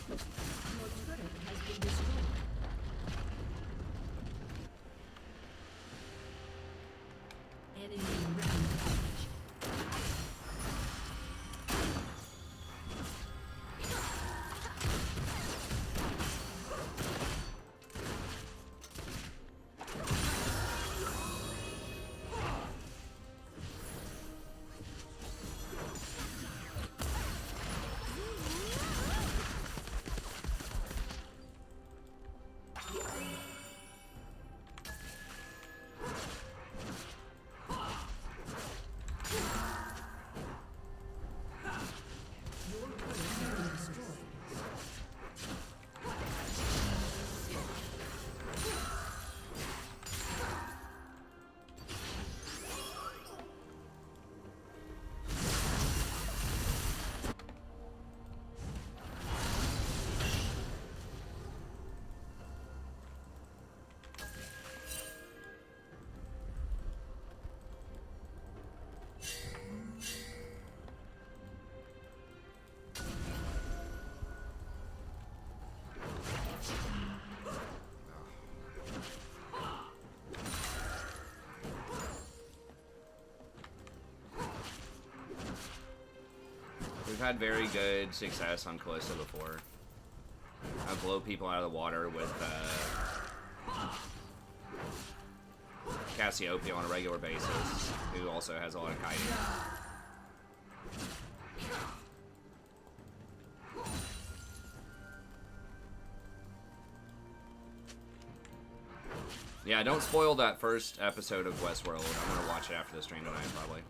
Your turret has been destroyed. Enemy rampage. had very good success on Callisto before. I blow people out of the water with Cassiopeia on a regular basis, who also has a lot of kiting. Yeah, don't spoil that first episode of Westworld. I'm gonna watch it after the stream tonight, probably.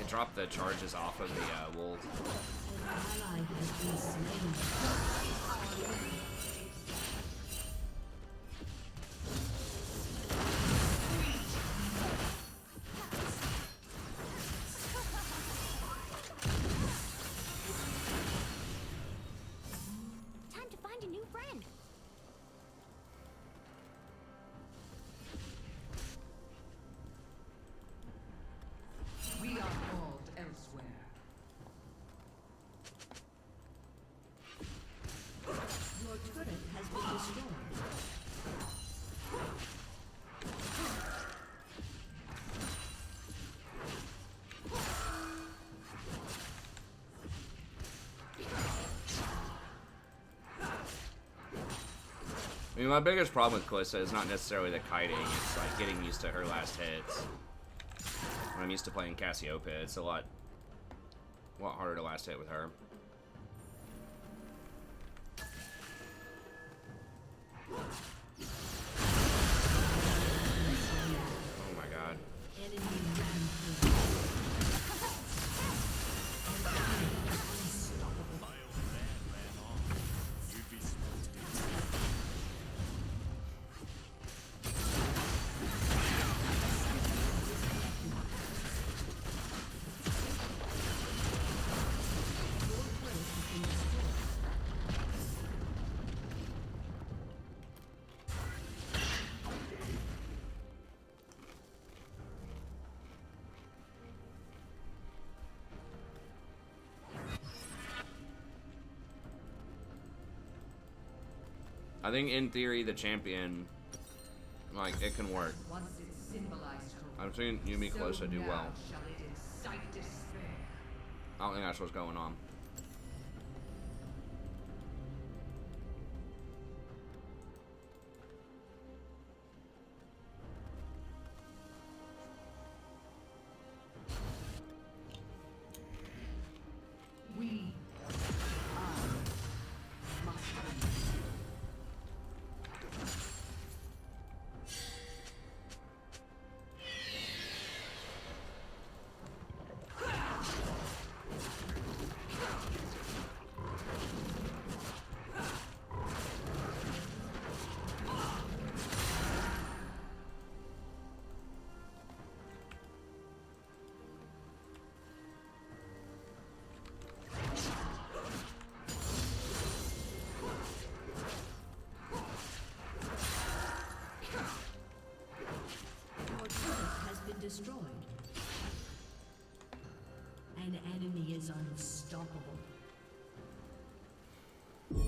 It dropped the charges off of the wolves. An ally has been slain. Time to find a new friend. We are called elsewhere. Your turret has been destroyed. I mean, my biggest problem with Callisto is not necessarily the kiting, it's like getting used to her last hits. When I'm used to playing Cassiopeia, it's a lot harder to last hit with her. Oh my god. Enemy rampage. I think in theory the champion, like, it can work. Once it symbolized hope, I've seen Yumi so Callisto do now well. shall it incite despair. I don't think that's what's going on. We are must be. Your turret has been destroyed. An enemy is unstoppable. Your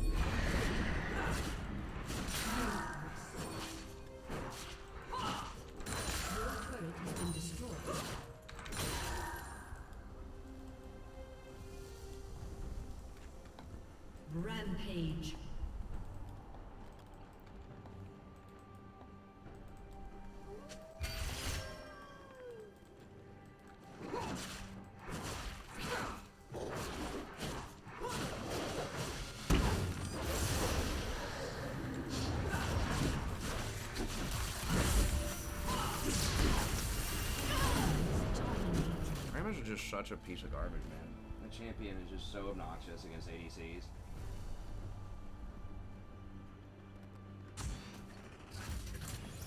turret has been destroyed. Rampage. Scabbers are just such a piece of garbage, man. The champion is just so obnoxious against ADCs.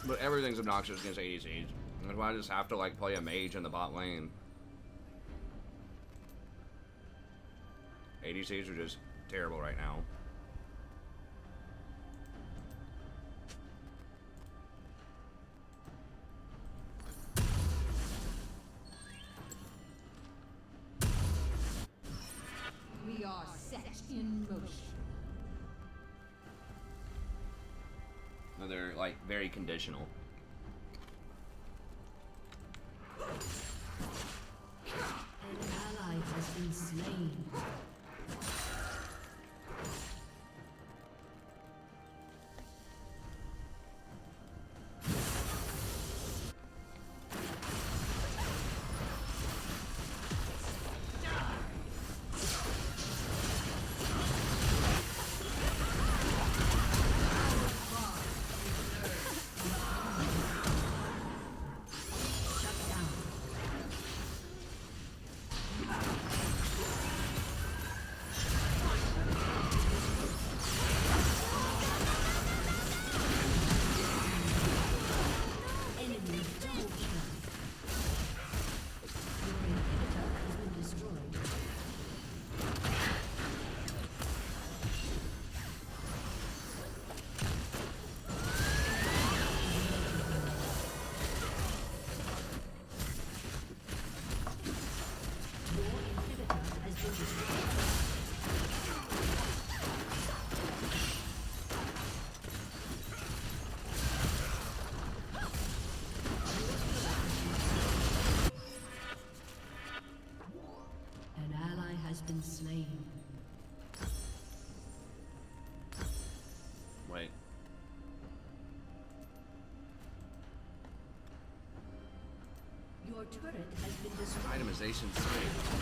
But everything's obnoxious against ADCs. That's why I just have to like play a mage in the bot lane. ADCs are just terrible right now. We are set in motion. No, they're like very conditional. An ally has been slain. Been slain. Wait. Your turret has been destroyed. Itemization site.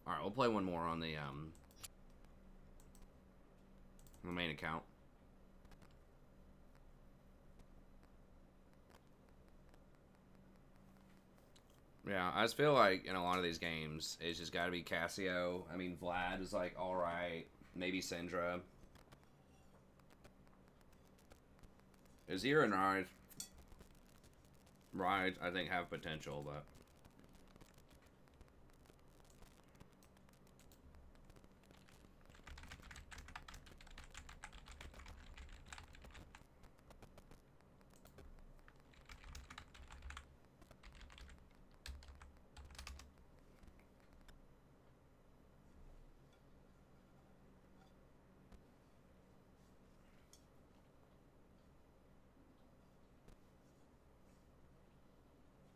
All right, we'll play one more on the main account. Yeah, I just feel like in a lot of these games, it's just got to be Cassio. I mean, Vlad is like all right, maybe Syndra. Azir and Ride, I think have potential, but.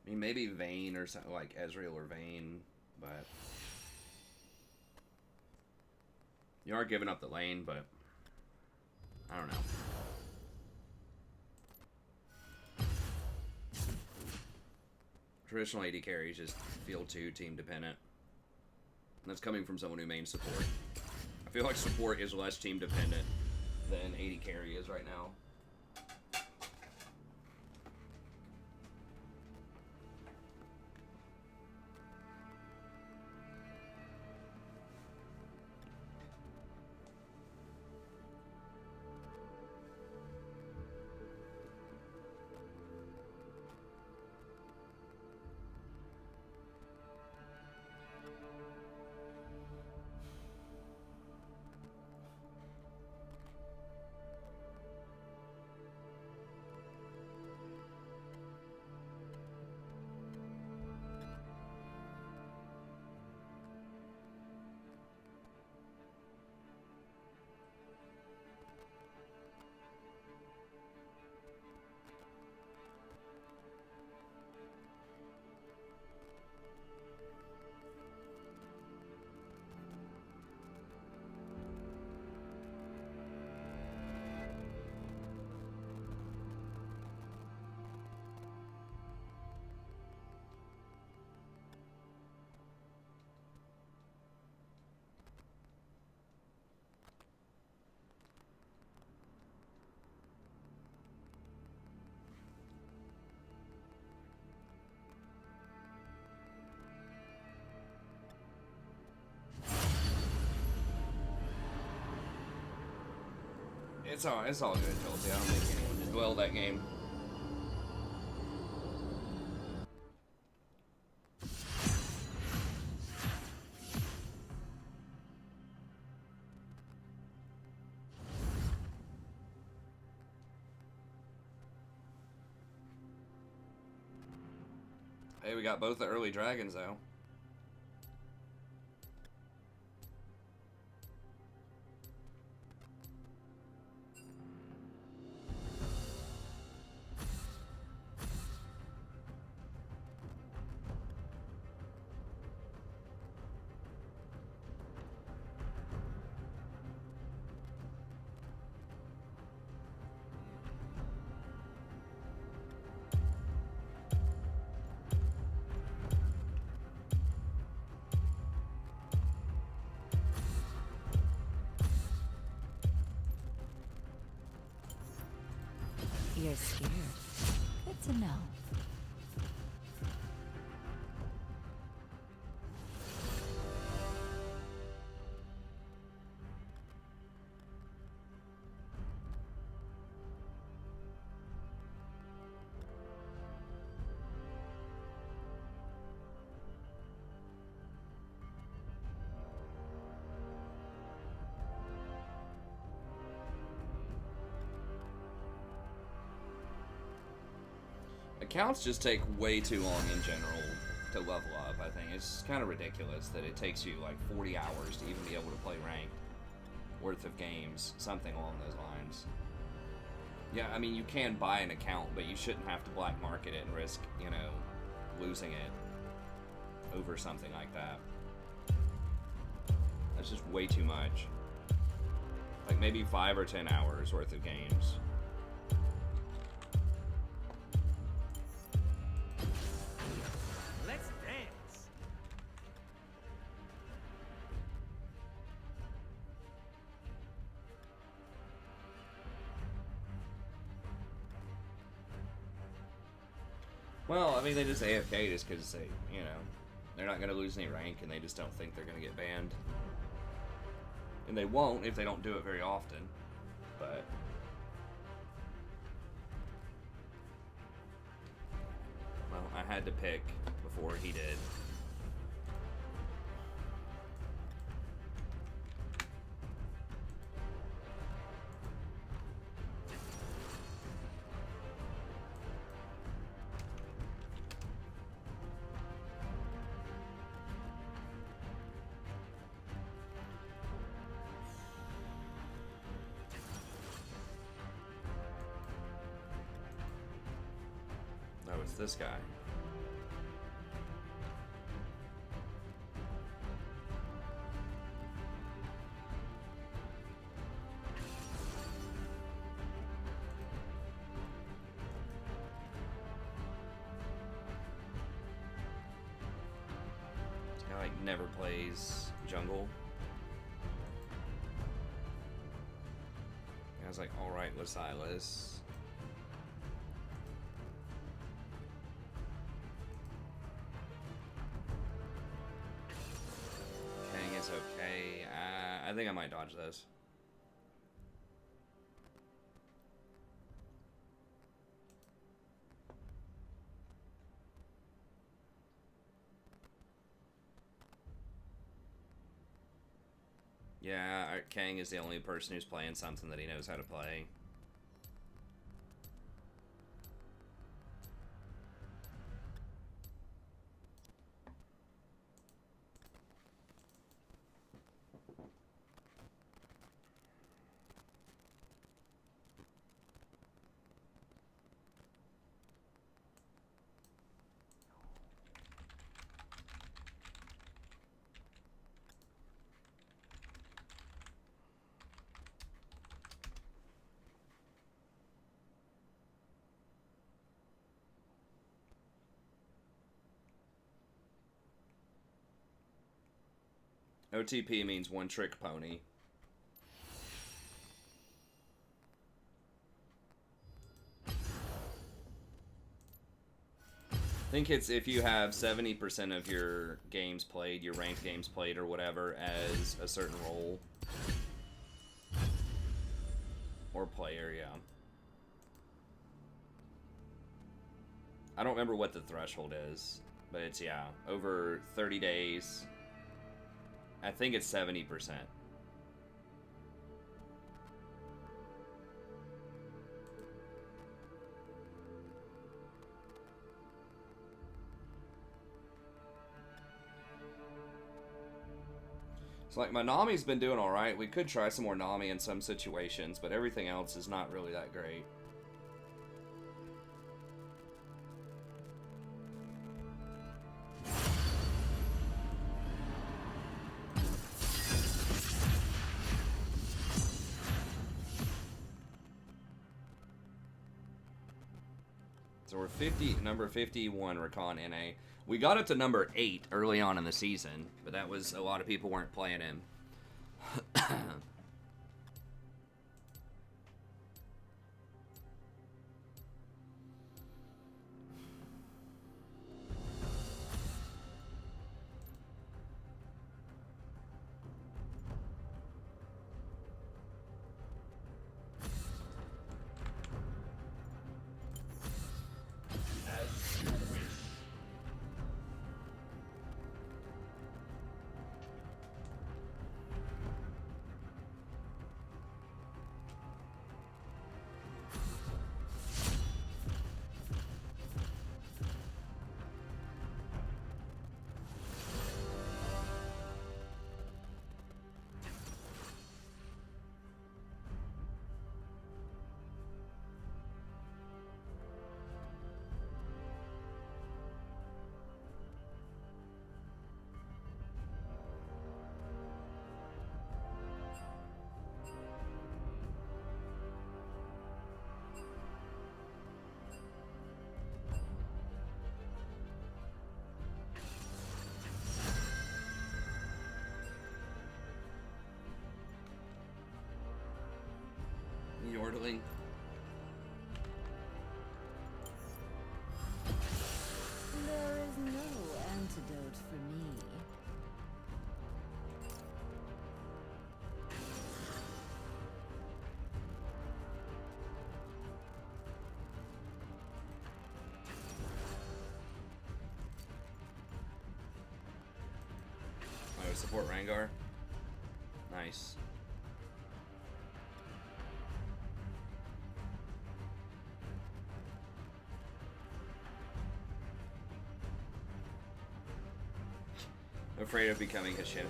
I mean, maybe Vayne or something like Ezreal or Vayne, but you are giving up the lane, but I don't know. Traditional AD carries just feel too team dependent. And that's coming from someone who mains support. I feel like support is less team dependent than AD carry is right now. It's all good, Chelsea. I don't think anyone did well that game. Hey, we got both the early dragons though. You're scared. Good to know. Accounts just take way too long in general to level up, I think. It's kind of ridiculous that it takes you like 40 hours to even be able to play ranked worth of games, something along those lines. Yeah, I mean, you can buy an account, but you shouldn't have to black market it and risk, you know, losing it over something like that. That's just way too much. Like maybe 5 or 10 hours worth of games. Let's dance. Well, I mean, they just AFK just because they, you know, they're not going to lose any rank and they just don't think they're going to get banned. And they won't if they don't do it very often, but... Well, I had to pick before he did. Oh, it's this guy. This guy like never plays jungle. I was like, alright with Silas. It's okay. I think I might dodge this. Yeah, Kang is the only person who's playing something that he knows how to play. OTP means one trick pony. I think it's if you have 70% of your games played, your ranked games played or whatever, as a certain role. Or player, yeah. I don't remember what the threshold is, but it's, yeah, over 30 days. I think it's 70%. It's like my Nami's been doing alright. We could try some more Nami in some situations, but everything else is not really that great. So we're number 51 Recon NA. We got up to number 8 early on in the season, but that was a lot of people weren't playing him. Yordling. There is no antidote for me. I would support Rangar. Nice. Afraid of becoming a Shen.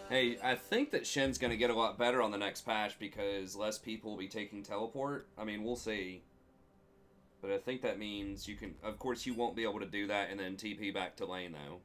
Hey, I think that Shen's going to get a lot better on the next patch because less people will be taking teleport. I mean, we'll see. But I think that means you can... Of course, you won't be able to do that and then TP back to lane, though.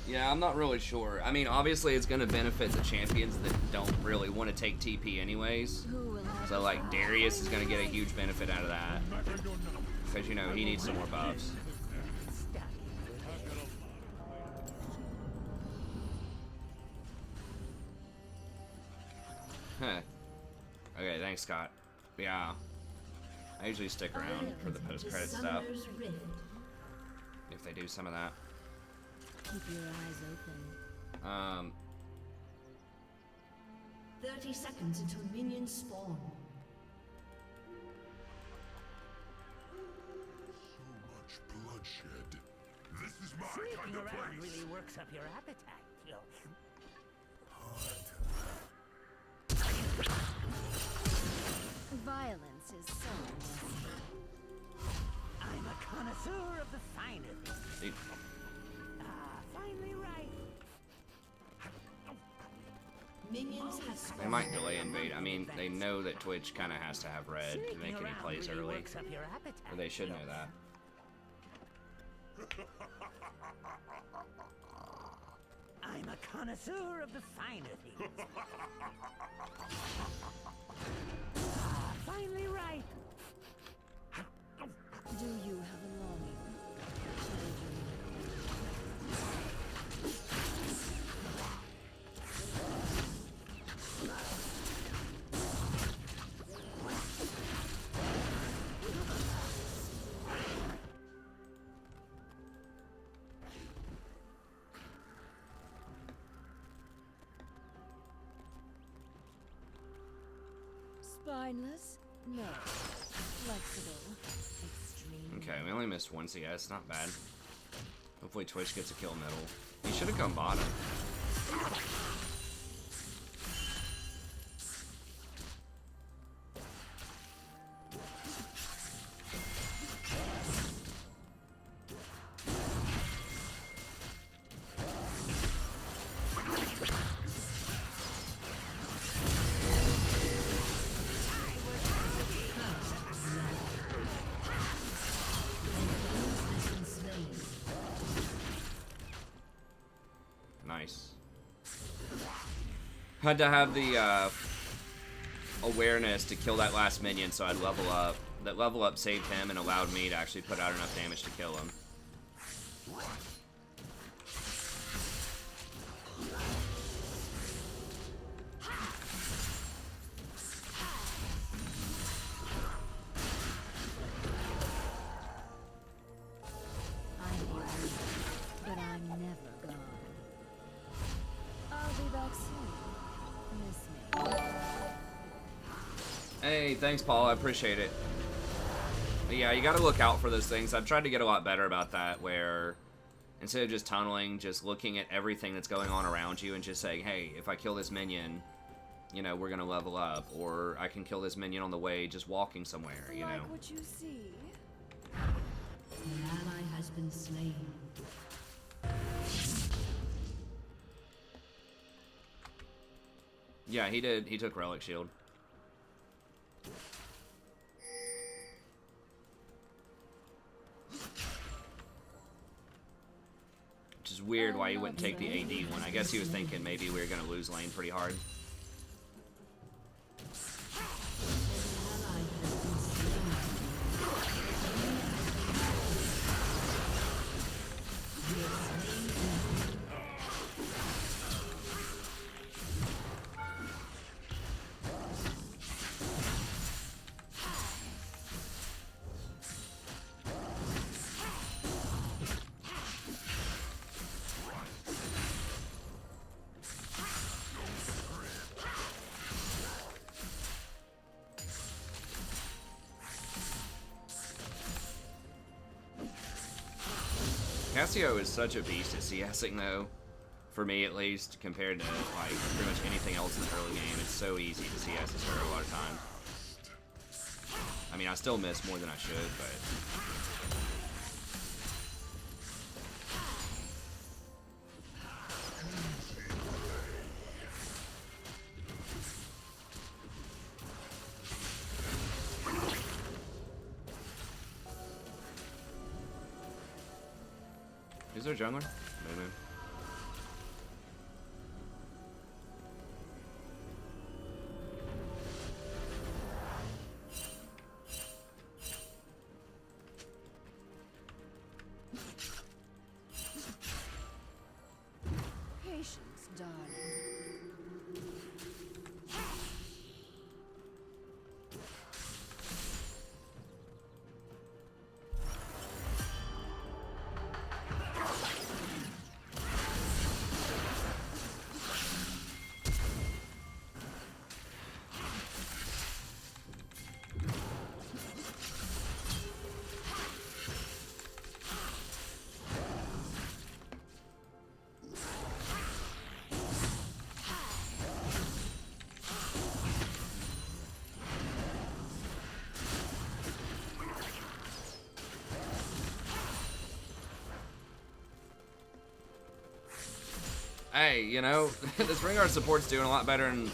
Yeah, I'm not really sure. I mean, obviously it's going to benefit the champions that don't really want to take TP anyways. Who will have So, like, Darius is going to get a huge benefit out of that. Because, you know, he needs some more buffs. Huh. Okay, thanks, Scott. Yeah. I usually stick around for the post-credit stuff. If they do some of that. keep your eyes open? 30 seconds until minions spawn. So much bloodshed. This is my Sneaking kind of around place. really works up your appetite, Phil. Violence is so necessary. I'm a connoisseur of the finer things. Dude. Finally right. Minions have spawned. They might delay invade. I mean, they know that Twitch kind of has to have red to make any plays really early. works up your appetite, Or they should know that. I'm a connoisseur of the finer things. Finally right. Do you have a longing? Spineless? No. Flexible. Extreme. Okay, we only missed one CS. Not bad. Hopefully Twitch gets a kill middle. He should have gone bottom. Nice. Had to have the awareness to kill that last minion so I'd level up. That level up saved him and allowed me to actually put out enough damage to kill him. I'm here, but I'm never gone. I'll be back soon. Miss me. Hey, thanks, Paul. I appreciate it. But yeah, you gotta look out for those things. I've tried to get a lot better about that, where instead of just tunneling, just looking at everything that's going on around you and just saying, hey, if I kill this minion, you know, we're gonna level up. Or I can kill this minion on the way just walking somewhere, you know. Like what you see? An ally has been slain. Yeah, he did. He took Relic Shield. Which is weird why he wouldn't take the AD one. I guess he was thinking maybe we were going to lose lane pretty hard. An ally has been slain. You have slain an enemy. Cassio is such a beast at CSing though, for me at least, compared to like pretty much anything else in the early game. It's so easy to CS this her a lot of times. I mean, I still miss more than I should, but there a jungler? Moo Moo. Patience, darling. Hey, you know, this Ringard support's doing a lot better than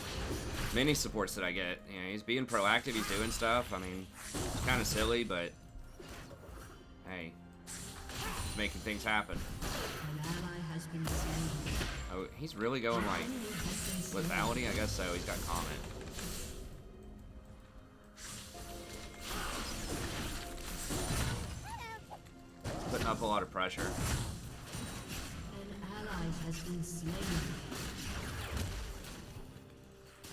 many supports that I get. You know, he's being proactive, he's doing stuff. I mean, it's kind of silly, but hey, he's making things happen. An ally has been slain. Oh, he's really going like lethality? I guess so. He's got comment. Putting up a lot of pressure. An ally has been slain.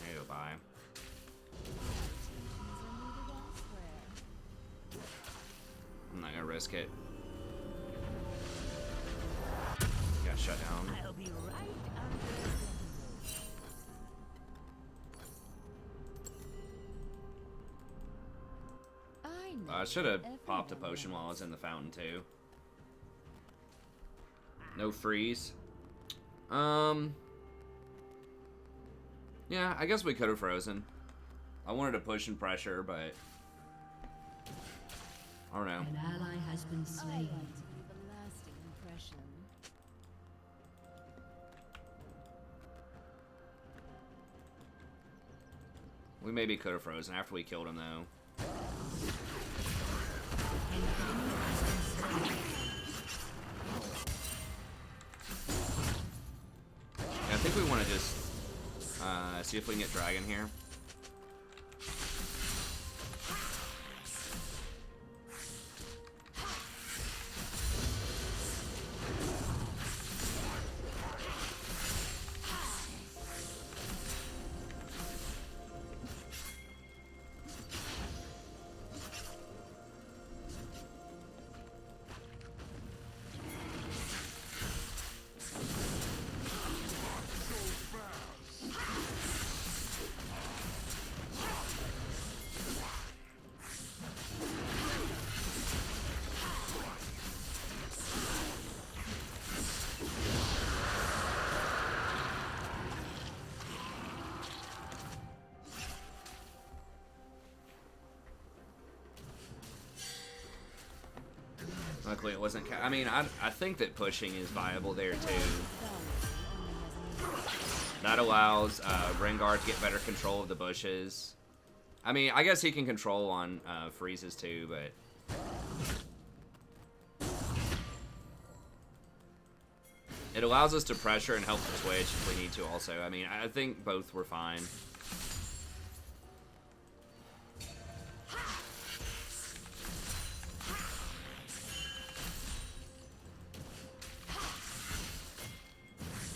There you go, bye. I'm not gonna risk it. Got shut down. I'll be right under. I should have popped a potion while I was in the fountain too. No freeze. Yeah, I guess we could have frozen. I wanted to push and pressure, but I don't know. An ally has been slain. I want to leave a lasting impression. We maybe could have frozen after we killed him though. Yeah, I think we want to just see if we can get dragon here. Luckily it wasn't I mean, I think that pushing is viable there too. That allows Rengar to get better control of the bushes. I mean, I guess he can control on freezes too, but it allows us to pressure and help the Twitch if we need to also. I mean, I think both were fine.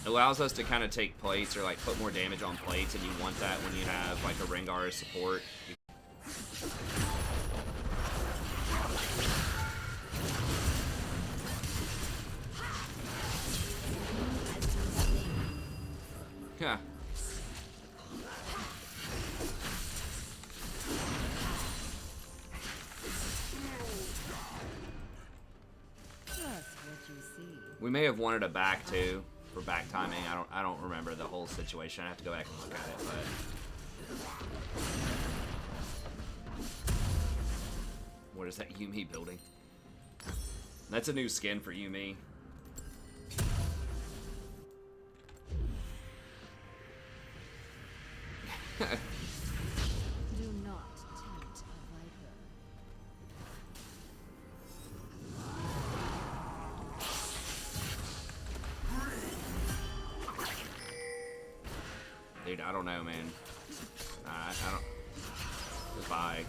It allows us to kind of take plates or like put more damage on plates, and you want that when you have like a Rengar as support. Yeah. Trust what you see. We may have wanted a back too. For back timing, I don't remember the whole situation. I have to go back and look at it, but what is that Yumi building? That's a new skin for Yumi. Do not tempt a viper. Dude, I don't know, man. I don't. Goodbye.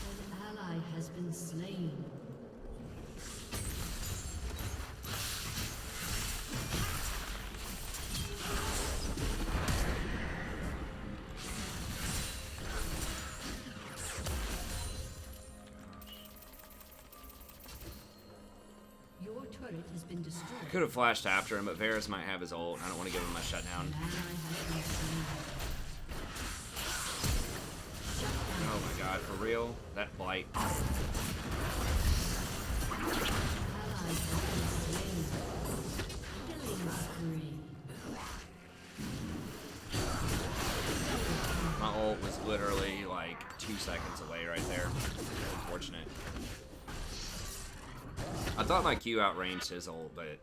An ally has been slain. Your turret has been destroyed. Could have flashed after him, but Varus might have his ult. I don't want to give him my shutdown. An ally has been slain. Oh my god, for real? That blight. Ally has been slain. Killing spree. My ult was literally like 2 seconds away right there. Unfortunate. I thought my Q outranged his ult, but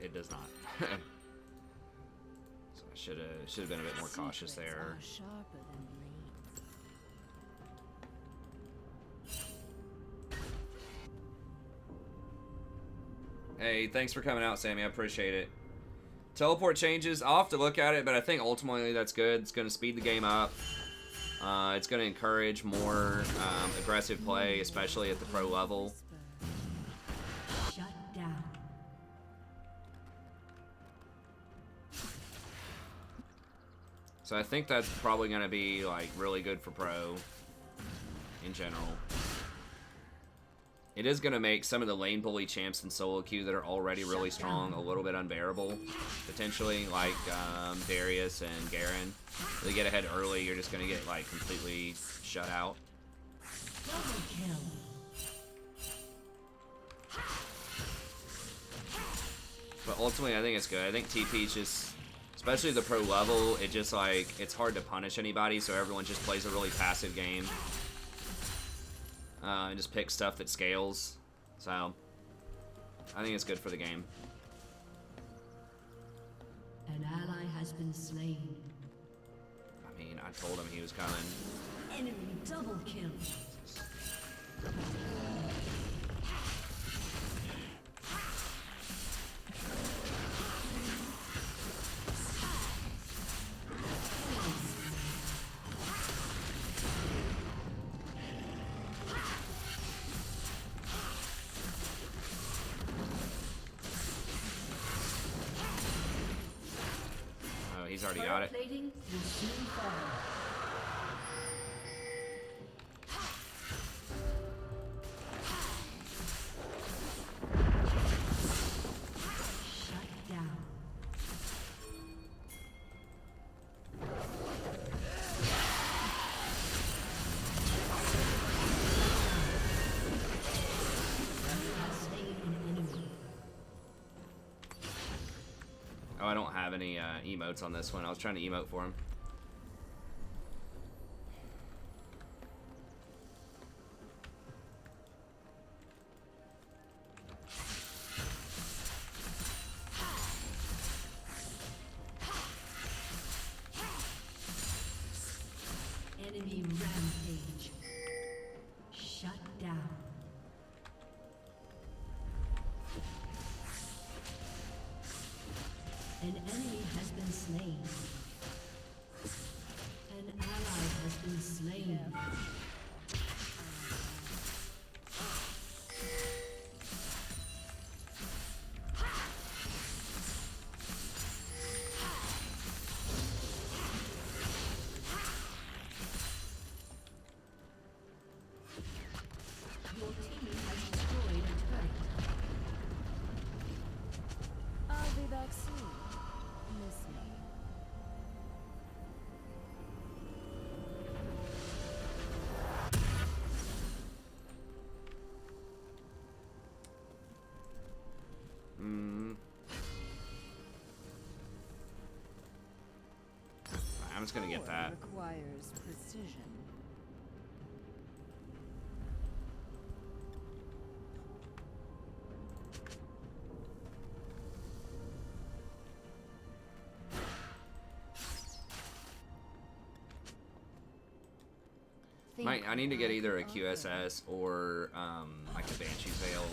it does not. So I should have been a bit more cautious there. Secrets are sharper than blades. Hey, thanks for coming out, Sammy. I appreciate it. Teleport changes. I'll have to look at it, but I think ultimately that's good. It's going to speed the game up. It's going to encourage more aggressive play, especially at the pro level. Shut down. So I think that's probably going to be like really good for pro in general. It is going to make some of the lane bully champs in solo queue that are already really strong a little bit unbearable, potentially, like Darius and Garen. If they get ahead early, you're just going to get like completely shut out. Double kill. But ultimately, I think it's good. I think TP is just, especially the pro level, it just like, it's hard to punish anybody, so everyone just plays a really passive game. And just pick stuff that scales. So, I think it's good for the game. An ally has been slain. I mean, I told him he was coming. Enemy double kill. Oh, he's already got it. Plating will soon fall. Shut down. Slain an enemy. Oh, I don't have any emotes on this one. I was trying to emote for him. Enemy rampage. Shut down. An enemy has been slain. An ally has been slain. Your team has destroyed a turret. I'll be back soon. Miss me. I'm just gonna get Power that. requires precision. I need to get either a QSS or like a Banshee's Veil.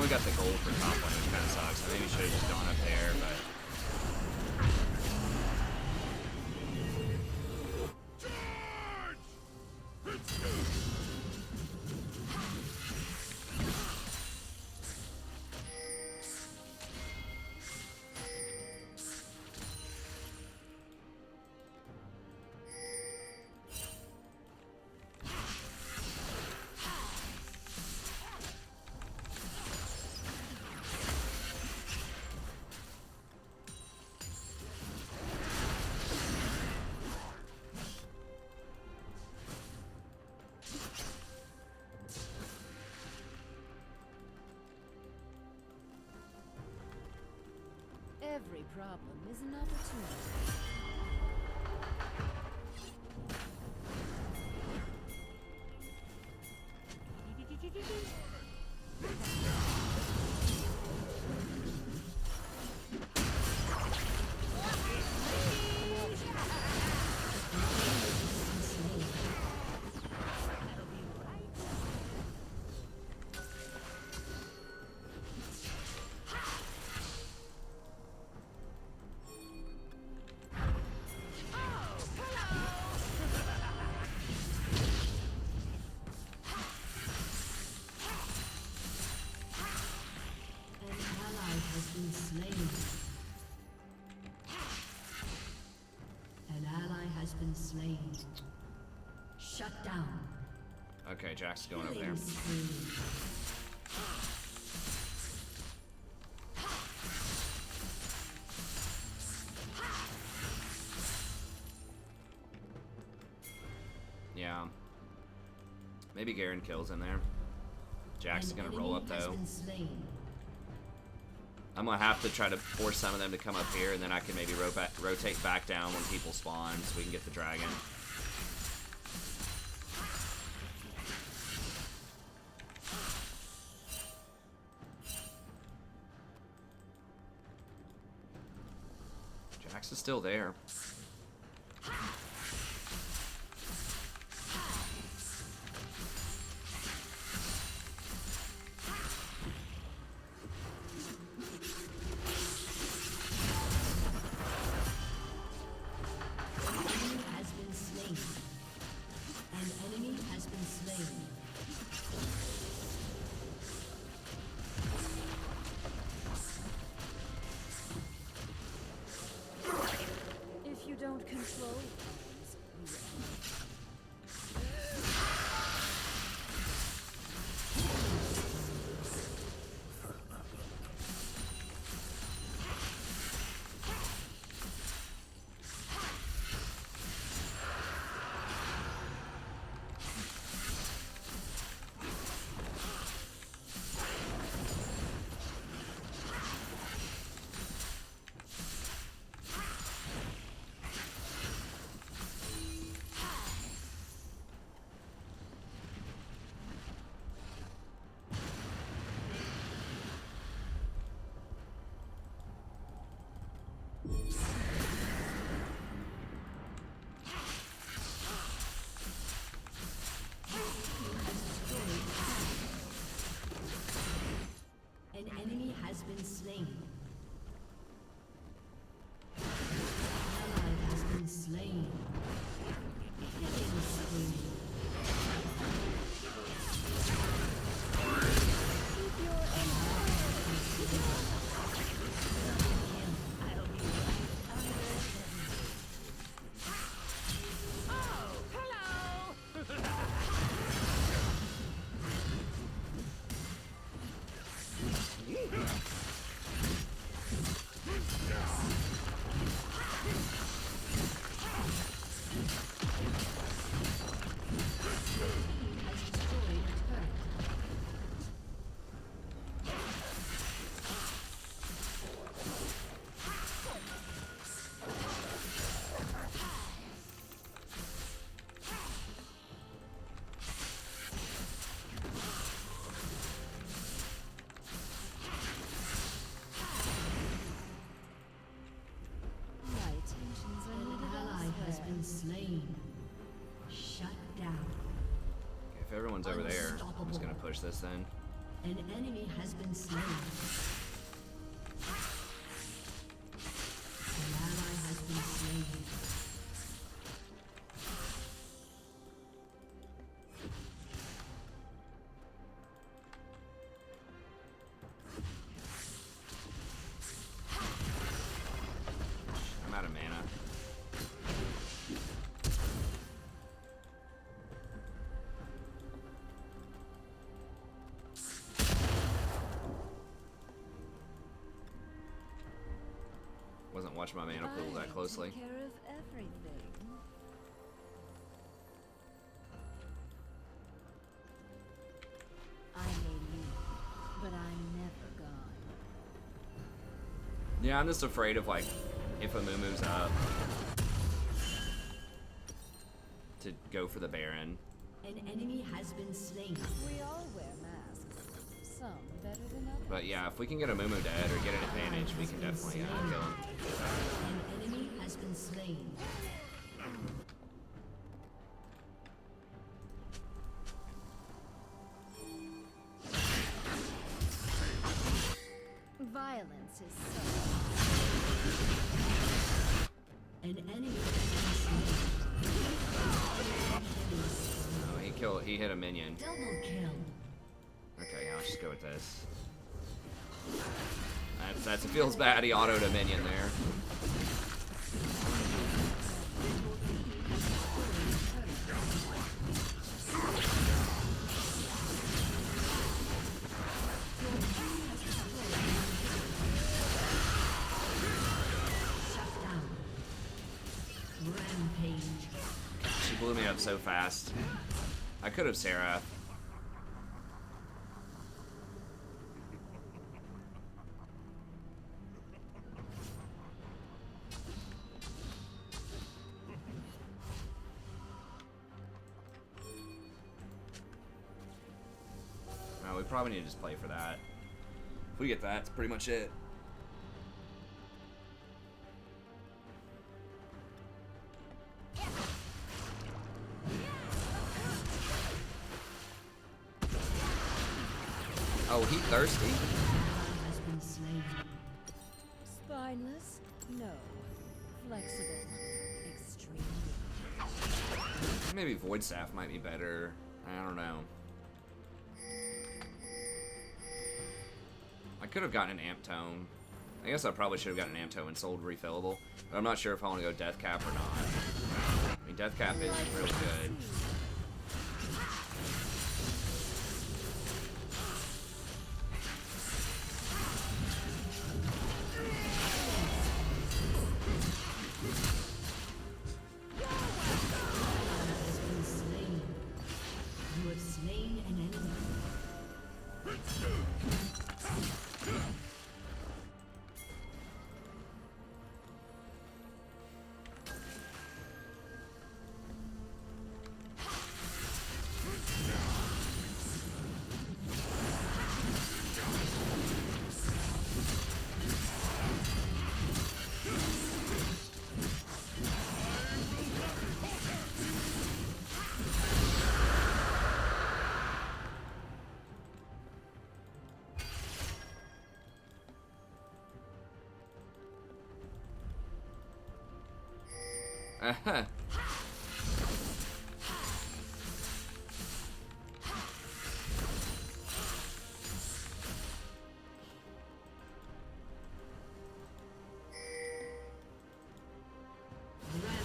Got the gold for top one, which kind of sucks. I maybe should have just gone up there, but. Every problem is an opportunity. Slain. Shut down. Okay, Jack's going over there. Yeah. Maybe Garen kills him there. Jack's gonna roll up though. I'm gonna have to try to force some of them to come up here, and then I can maybe rotate back down when people spawn, so we can get the dragon. Jax is still there. Don't control. has been slain. Shut down. If everyone's over there, I'm just gonna push this then. An enemy has been slain. An ally has been slain. I'm out of mana. Wasn't watching my mana pool that closely. Take care of everything. I may leave, but I'm never gone. Yeah, I'm just afraid of like if a moo moves up to go for the Baron. An enemy has been slain. We all wear masks. Some better than others. But yeah, if we can get a moo dead or get an advantage, we can definitely kill him. An enemy has been slain. Violence is so. An enemy has been slain. Oh, he hit a minion. Double kill. Okay, yeah, I'll just go with this. That feels bad. He autoed a minion there. Shut down. Rampage. She blew me up so fast. I could have Sarah. No, we probably need to just play for that. If we get that, that's pretty much it. Oh, he thirsty? Has been slain. Spineless? No. Flexible. Extremely. Maybe Void Staff might be better. I don't know. I could have gotten an Amp Tome. I guess I probably should have gotten an Amp Tome and sold refillable. But I'm not sure if I want to go Death Cap or not. I mean, Death Cap is really good. Has been slain. You have slain an enemy.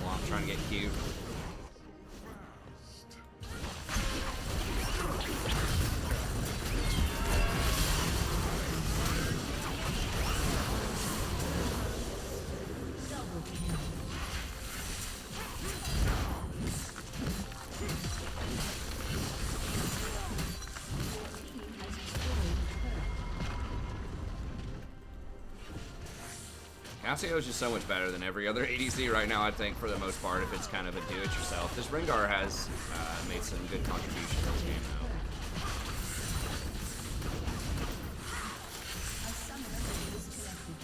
Well, I'm trying to get cute. Double kill. Cassio is just so much better than every other ADC right now, I think, for the most part, if it's kind of a do-it-yourself. This Rengar has made some good contributions in this game, though. A summoner is disconnected.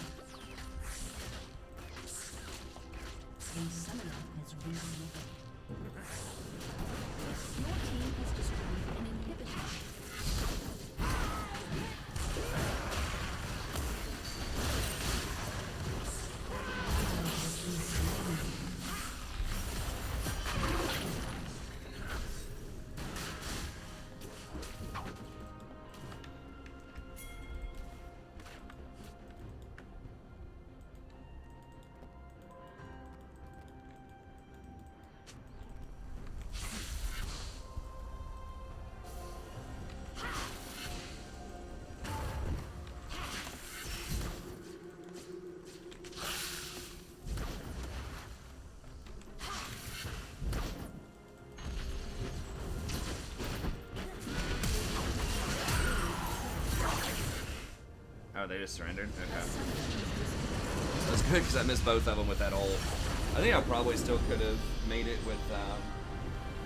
A summoner has reached they just surrendered? Okay. That's good, because I missed both of them with that ult. I think I probably still could have made it with a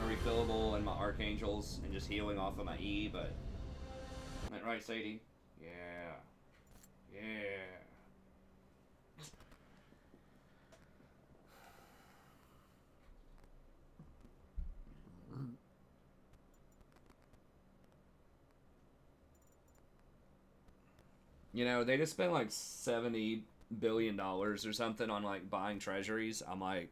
refillable and my Archangels and just healing off of my E, but... Isn't that right, Sadie? Yeah. Yeah. You know, they just spent like $70 billion or something on like buying treasuries. I'm like,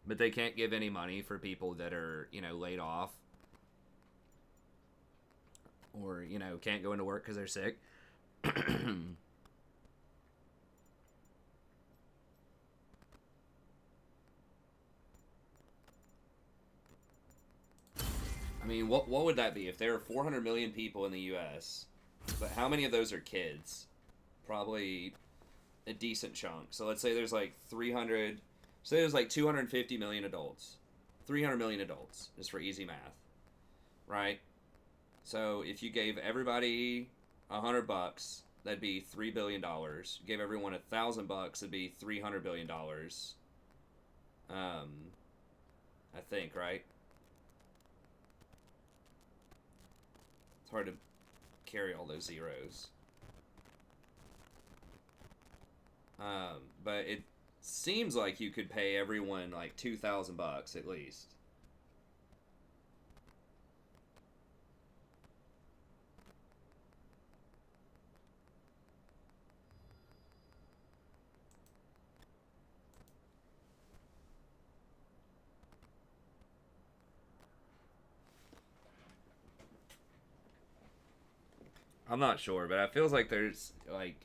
but they can't give any money for people that are, you know, laid off or, you know, can't go into work because they're sick. I mean, what would that be if there are 400 million people in the U.S., but how many of those are kids? Probably a decent chunk. So let's say there's like 300, say there's like 250 million adults. 300 million adults, just for easy math. Right? So if you gave everybody $100, that'd be $3 billion. You gave everyone $1,000, it'd be $300 billion. I think, right? It's hard to carry all those zeros. But it seems like you could pay everyone like $2,000 at least. I'm not sure, but it feels like there's like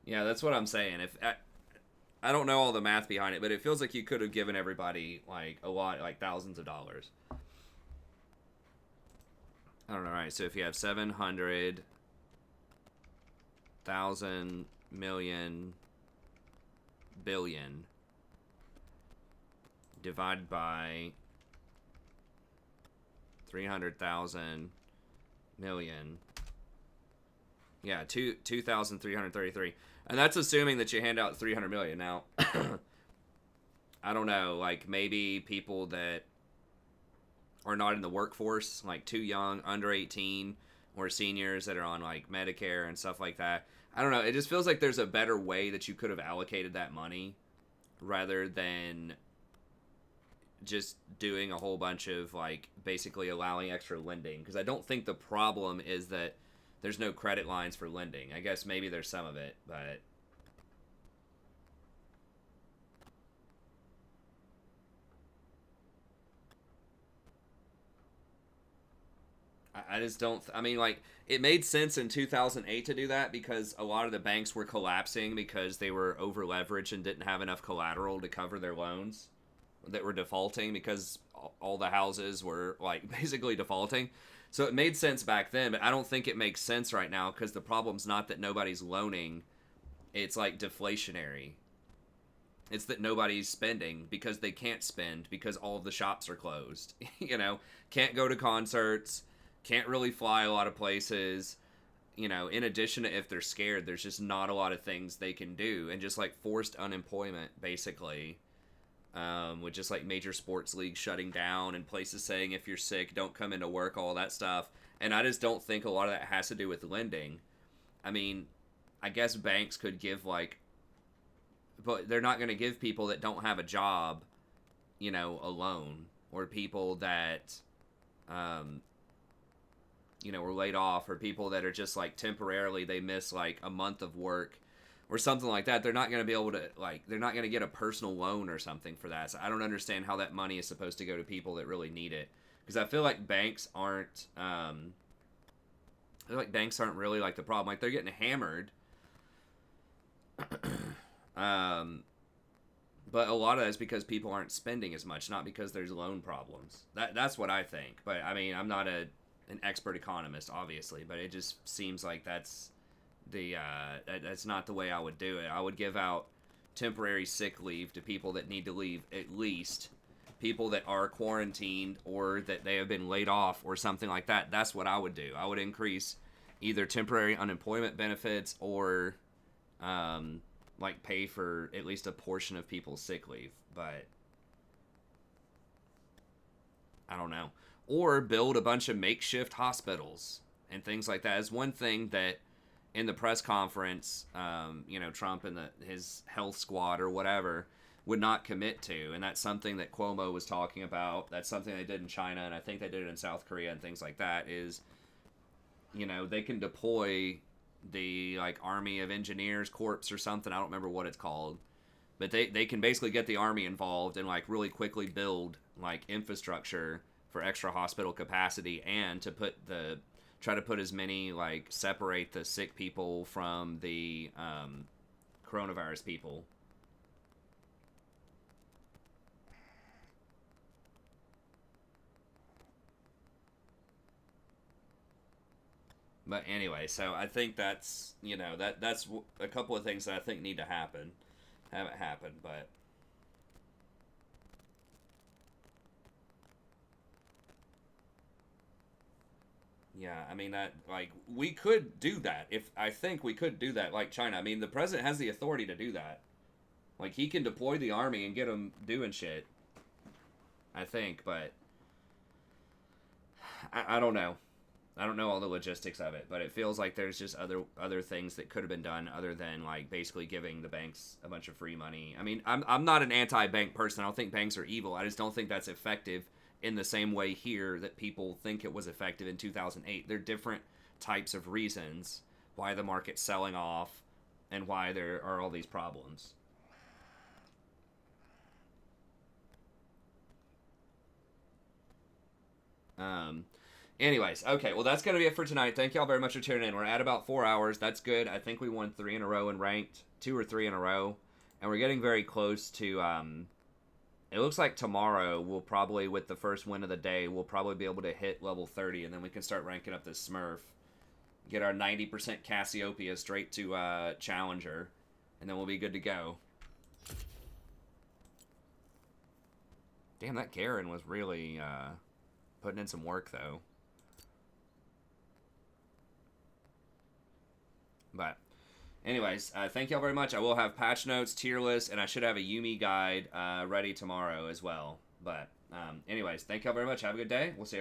yeah, that's what I'm saying. If I don't know all the math behind it, but it feels like you could have given everybody like a lot, like thousands of dollars. I don't know, right? So if you have 700,000 million billion divided by 300,000 million. Yeah, 2,333. And that's assuming that you hand out 300 million. Now, I don't know, like maybe people that are not in the workforce, like too young, under 18, or seniors that are on like Medicare and stuff like that. I don't know. It just feels like there's a better way that you could have allocated that money rather than just doing a whole bunch of like basically allowing extra lending. Because I don't think the problem is that there's no credit lines for lending. I guess maybe there's some of it, but I just don't. I mean, like, it made sense in 2008 to do that because a lot of the banks were collapsing because they were over leveraged and didn't have enough collateral to cover their loans that were defaulting because all the houses were, like, basically defaulting. So it made sense back then, but I don't think it makes sense right now because the problem's not that nobody's loaning. It's, like, deflationary. It's that nobody's spending because they can't spend because all of the shops are closed. You know, can't go to concerts. Can't really fly a lot of places, you know, in addition to if they're scared, there's just not a lot of things they can do. And just like forced unemployment, basically, with just like major sports leagues shutting down and places saying if you're sick, don't come into work, all that stuff. And I just don't think a lot of that has to do with lending. I mean, I guess banks could give like, but they're not going to give people that don't have a job, you know, a loan, or people that, you know, were laid off, or people that are just like temporarily they miss like a month of work or something like that. They're not going to be able to, like, they're not going to get a personal loan or something for that. So I don't understand how that money is supposed to go to people that really need it, because I feel like banks aren't really like the problem. Like, they're getting hammered, but a lot of that is because people aren't spending as much, not because there's loan problems. That's what I think. But I mean, I'm not an expert economist, obviously, but it just seems like that's not the way I would do it. I would give out temporary sick leave to people that need to leave, at least people that are quarantined or that they have been laid off or something like that. That's what I would do. I would increase either temporary unemployment benefits or like pay for at least a portion of people's sick leave. But I don't know. Or build a bunch of makeshift hospitals and things like that. Is one thing that in the press conference, Trump and his health squad or whatever would not commit to. And that's something that Cuomo was talking about. That's something they did in China, and I think they did it in South Korea and things like that, is, they can deploy the, Army of Engineers Corps or something. I don't remember what it's called. But they can basically get the Army involved and, really quickly build, infrastructure for extra hospital capacity and to try to put as many, separate the sick people from the coronavirus people. But anyway, so I think that's, that's a couple of things that I think need to happen. Haven't happened, but... Yeah, I mean, that, we could do that. I think we could do that, like China. I mean, the president has the authority to do that. He can deploy the army and get them doing shit. I think, but... I don't know. I don't know all the logistics of it, but it feels like there's just other things that could have been done other than, basically giving the banks a bunch of free money. I mean, I'm not an anti-bank person. I don't think banks are evil. I just don't think that's effective in the same way here that people think it was effective in 2008. There are different types of reasons why the market's selling off and why there are all these problems. Anyways, okay, well, that's going to be it for tonight. Thank y'all very much for tuning in. We're at about 4 hours. That's good. I think we won 3 in a row and ranked 2 or 3 in a row. And we're getting very close to, it looks like tomorrow we'll probably, with the first win of the day, we'll probably be able to hit level 30, and then we can start ranking up this Smurf. Get our 90% Cassiopeia straight to Challenger, and then we'll be good to go. Damn, that Garen was really putting in some work, though. But, anyways, thank y'all very much. I will have patch notes, tier lists, and I should have a Yumi guide ready tomorrow as well. But, anyways, thank y'all very much. Have a good day. We'll see you.